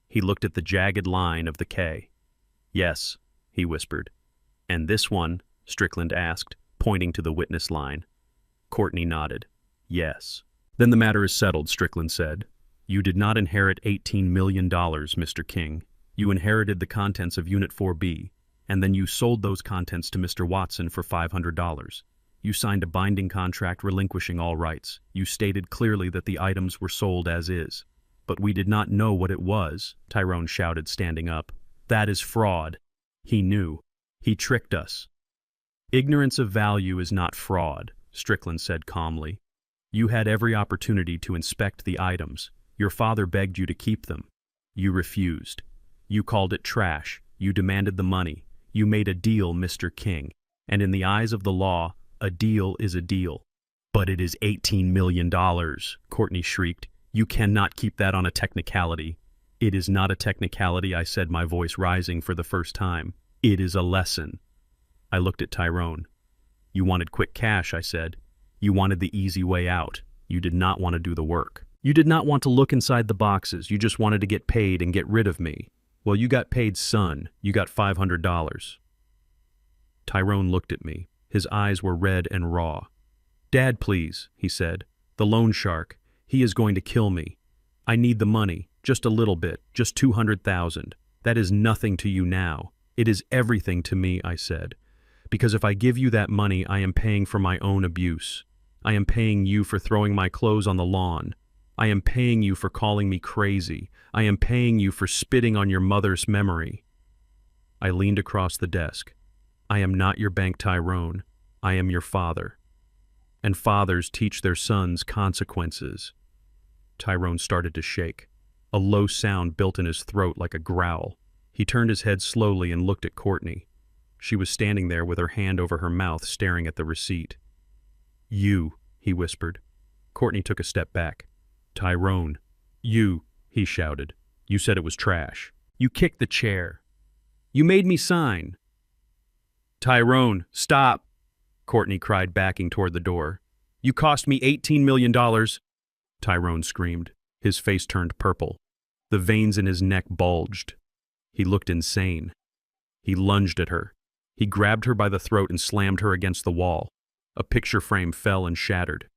He looked at the jagged line of the K. "Yes," he whispered. "And this one?" Strickland asked, pointing to the witness line. Courtney nodded. "Yes." "Then the matter is settled," Strickland said. "You did not inherit $18 million, Mr. King. You inherited the contents of Unit 4B, and then you sold those contents to Mr. Watson for $500. You signed a binding contract relinquishing all rights. You stated clearly that the items were sold as is. But we did not know what it was," Tyrone shouted, standing up. "That is fraud." He knew. He tricked us. "Ignorance of value is not fraud," Strickland said calmly. "You had every opportunity to inspect the items. Your father begged you to keep them. You refused. You called it trash. You demanded the money. You made a deal, Mr. King. And in the eyes of the law, a deal is a deal." "But it is $18 million, Courtney shrieked. "You cannot keep that on a technicality." "It is not a technicality," I said, my voice rising for the first time. "It is a lesson." I looked at Tyrone. "You wanted quick cash," I said. "You wanted the easy way out. You did not want to do the work. You did not want to look inside the boxes. You just wanted to get paid and get rid of me. Well, you got paid, son. You got $500. Tyrone looked at me. His eyes were red and raw. "Dad, please," he said. "The loan shark. He is going to kill me. I need the money. Just a little bit. Just 200,000. That is nothing to you now. It is everything to me," I said. "Because if I give you that money, I am paying for my own abuse. I am paying you for throwing my clothes on the lawn. I am paying you for calling me crazy. I am paying you for spitting on your mother's memory." I leaned across the desk. "I am not your bank, Tyrone. I am your father. And fathers teach their sons consequences." Tyrone started to shake. A low sound built in his throat like a growl. He turned his head slowly and looked at Courtney. She was standing there with her hand over her mouth, staring at the receipt. "You," he whispered. Courtney took a step back. "Tyrone, you," he shouted. "You said it was trash. You kicked the chair. You made me sign." "Tyrone, stop," Courtney cried, backing toward the door. "You cost me $18 million. Tyrone screamed. His face turned purple. The veins in his neck bulged. He looked insane. He lunged at her. He grabbed her by the throat and slammed her against the wall. A picture frame fell and shattered.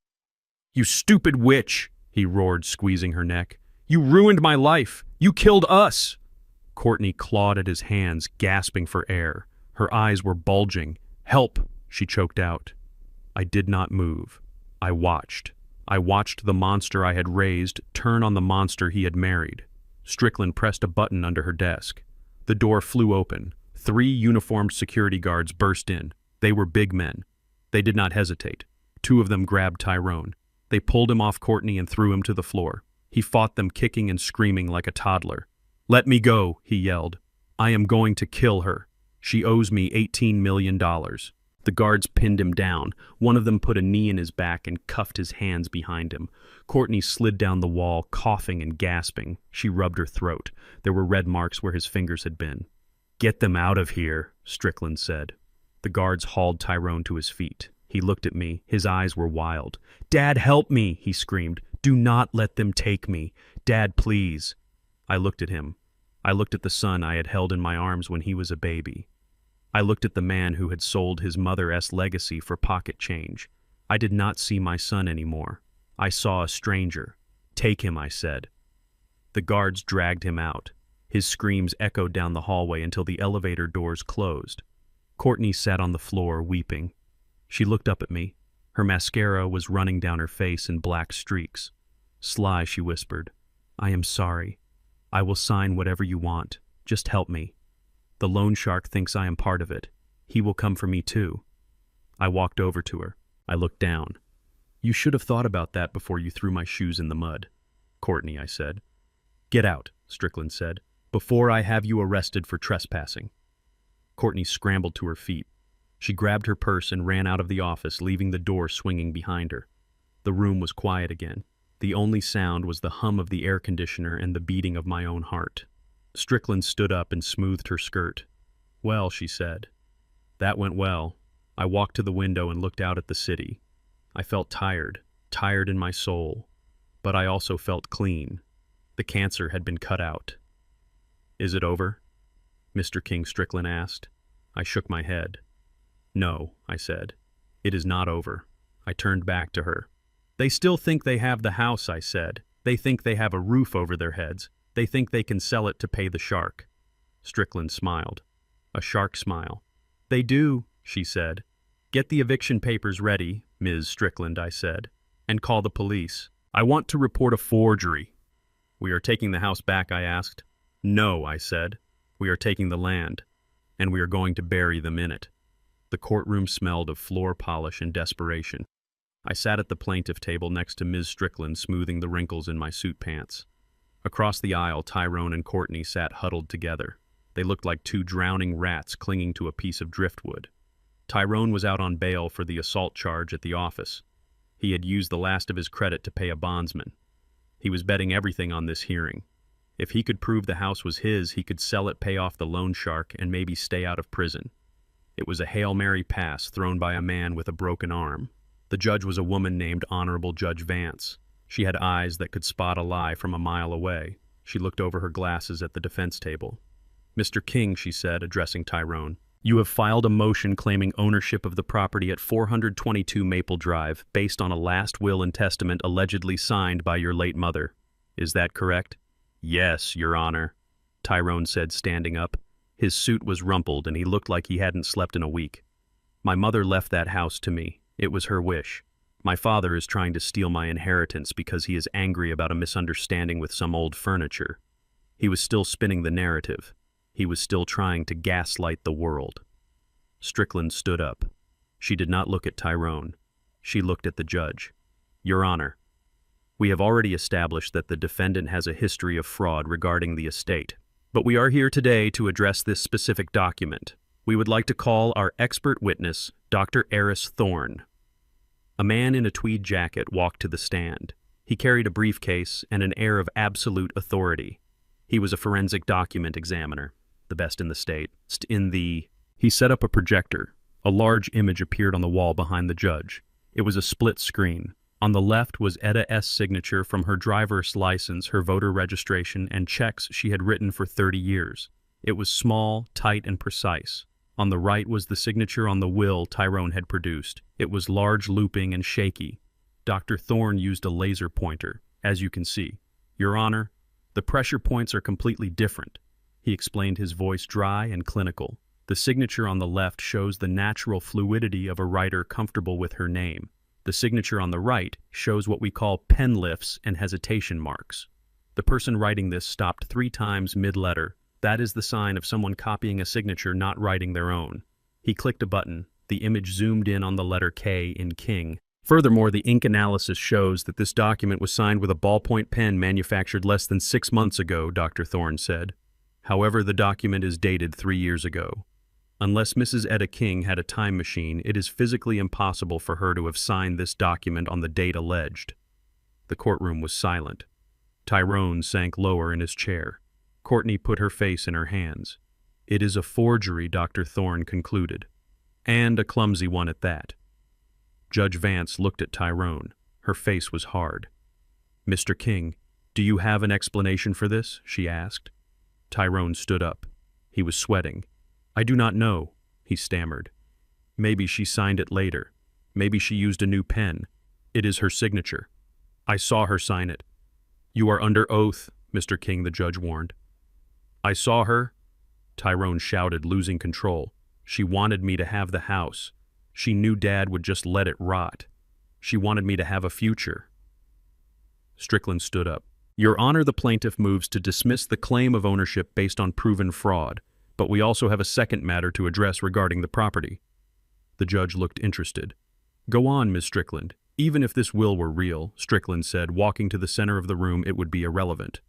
"You stupid witch!" he roared, squeezing her neck. "You ruined my life! You killed us!" Courtney clawed at his hands, gasping for air. Her eyes were bulging. "Help!" she choked out. I did not move. I watched. I watched the monster I had raised turn on the monster he had married. Strickland pressed a button under her desk. The door flew open. 3 uniformed security guards burst in. They were big men. They did not hesitate. 2 of them grabbed Tyrone. They pulled him off Courtney and threw him to the floor. He fought them, kicking and screaming like a toddler. "Let me go," he yelled. "I am going to kill her. She owes me $18 million. The guards pinned him down. One of them put a knee in his back and cuffed his hands behind him. Courtney slid down the wall, coughing and gasping. She rubbed her throat. There were red marks where his fingers had been. "Get them out of here," Strickland said. The guards hauled Tyrone to his feet. He looked at me. His eyes were wild. "Dad, help me," he screamed. "Do not let them take me. Dad, please." I looked at him. I looked at the son I had held in my arms when he was a baby. I looked at the man who had sold his mother's legacy for pocket change. I did not see my son anymore. I saw a stranger. "Take him," I said. The guards dragged him out. His screams echoed down the hallway until the elevator doors closed. Courtney sat on the floor, weeping. She looked up at me. Her mascara was running down her face in black streaks. "Sly," she whispered, "I am sorry. I will sign whatever you want. Just help me. The loan shark thinks I am part of it. He will come for me too." I walked over to her. I looked down. "You should have thought about that before you threw my shoes in the mud." "Courtney," I said. "Get out," Strickland said, "before I have you arrested for trespassing." Courtney scrambled to her feet. She grabbed her purse and ran out of the office, leaving the door swinging behind her. The room was quiet again. The only sound was the hum of the air conditioner and the beating of my own heart. Strickland stood up and smoothed her skirt. "Well," she said. "That went well." I walked to the window and looked out at the city. I felt tired in my soul, but I also felt clean. The cancer had been cut out. "Is it over?" Mr. King Strickland asked. I shook my head. "No," I said. "It is not over." I turned back to her. "They still think they have the house," I said. "They think they have a roof over their heads. They think they can sell it to pay the shark." Strickland smiled. A shark smile. "They do," she said. "Get the eviction papers ready, Ms. Strickland," I said, "and call the police. I want to report a forgery." "We are taking the house back?" I asked. "No," I said. "We are taking the land, and we are going to bury them in it." The courtroom smelled of floor polish and desperation. I sat at the plaintiff table next to Ms. Strickland, smoothing the wrinkles in my suit pants. Across the aisle, Tyrone and Courtney sat huddled together. They looked like 2 drowning rats clinging to a piece of driftwood. Tyrone was out on bail for the assault charge at the office. He had used the last of his credit to pay a bondsman. He was betting everything on this hearing. If he could prove the house was his, he could sell it, pay off the loan shark, and maybe stay out of prison. It was a Hail Mary pass thrown by a man with a broken arm. The judge was a woman named Honorable Judge Vance. She had eyes that could spot a lie from a mile away. She looked over her glasses at the defense table. "Mr. King," she said, addressing Tyrone, "you have filed a motion claiming ownership of the property at 422 Maple Drive based on a last will and testament allegedly signed by your late mother. Is that correct?" "Yes, Your Honor," Tyrone said, standing up. His suit was rumpled and he looked like he hadn't slept in a week. "My mother left that house to me. It was her wish. My father is trying to steal my inheritance because he is angry about a misunderstanding with some old furniture. He was still spinning the narrative. He was still trying to gaslight the world." Strickland stood up. She did not look at Tyrone. She looked at the judge. "Your Honor, we have already established that the defendant has a history of fraud regarding the estate, but we are here today to address this specific document. We would like to call our expert witness, Dr. Eris Thorne." A man in a tweed jacket walked to the stand. He carried a briefcase and an air of absolute authority. He was a forensic document examiner, the best in the state. He set up a projector. A large image appeared on the wall behind the judge. It was a split screen. On the left was Etta S.'s signature from her driver's license, her voter registration, and checks she had written for 30 years. It was small, tight, and precise. On the right was the signature on the will Tyrone had produced. It was large, looping, and shaky. Dr. Thorne used a laser pointer, as you can see. Your Honor, the pressure points are completely different. He explained, his voice dry and clinical. The signature on the left shows the natural fluidity of a writer comfortable with her name. The signature on the right shows what we call pen lifts and hesitation marks. The person writing this stopped 3 times mid-letter. That is the sign of someone copying a signature, not writing their own. He clicked a button. The image zoomed in on the letter K in King. Furthermore, the ink analysis shows that this document was signed with a ballpoint pen manufactured less than 6 months ago, Dr. Thorne said. However, the document is dated 3 years ago. Unless Mrs. Etta King had a time machine, it is physically impossible for her to have signed this document on the date alleged. The courtroom was silent. Tyrone sank lower in his chair. Courtney put her face in her hands. It is a forgery, Dr. Thorne concluded. And a clumsy one at that. Judge Vance looked at Tyrone. Her face was hard. Mr. King, do you have an explanation for this? She asked. Tyrone stood up. He was sweating. I do not know, he stammered. Maybe she signed it later. Maybe she used a new pen. It is her signature. I saw her sign it. You are under oath, Mr. King, the judge warned. I saw her, Tyrone shouted, losing control. She wanted me to have the house. She knew Dad would just let it rot. She wanted me to have a future. Strickland stood up. Your Honor, the plaintiff moves to dismiss the claim of ownership based on proven fraud, but we also have a second matter to address regarding the property. The judge looked interested. Go on, Ms. Strickland. Even if this will were real, Strickland said, walking to the center of the room, it would be irrelevant.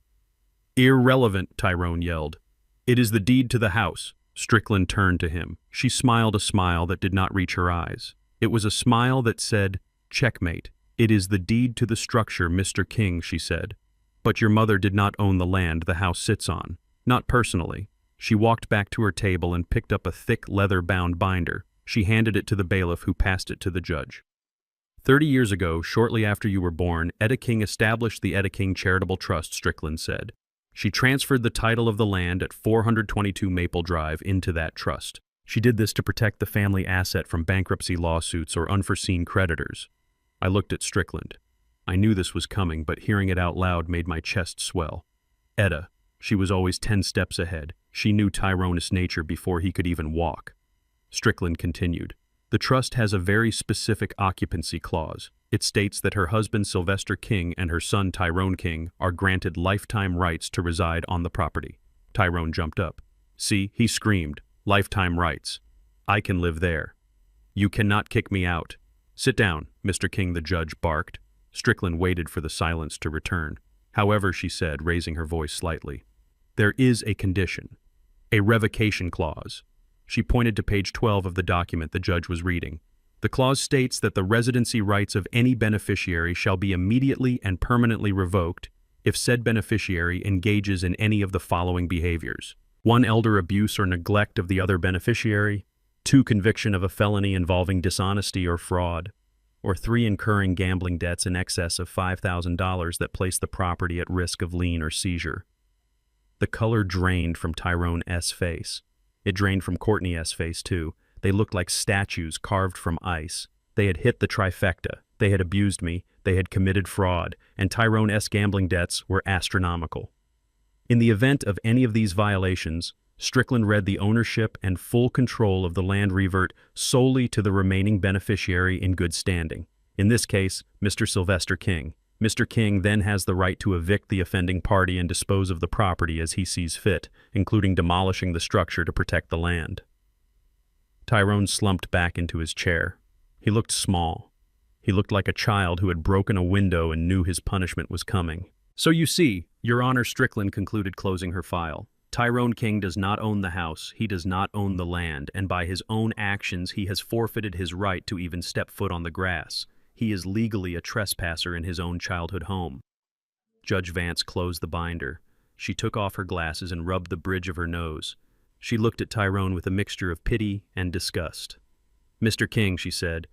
Irrelevant, Tyrone yelled. It is the deed to the house. Strickland turned to him. She smiled a smile that did not reach her eyes. It was a smile that said, checkmate. It is the deed to the structure, Mr. King, she said. But your mother did not own the land the house sits on. Not personally. She walked back to her table and picked up a thick, leather-bound binder. She handed it to the bailiff, who passed it to the judge. 30 years ago, shortly after you were born, Etta King established the Etta King Charitable Trust, Strickland said. She transferred the title of the land at 422 Maple Drive into that trust. She did this to protect the family asset from bankruptcy lawsuits or unforeseen creditors. I looked at Strickland. I knew this was coming, but hearing it out loud made my chest swell. Etta. She was always 10 steps ahead. She knew Tyrone's nature before he could even walk. Strickland continued. The trust has a very specific occupancy clause. It states that her husband Sylvester King and her son Tyrone King are granted lifetime rights to reside on the property. Tyrone jumped up. See, he screamed. Lifetime rights. I can live there. You cannot kick me out. Sit down, Mr. King, the judge barked. Strickland waited for the silence to return. However, she said, raising her voice slightly, there is a condition. A revocation clause. She pointed to page 12 of the document the judge was reading. The clause states that the residency rights of any beneficiary shall be immediately and permanently revoked if said beneficiary engages in any of the following behaviors. 1. Elder abuse or neglect of the other beneficiary. 2. Conviction of a felony involving dishonesty or fraud. Or 3. Incurring gambling debts in excess of $5,000 that place the property at risk of lien or seizure. The color drained from Tyrone S.'s face. It drained from Courtney S.'s face, too. They looked like statues carved from ice. They had hit the trifecta. They had abused me. They had committed fraud. And Tyrone S.'s gambling debts were astronomical. In the event of any of these violations, Strickland read the ownership and full control of the land revert solely to the remaining beneficiary in good standing. In this case, Mr. Sylvester King. Mr. King then has the right to evict the offending party and dispose of the property as he sees fit, including demolishing the structure to protect the land. Tyrone slumped back into his chair. He looked small. He looked like a child who had broken a window and knew his punishment was coming. So you see, Your Honor, Strickland concluded, closing her file. Tyrone King does not own the house, he does not own the land, and by his own actions he has forfeited his right to even step foot on the grass. He is legally a trespasser in his own childhood home. Judge Vance closed the binder. She took off her glasses and rubbed the bridge of her nose. She looked at Tyrone with a mixture of pity and disgust. Mr. King, she said,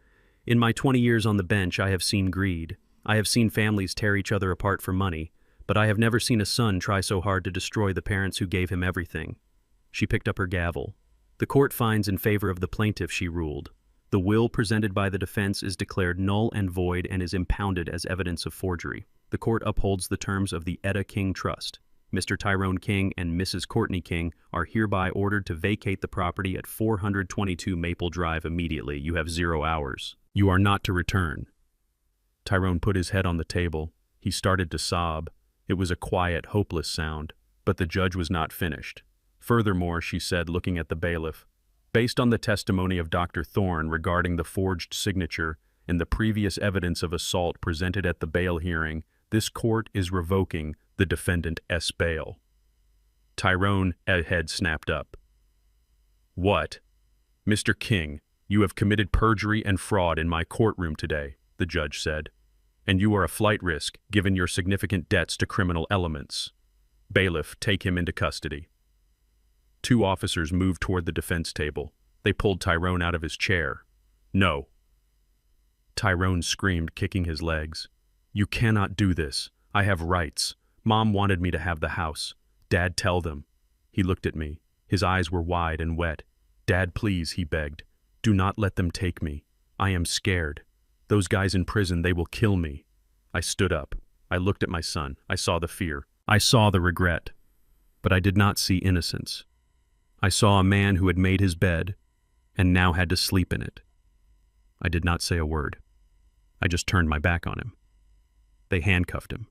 in my 20 years on the bench I have seen greed. I have seen families tear each other apart for money, but I have never seen a son try so hard to destroy the parents who gave him everything. She picked up her gavel. The court finds in favor of the plaintiff, she ruled. The will presented by the defense is declared null and void and is impounded as evidence of forgery. The court upholds the terms of the Etta King Trust. Mr. Tyrone King and Mrs. Courtney King are hereby ordered to vacate the property at 422 Maple Drive immediately. You have 0 hours. You are not to return. Tyrone put his head on the table. He started to sob. It was a quiet, hopeless sound, but the judge was not finished. Furthermore, she said, looking at the bailiff, based on the testimony of Dr. Thorne regarding the forged signature and the previous evidence of assault presented at the bail hearing, this court is revoking the defendant S. bail. Tyrone head snapped up. What? Mr. King, you have committed perjury and fraud in my courtroom today, the judge said, and you are a flight risk given your significant debts to criminal elements. Bailiff, take him into custody. 2 officers moved toward the defense table. They pulled Tyrone out of his chair. No. Tyrone screamed, kicking his legs. You cannot do this. I have rights. Mom wanted me to have the house. Dad, tell them. He looked at me. His eyes were wide and wet. Dad, please, he begged. Do not let them take me. I am scared. Those guys in prison, they will kill me. I stood up. I looked at my son. I saw the fear. I saw the regret. But I did not see innocence. I saw a man who had made his bed and now had to sleep in it. I did not say a word. I just turned my back on him. They handcuffed him.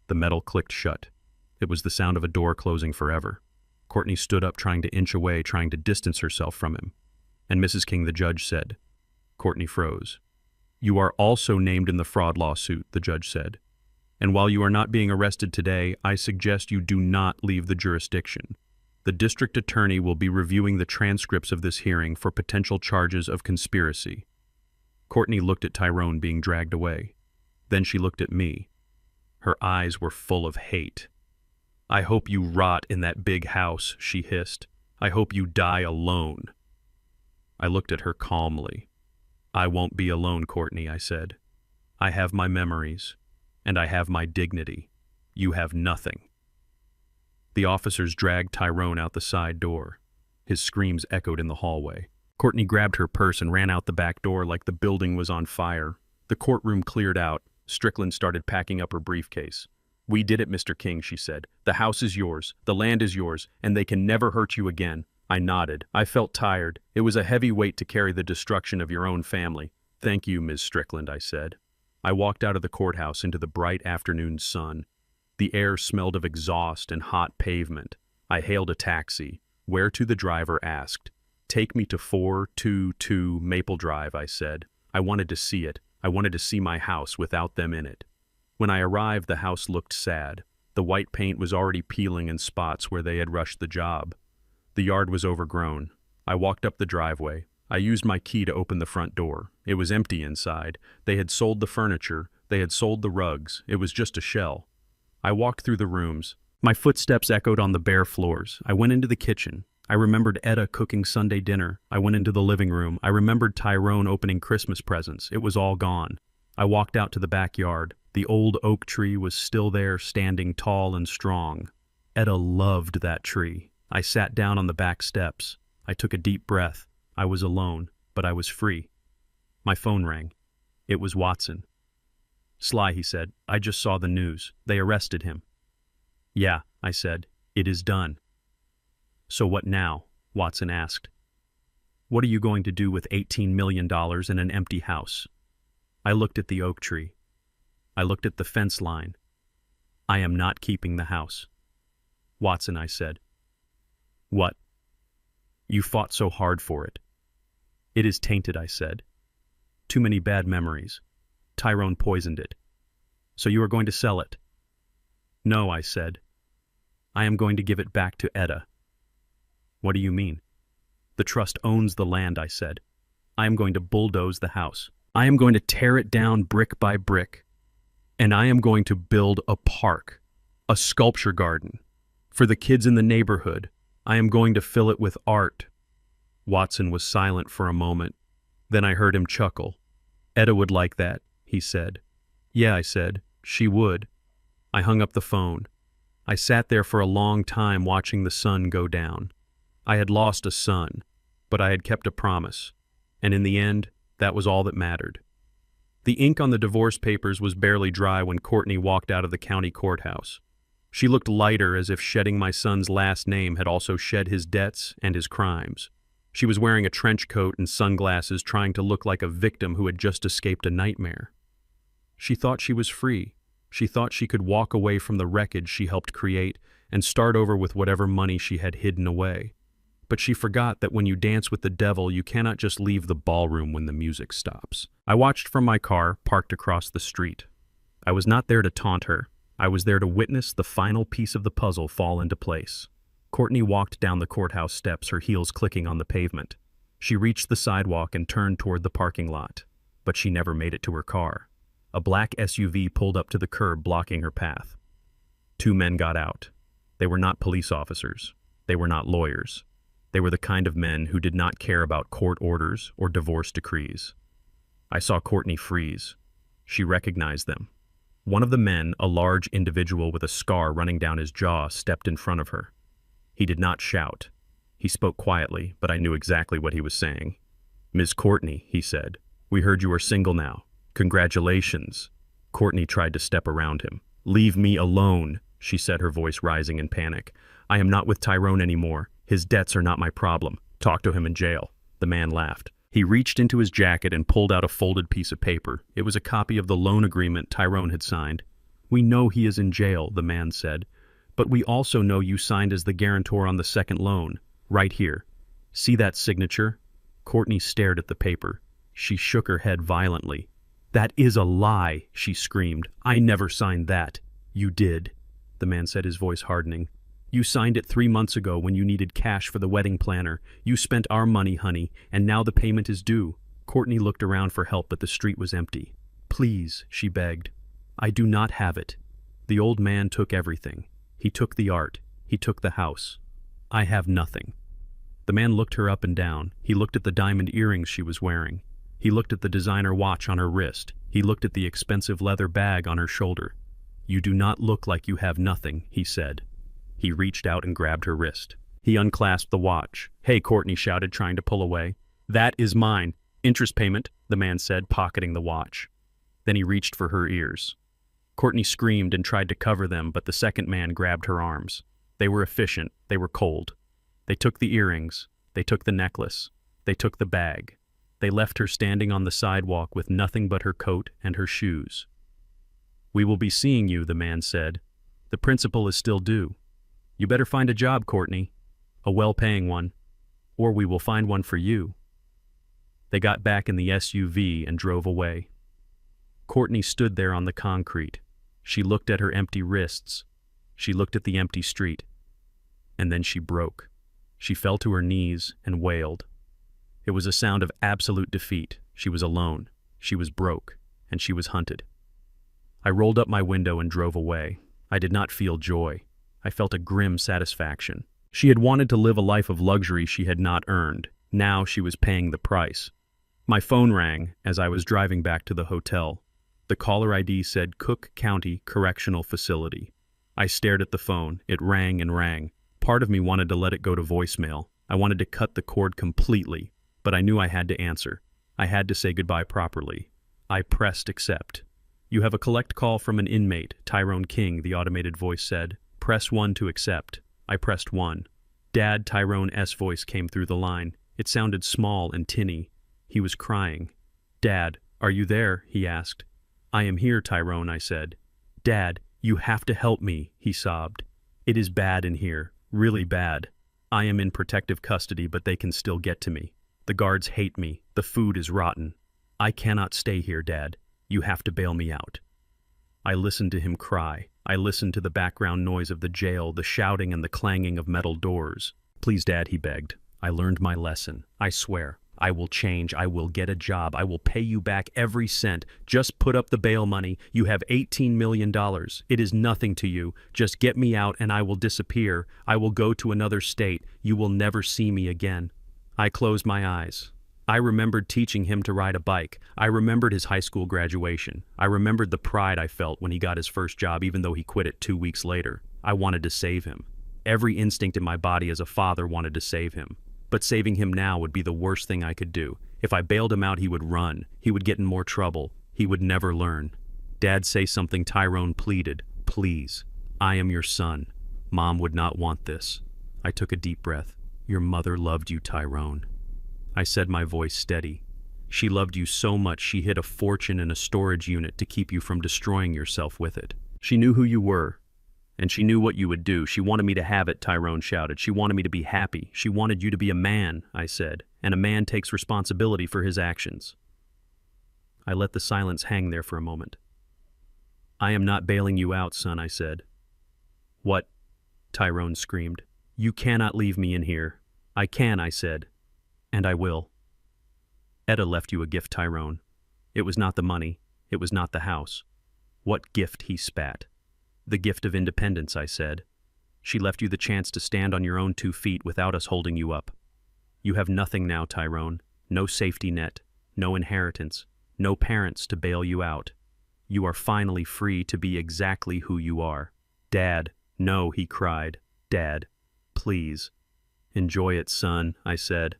The metal clicked shut. It was the sound of a door closing forever. Courtney stood up, trying to inch away, trying to distance herself from him. And Mrs. King, the judge, said. Courtney froze. You are also named in the fraud lawsuit, the judge said. And while you are not being arrested today, I suggest you do not leave the jurisdiction. The district attorney will be reviewing the transcripts of this hearing for potential charges of conspiracy. Courtney looked at Tyrone being dragged away. Then she looked at me. Her eyes were full of hate. I hope you rot in that big house, she hissed. I hope you die alone. I looked at her calmly. I won't be alone, Courtney, I said. I have my memories, and I have my dignity. You have nothing. The officers dragged Tyrone out the side door. His screams echoed in the hallway. Courtney grabbed her purse and ran out the back door like the building was on fire. The courtroom cleared out. Strickland started packing up her briefcase. We did it, Mr. King, she said. The house is yours, the land is yours, and they can never hurt you again. I nodded. I felt tired. It was a heavy weight to carry the destruction of your own family. Thank you, Ms. Strickland, I said. I walked out of the courthouse into the bright afternoon sun. The air smelled of exhaust and hot pavement. I hailed a taxi, whereto the driver asked. Take me to 422 Maple Drive, I said. I wanted to see it. I wanted to see my house without them in it. When I arrived, the house looked sad. The white paint was already peeling in spots where they had rushed the job. The yard was overgrown. I walked up the driveway. I used my key to open the front door. It was empty inside. They had sold the furniture. They had sold the rugs. It was just a shell. I walked through the rooms. My footsteps echoed on the bare floors. I went into the kitchen. I remembered Etta cooking Sunday dinner. I went into the living room. I remembered Tyrone opening Christmas presents. It was all gone. I walked out to the backyard. The old oak tree was still there, standing tall and strong. Etta loved that tree. I sat down on the back steps. I took a deep breath. I was alone, but I was free. My phone rang. It was Watson. Sly, he said, I just saw the news. They arrested him. Yeah, I said, it is done. So what now? Watson asked. What are you going to do with $18 million in an empty house? I looked at the oak tree. I looked at the fence line. I am not keeping the house. Watson, I said. What? You fought so hard for it. It is tainted, I said. Too many bad memories. Tyrone poisoned it. So you are going to sell it? No, I said. I am going to give it back to Etta. What do you mean? The trust owns the land, I said. I am going to bulldoze the house. I am going to tear it down brick by brick. And I am going to build a park, a sculpture garden. For the kids in the neighborhood, I am going to fill it with art. Watson was silent for a moment. Then I heard him chuckle. Etta would like that, he said. Yeah, I said. She would. I hung up the phone. I sat there for a long time watching the sun go down. I had lost a son, but I had kept a promise, and in the end, that was all that mattered. The ink on the divorce papers was barely dry when Courtney walked out of the county courthouse. She looked lighter, as if shedding my son's last name had also shed his debts and his crimes. She was wearing a trench coat and sunglasses, trying to look like a victim who had just escaped a nightmare. She thought she was free. She thought she could walk away from the wreckage she helped create and start over with whatever money she had hidden away. But she forgot that when you dance with the devil, you cannot just leave the ballroom when the music stops. I watched from my car, parked across the street. I was not there to taunt her. I was there to witness the final piece of the puzzle fall into place. Courtney walked down the courthouse steps, her heels clicking on the pavement. She reached the sidewalk and turned toward the parking lot, but she never made it to her car. A black SUV pulled up to the curb, blocking her path. Two men got out. They were not police officers. They were not lawyers. They were the kind of men who did not care about court orders or divorce decrees. I saw Courtney freeze. She recognized them. One of the men, a large individual with a scar running down his jaw, stepped in front of her. He did not shout. He spoke quietly, but I knew exactly what he was saying. "Ms. Courtney," he said, "we heard you are single now. Congratulations." Courtney tried to step around him. "Leave me alone," she said, her voice rising in panic. "I am not with Tyrone anymore. His debts are not my problem. Talk to him in jail." The man laughed. He reached into his jacket and pulled out a folded piece of paper. It was a copy of the loan agreement Tyrone had signed. "We know he is in jail," the man said, "but we also know you signed as the guarantor on the second loan. Right here. See that signature?" Courtney stared at the paper. She shook her head violently. "That is a lie," she screamed. "I never signed that." "You did," the man said, his voice hardening. "You signed it 3 months ago when you needed cash for the wedding planner. You spent our money, honey, and now the payment is due." Courtney looked around for help, but the street was empty. "Please," she begged. "I do not have it." The old man took everything. He took the art. He took the house. "I have nothing." The man looked her up and down. He looked at the diamond earrings she was wearing. He looked at the designer watch on her wrist. He looked at the expensive leather bag on her shoulder. "You do not look like you have nothing," he said. He reached out and grabbed her wrist. He unclasped the watch. "Hey," Courtney shouted, trying to pull away. "That is mine. Interest payment," the man said, pocketing the watch. Then he reached for her ears. Courtney screamed and tried to cover them, but the second man grabbed her arms. They were efficient. They were cold. They took the earrings. They took the necklace. They took the bag. They left her standing on the sidewalk with nothing but her coat and her shoes. "We will be seeing you," the man said. "The principal is still due. You better find a job, Courtney. A well-paying one. Or we will find one for you." They got back in the SUV and drove away. Courtney stood there on the concrete. She looked at her empty wrists. She looked at the empty street. And then she broke. She fell to her knees and wailed. It was a sound of absolute defeat. She was alone. She was broke. And she was hunted. I rolled up my window and drove away. I did not feel joy. I felt a grim satisfaction. She had wanted to live a life of luxury she had not earned. Now she was paying the price. My phone rang as I was driving back to the hotel. The caller ID said Cook County Correctional Facility. I stared at the phone. It rang and rang. Part of me wanted to let it go to voicemail. I wanted to cut the cord completely, but I knew I had to answer. I had to say goodbye properly. I pressed accept. "You have a collect call from an inmate, Tyrone King," the automated voice said. "Press 1 to accept." I pressed 1. Dad, Tyrone's voice came through the line. It sounded small and tinny. He was crying. "Dad, are you there?" he asked. "I am here, Tyrone," I said. "Dad, you have to help me," he sobbed. "It is bad in here, really bad. I am in protective custody, but they can still get to me. The guards hate me. The food is rotten. I cannot stay here, Dad. You have to bail me out." I listened to him cry. I listened to the background noise of the jail, the shouting and the clanging of metal doors. "Please, Dad," he begged. "I learned my lesson. I swear. I will change. I will get a job. I will pay you back every cent. Just put up the bail money. You have $18 million. It is nothing to you. Just get me out and I will disappear. I will go to another state. You will never see me again." I closed my eyes. I remembered teaching him to ride a bike. I remembered his high school graduation. I remembered the pride I felt when he got his first job, even though he quit it 2 weeks later. I wanted to save him. Every instinct in my body as a father wanted to save him. But saving him now would be the worst thing I could do. If I bailed him out, he would run. He would get in more trouble. He would never learn. "Dad, say something," Tyrone pleaded. "Please. I am your son. Mom would not want this." I took a deep breath. "Your mother loved you, Tyrone." I said, my voice steady. "She loved you so much she hid a fortune in a storage unit to keep you from destroying yourself with it. She knew who you were, and she knew what you would do. She wanted me to have it," Tyrone shouted. "She wanted me to be happy. She wanted you to be a man," I said, "and a man takes responsibility for his actions." I let the silence hang there for a moment. "I am not bailing you out, son," I said. "What?" Tyrone screamed. "You cannot leave me in here." "I can," I said. "And I will." "Etta left you a gift, Tyrone. It was not the money. It was not the house." "What gift?" he spat. "The gift of independence," I said. "She left you the chance to stand on your own 2 feet without us holding you up. You have nothing now, Tyrone. No safety net, no inheritance, no parents to bail you out. You are finally free to be exactly who you are." "Dad, no," he cried. "Dad, please." "Enjoy it, son," I said.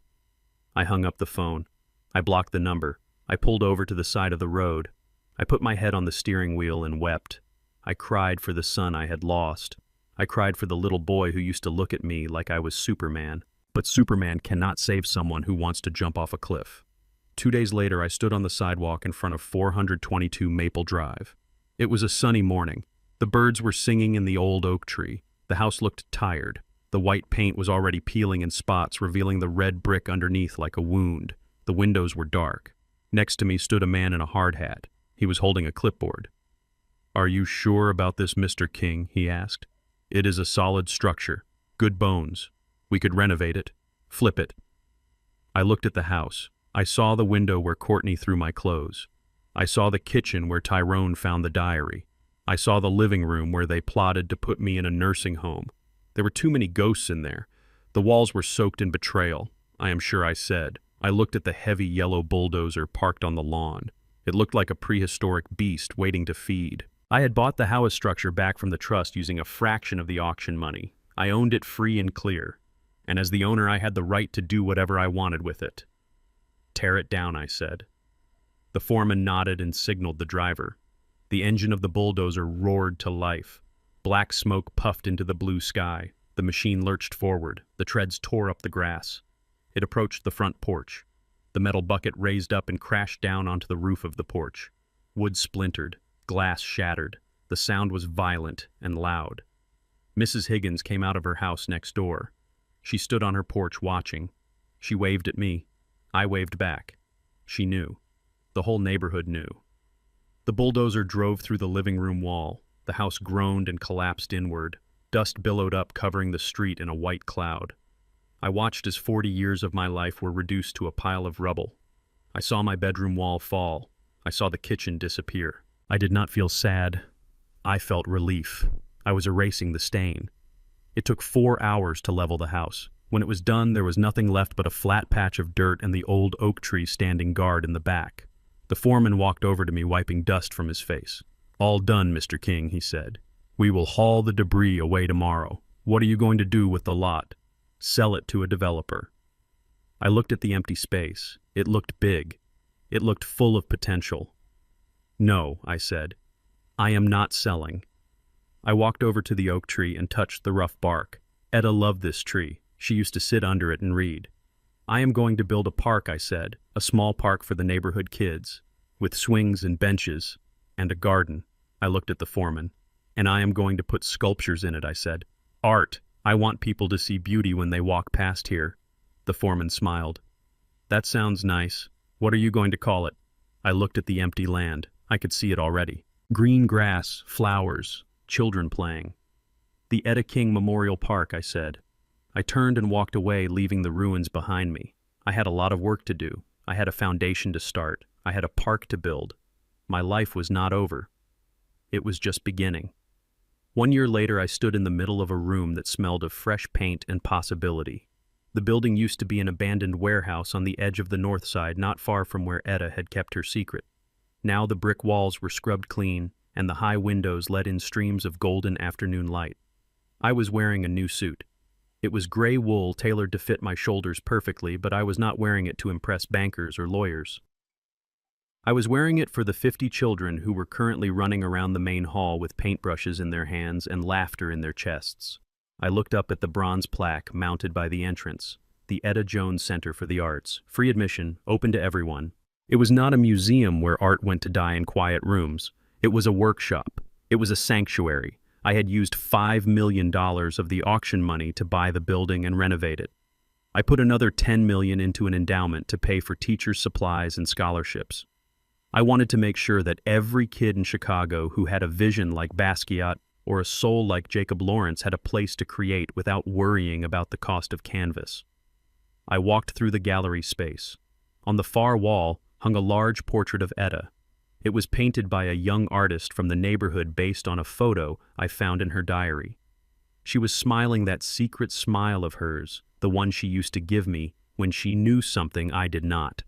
I hung up the phone. I blocked the number. I pulled over to the side of the road. I put my head on the steering wheel and wept. I cried for the son I had lost. I cried for the little boy who used to look at me like I was Superman. But Superman cannot save someone who wants to jump off a cliff. 2 days later, I stood on the sidewalk in front of 422 Maple Drive. It was a sunny morning. The birds were singing in the old oak tree. The house looked tired. The white paint was already peeling in spots, revealing the red brick underneath like a wound. The windows were dark. Next to me stood a man in a hard hat. He was holding a clipboard. "Are you sure about this, Mr. King?" he asked. "It is a solid structure. Good bones. We could renovate it. Flip it." I looked at the house. I saw the window where Courtney threw my clothes. I saw the kitchen where Tyrone found the diary. I saw the living room where they plotted to put me in a nursing home. There were too many ghosts in there. The walls were soaked in betrayal, I am sure I said. I looked at the heavy yellow bulldozer parked on the lawn. It looked like a prehistoric beast waiting to feed. I had bought the house structure back from the trust using a fraction of the auction money. I owned it free and clear. And as the owner, I had the right to do whatever I wanted with it. "Tear it down," I said. The foreman nodded and signaled the driver. The engine of the bulldozer roared to life. Black smoke puffed into the blue sky. The machine lurched forward. The treads tore up the grass. It approached the front porch. The metal bucket raised up and crashed down onto the roof of the porch. Wood splintered. Glass shattered. The sound was violent and loud. Mrs. Higgins came out of her house next door. She stood on her porch watching. She waved at me. I waved back. She knew. The whole neighborhood knew. The bulldozer drove through the living room wall. The house groaned and collapsed inward. Dust billowed up, covering the street in a white cloud. I watched as 40 years of my life were reduced to a pile of rubble. I saw my bedroom wall fall. I saw the kitchen disappear. I did not feel sad. I felt relief. I was erasing the stain. It took 4 hours to level the house. When it was done, there was nothing left but a flat patch of dirt and the old oak tree standing guard in the back. The foreman walked over to me, wiping dust from his face. "All done, Mr. King," he said. "We will haul the debris away tomorrow. What are you going to do with the lot?" "Sell it to a developer." I looked at the empty space. It looked big. It looked full of potential. "No," I said. "I am not selling." I walked over to the oak tree and touched the rough bark. Etta loved this tree. She used to sit under it and read. "I am going to build a park," I said, "a small park for the neighborhood kids, with swings and benches, and a garden." I looked at the foreman. "And I am going to put sculptures in it," I said. "Art. I want people to see beauty when they walk past here." The foreman smiled. "That sounds nice. What are you going to call it?" I looked at the empty land. I could see it already. Green grass, flowers, children playing. "The Etta King Memorial Park," I said. I turned and walked away, leaving the ruins behind me. I had a lot of work to do. I had a foundation to start. I had a park to build. My life was not over. It was just beginning. 1 year later, I stood in the middle of a room that smelled of fresh paint and possibility. The building used to be an abandoned warehouse on the edge of the north side, not far from where Etta had kept her secret. Now the brick walls were scrubbed clean, and the high windows let in streams of golden afternoon light. I was wearing a new suit. It was gray wool tailored to fit my shoulders perfectly, but I was not wearing it to impress bankers or lawyers. I was wearing it for the 50 children who were currently running around the main hall with paintbrushes in their hands and laughter in their chests. I looked up at the bronze plaque mounted by the entrance, the Etta Jones Center for the Arts, free admission, open to everyone. It was not a museum where art went to die in quiet rooms. It was a workshop. It was a sanctuary. I had used $5 million of the auction money to buy the building and renovate it. I put another $10 million into an endowment to pay for teachers' supplies and scholarships. I wanted to make sure that every kid in Chicago who had a vision like Basquiat or a soul like Jacob Lawrence had a place to create without worrying about the cost of canvas. I walked through the gallery space. On the far wall hung a large portrait of Etta. It was painted by a young artist from the neighborhood based on a photo I found in her diary. She was smiling that secret smile of hers, the one she used to give me when she knew something I did not.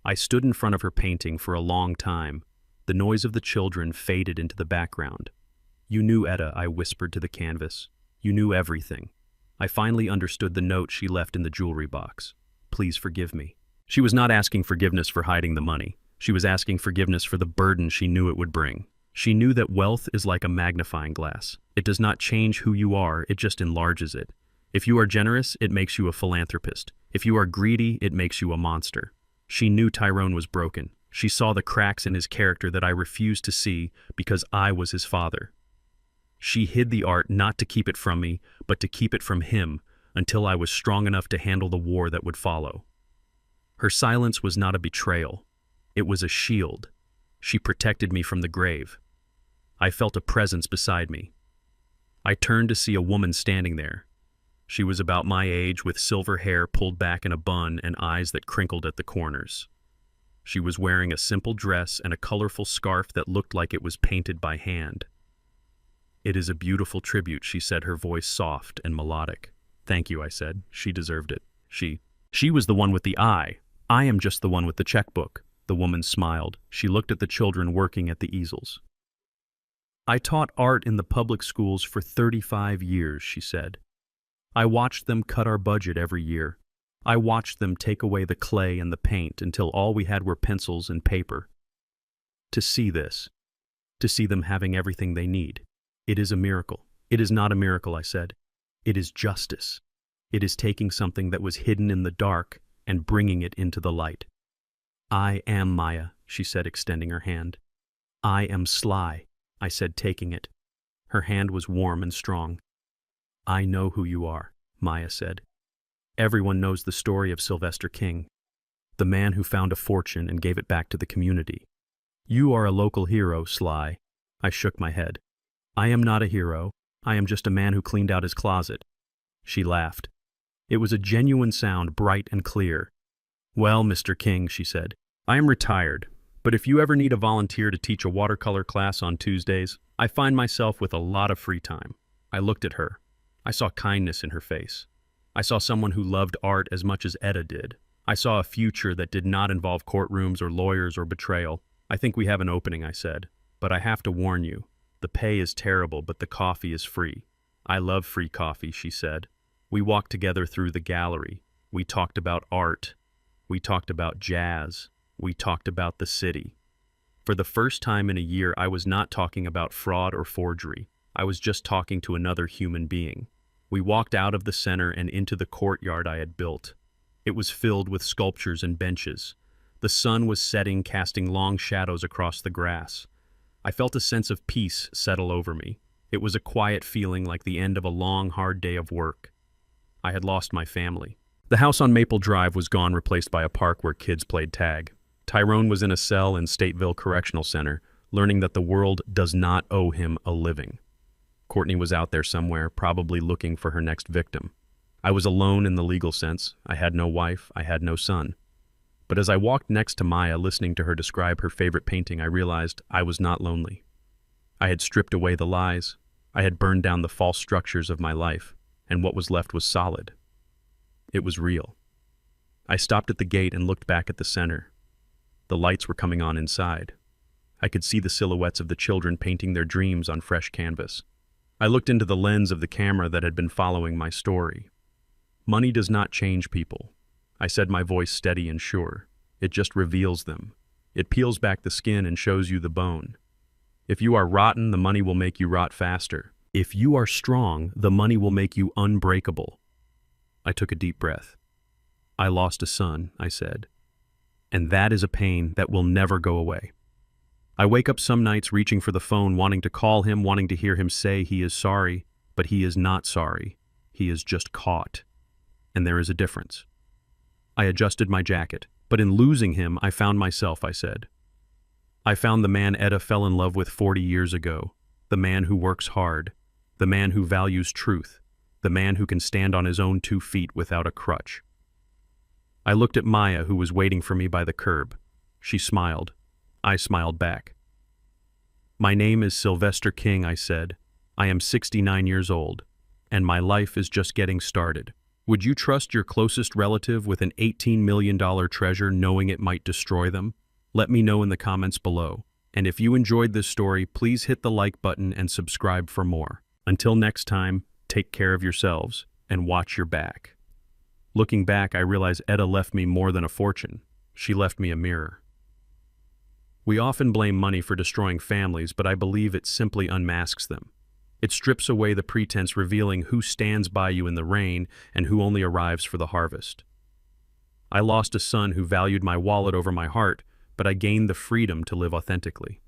I stood in front of her painting for a long time. The noise of the children faded into the background. "You knew, Etta," I whispered to the canvas. "You knew everything." I finally understood the note she left in the jewelry box. "Please forgive me." She was not asking forgiveness for hiding the money. She was asking forgiveness for the burden she knew it would bring. She knew that wealth is like a magnifying glass. It does not change who you are, it just enlarges it. If you are generous, it makes you a philanthropist. If you are greedy, it makes you a monster. She knew Tyrone was broken. She saw the cracks in his character that I refused to see because I was his father. She hid the art not to keep it from me, but to keep it from him until I was strong enough to handle the war that would follow. Her silence was not a betrayal. It was a shield. She protected me from the grave. I felt a presence beside me. I turned to see a woman standing there. She was about my age, with silver hair pulled back in a bun and eyes that crinkled at the corners. She was wearing a simple dress and a colorful scarf that looked like it was painted by hand. "It is a beautiful tribute," she said, her voice soft and melodic. "Thank you," I said. "She deserved it." She was the one with the eye. I am just the one with the checkbook." The woman smiled. She looked at the children working at the easels. "I taught art in the public schools for 35 years, she said. "I watched them cut our budget every year. I watched them take away the clay and the paint until all we had were pencils and paper. To see this, to see them having everything they need, it is a miracle." "It is not a miracle," I said. "It is justice. It is taking something that was hidden in the dark and bringing it into the light." "I am Maya," she said, extending her hand. "I am Sly," I said, taking it. Her hand was warm and strong. "I know who you are," Maya said. "Everyone knows the story of Sylvester King, the man who found a fortune and gave it back to the community. You are a local hero, Sly." I shook my head. "I am not a hero. I am just a man who cleaned out his closet." She laughed. It was a genuine sound, bright and clear. "Well, Mr. King," she said, "I am retired, but if you ever need a volunteer to teach a watercolor class on Tuesdays, I find myself with a lot of free time." I looked at her. I saw kindness in her face. I saw someone who loved art as much as Etta did. I saw a future that did not involve courtrooms or lawyers or betrayal. "I think we have an opening," I said, "but I have to warn you. The pay is terrible, but the coffee is free." "I love free coffee," she said. We walked together through the gallery. We talked about art. We talked about jazz. We talked about the city. For the first time in a year, I was not talking about fraud or forgery. I was just talking to another human being. We walked out of the center and into the courtyard I had built. It was filled with sculptures and benches. The sun was setting, casting long shadows across the grass. I felt a sense of peace settle over me. It was a quiet feeling, like the end of a long, hard day of work. I had lost my family. The house on Maple Drive was gone, replaced by a park where kids played tag. Tyrone was in a cell in Stateville Correctional Center, learning that the world does not owe him a living. Courtney was out there somewhere, probably looking for her next victim. I was alone in the legal sense. I had no wife, I had no son. But as I walked next to Maya, listening to her describe her favorite painting, I realized I was not lonely. I had stripped away the lies. I had burned down the false structures of my life, and what was left was solid. It was real. I stopped at the gate and looked back at the center. The lights were coming on inside. I could see the silhouettes of the children painting their dreams on fresh canvas. I looked into the lens of the camera that had been following my story. Money does not change people. I said, my voice steady and sure. It just reveals them. It peels back the skin and shows you the bone. If you are rotten, the money will make you rot faster. If you are strong, the money will make you unbreakable. I took a deep breath. I lost a son, I said. And that is a pain that will never go away. I wake up some nights reaching for the phone, wanting to call him, wanting to hear him say he is sorry, but he is not sorry. He is just caught. And there is a difference. I adjusted my jacket, but in losing him, I found myself, I said. I found the man Etta fell in love with 40 years ago, the man who works hard, the man who values truth, the man who can stand on his own 2 feet without a crutch. I looked at Maya, who was waiting for me by the curb. She smiled. I smiled back. My name is Sylvester King, I said. I am 69 years old, and my life is just getting started. Would you trust your closest relative with an $18 million treasure knowing it might destroy them? Let me know in the comments below. And if you enjoyed this story, please hit the like button and subscribe for more. Until next time, take care of yourselves and watch your back. Looking back, I realize Etta left me more than a fortune. She left me a mirror. We often blame money for destroying families, but I believe it simply unmasks them. It strips away the pretense, revealing who stands by you in the rain and who only arrives for the harvest. I lost a son who valued my wallet over my heart, but I gained the freedom to live authentically.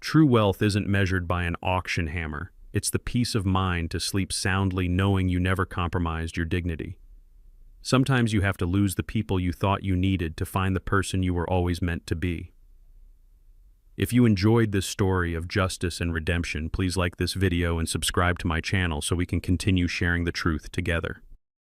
True wealth isn't measured by an auction hammer. It's the peace of mind to sleep soundly knowing you never compromised your dignity. Sometimes you have to lose the people you thought you needed to find the person you were always meant to be. If you enjoyed this story of justice and redemption, please like this video and subscribe to my channel so we can continue sharing the truth together.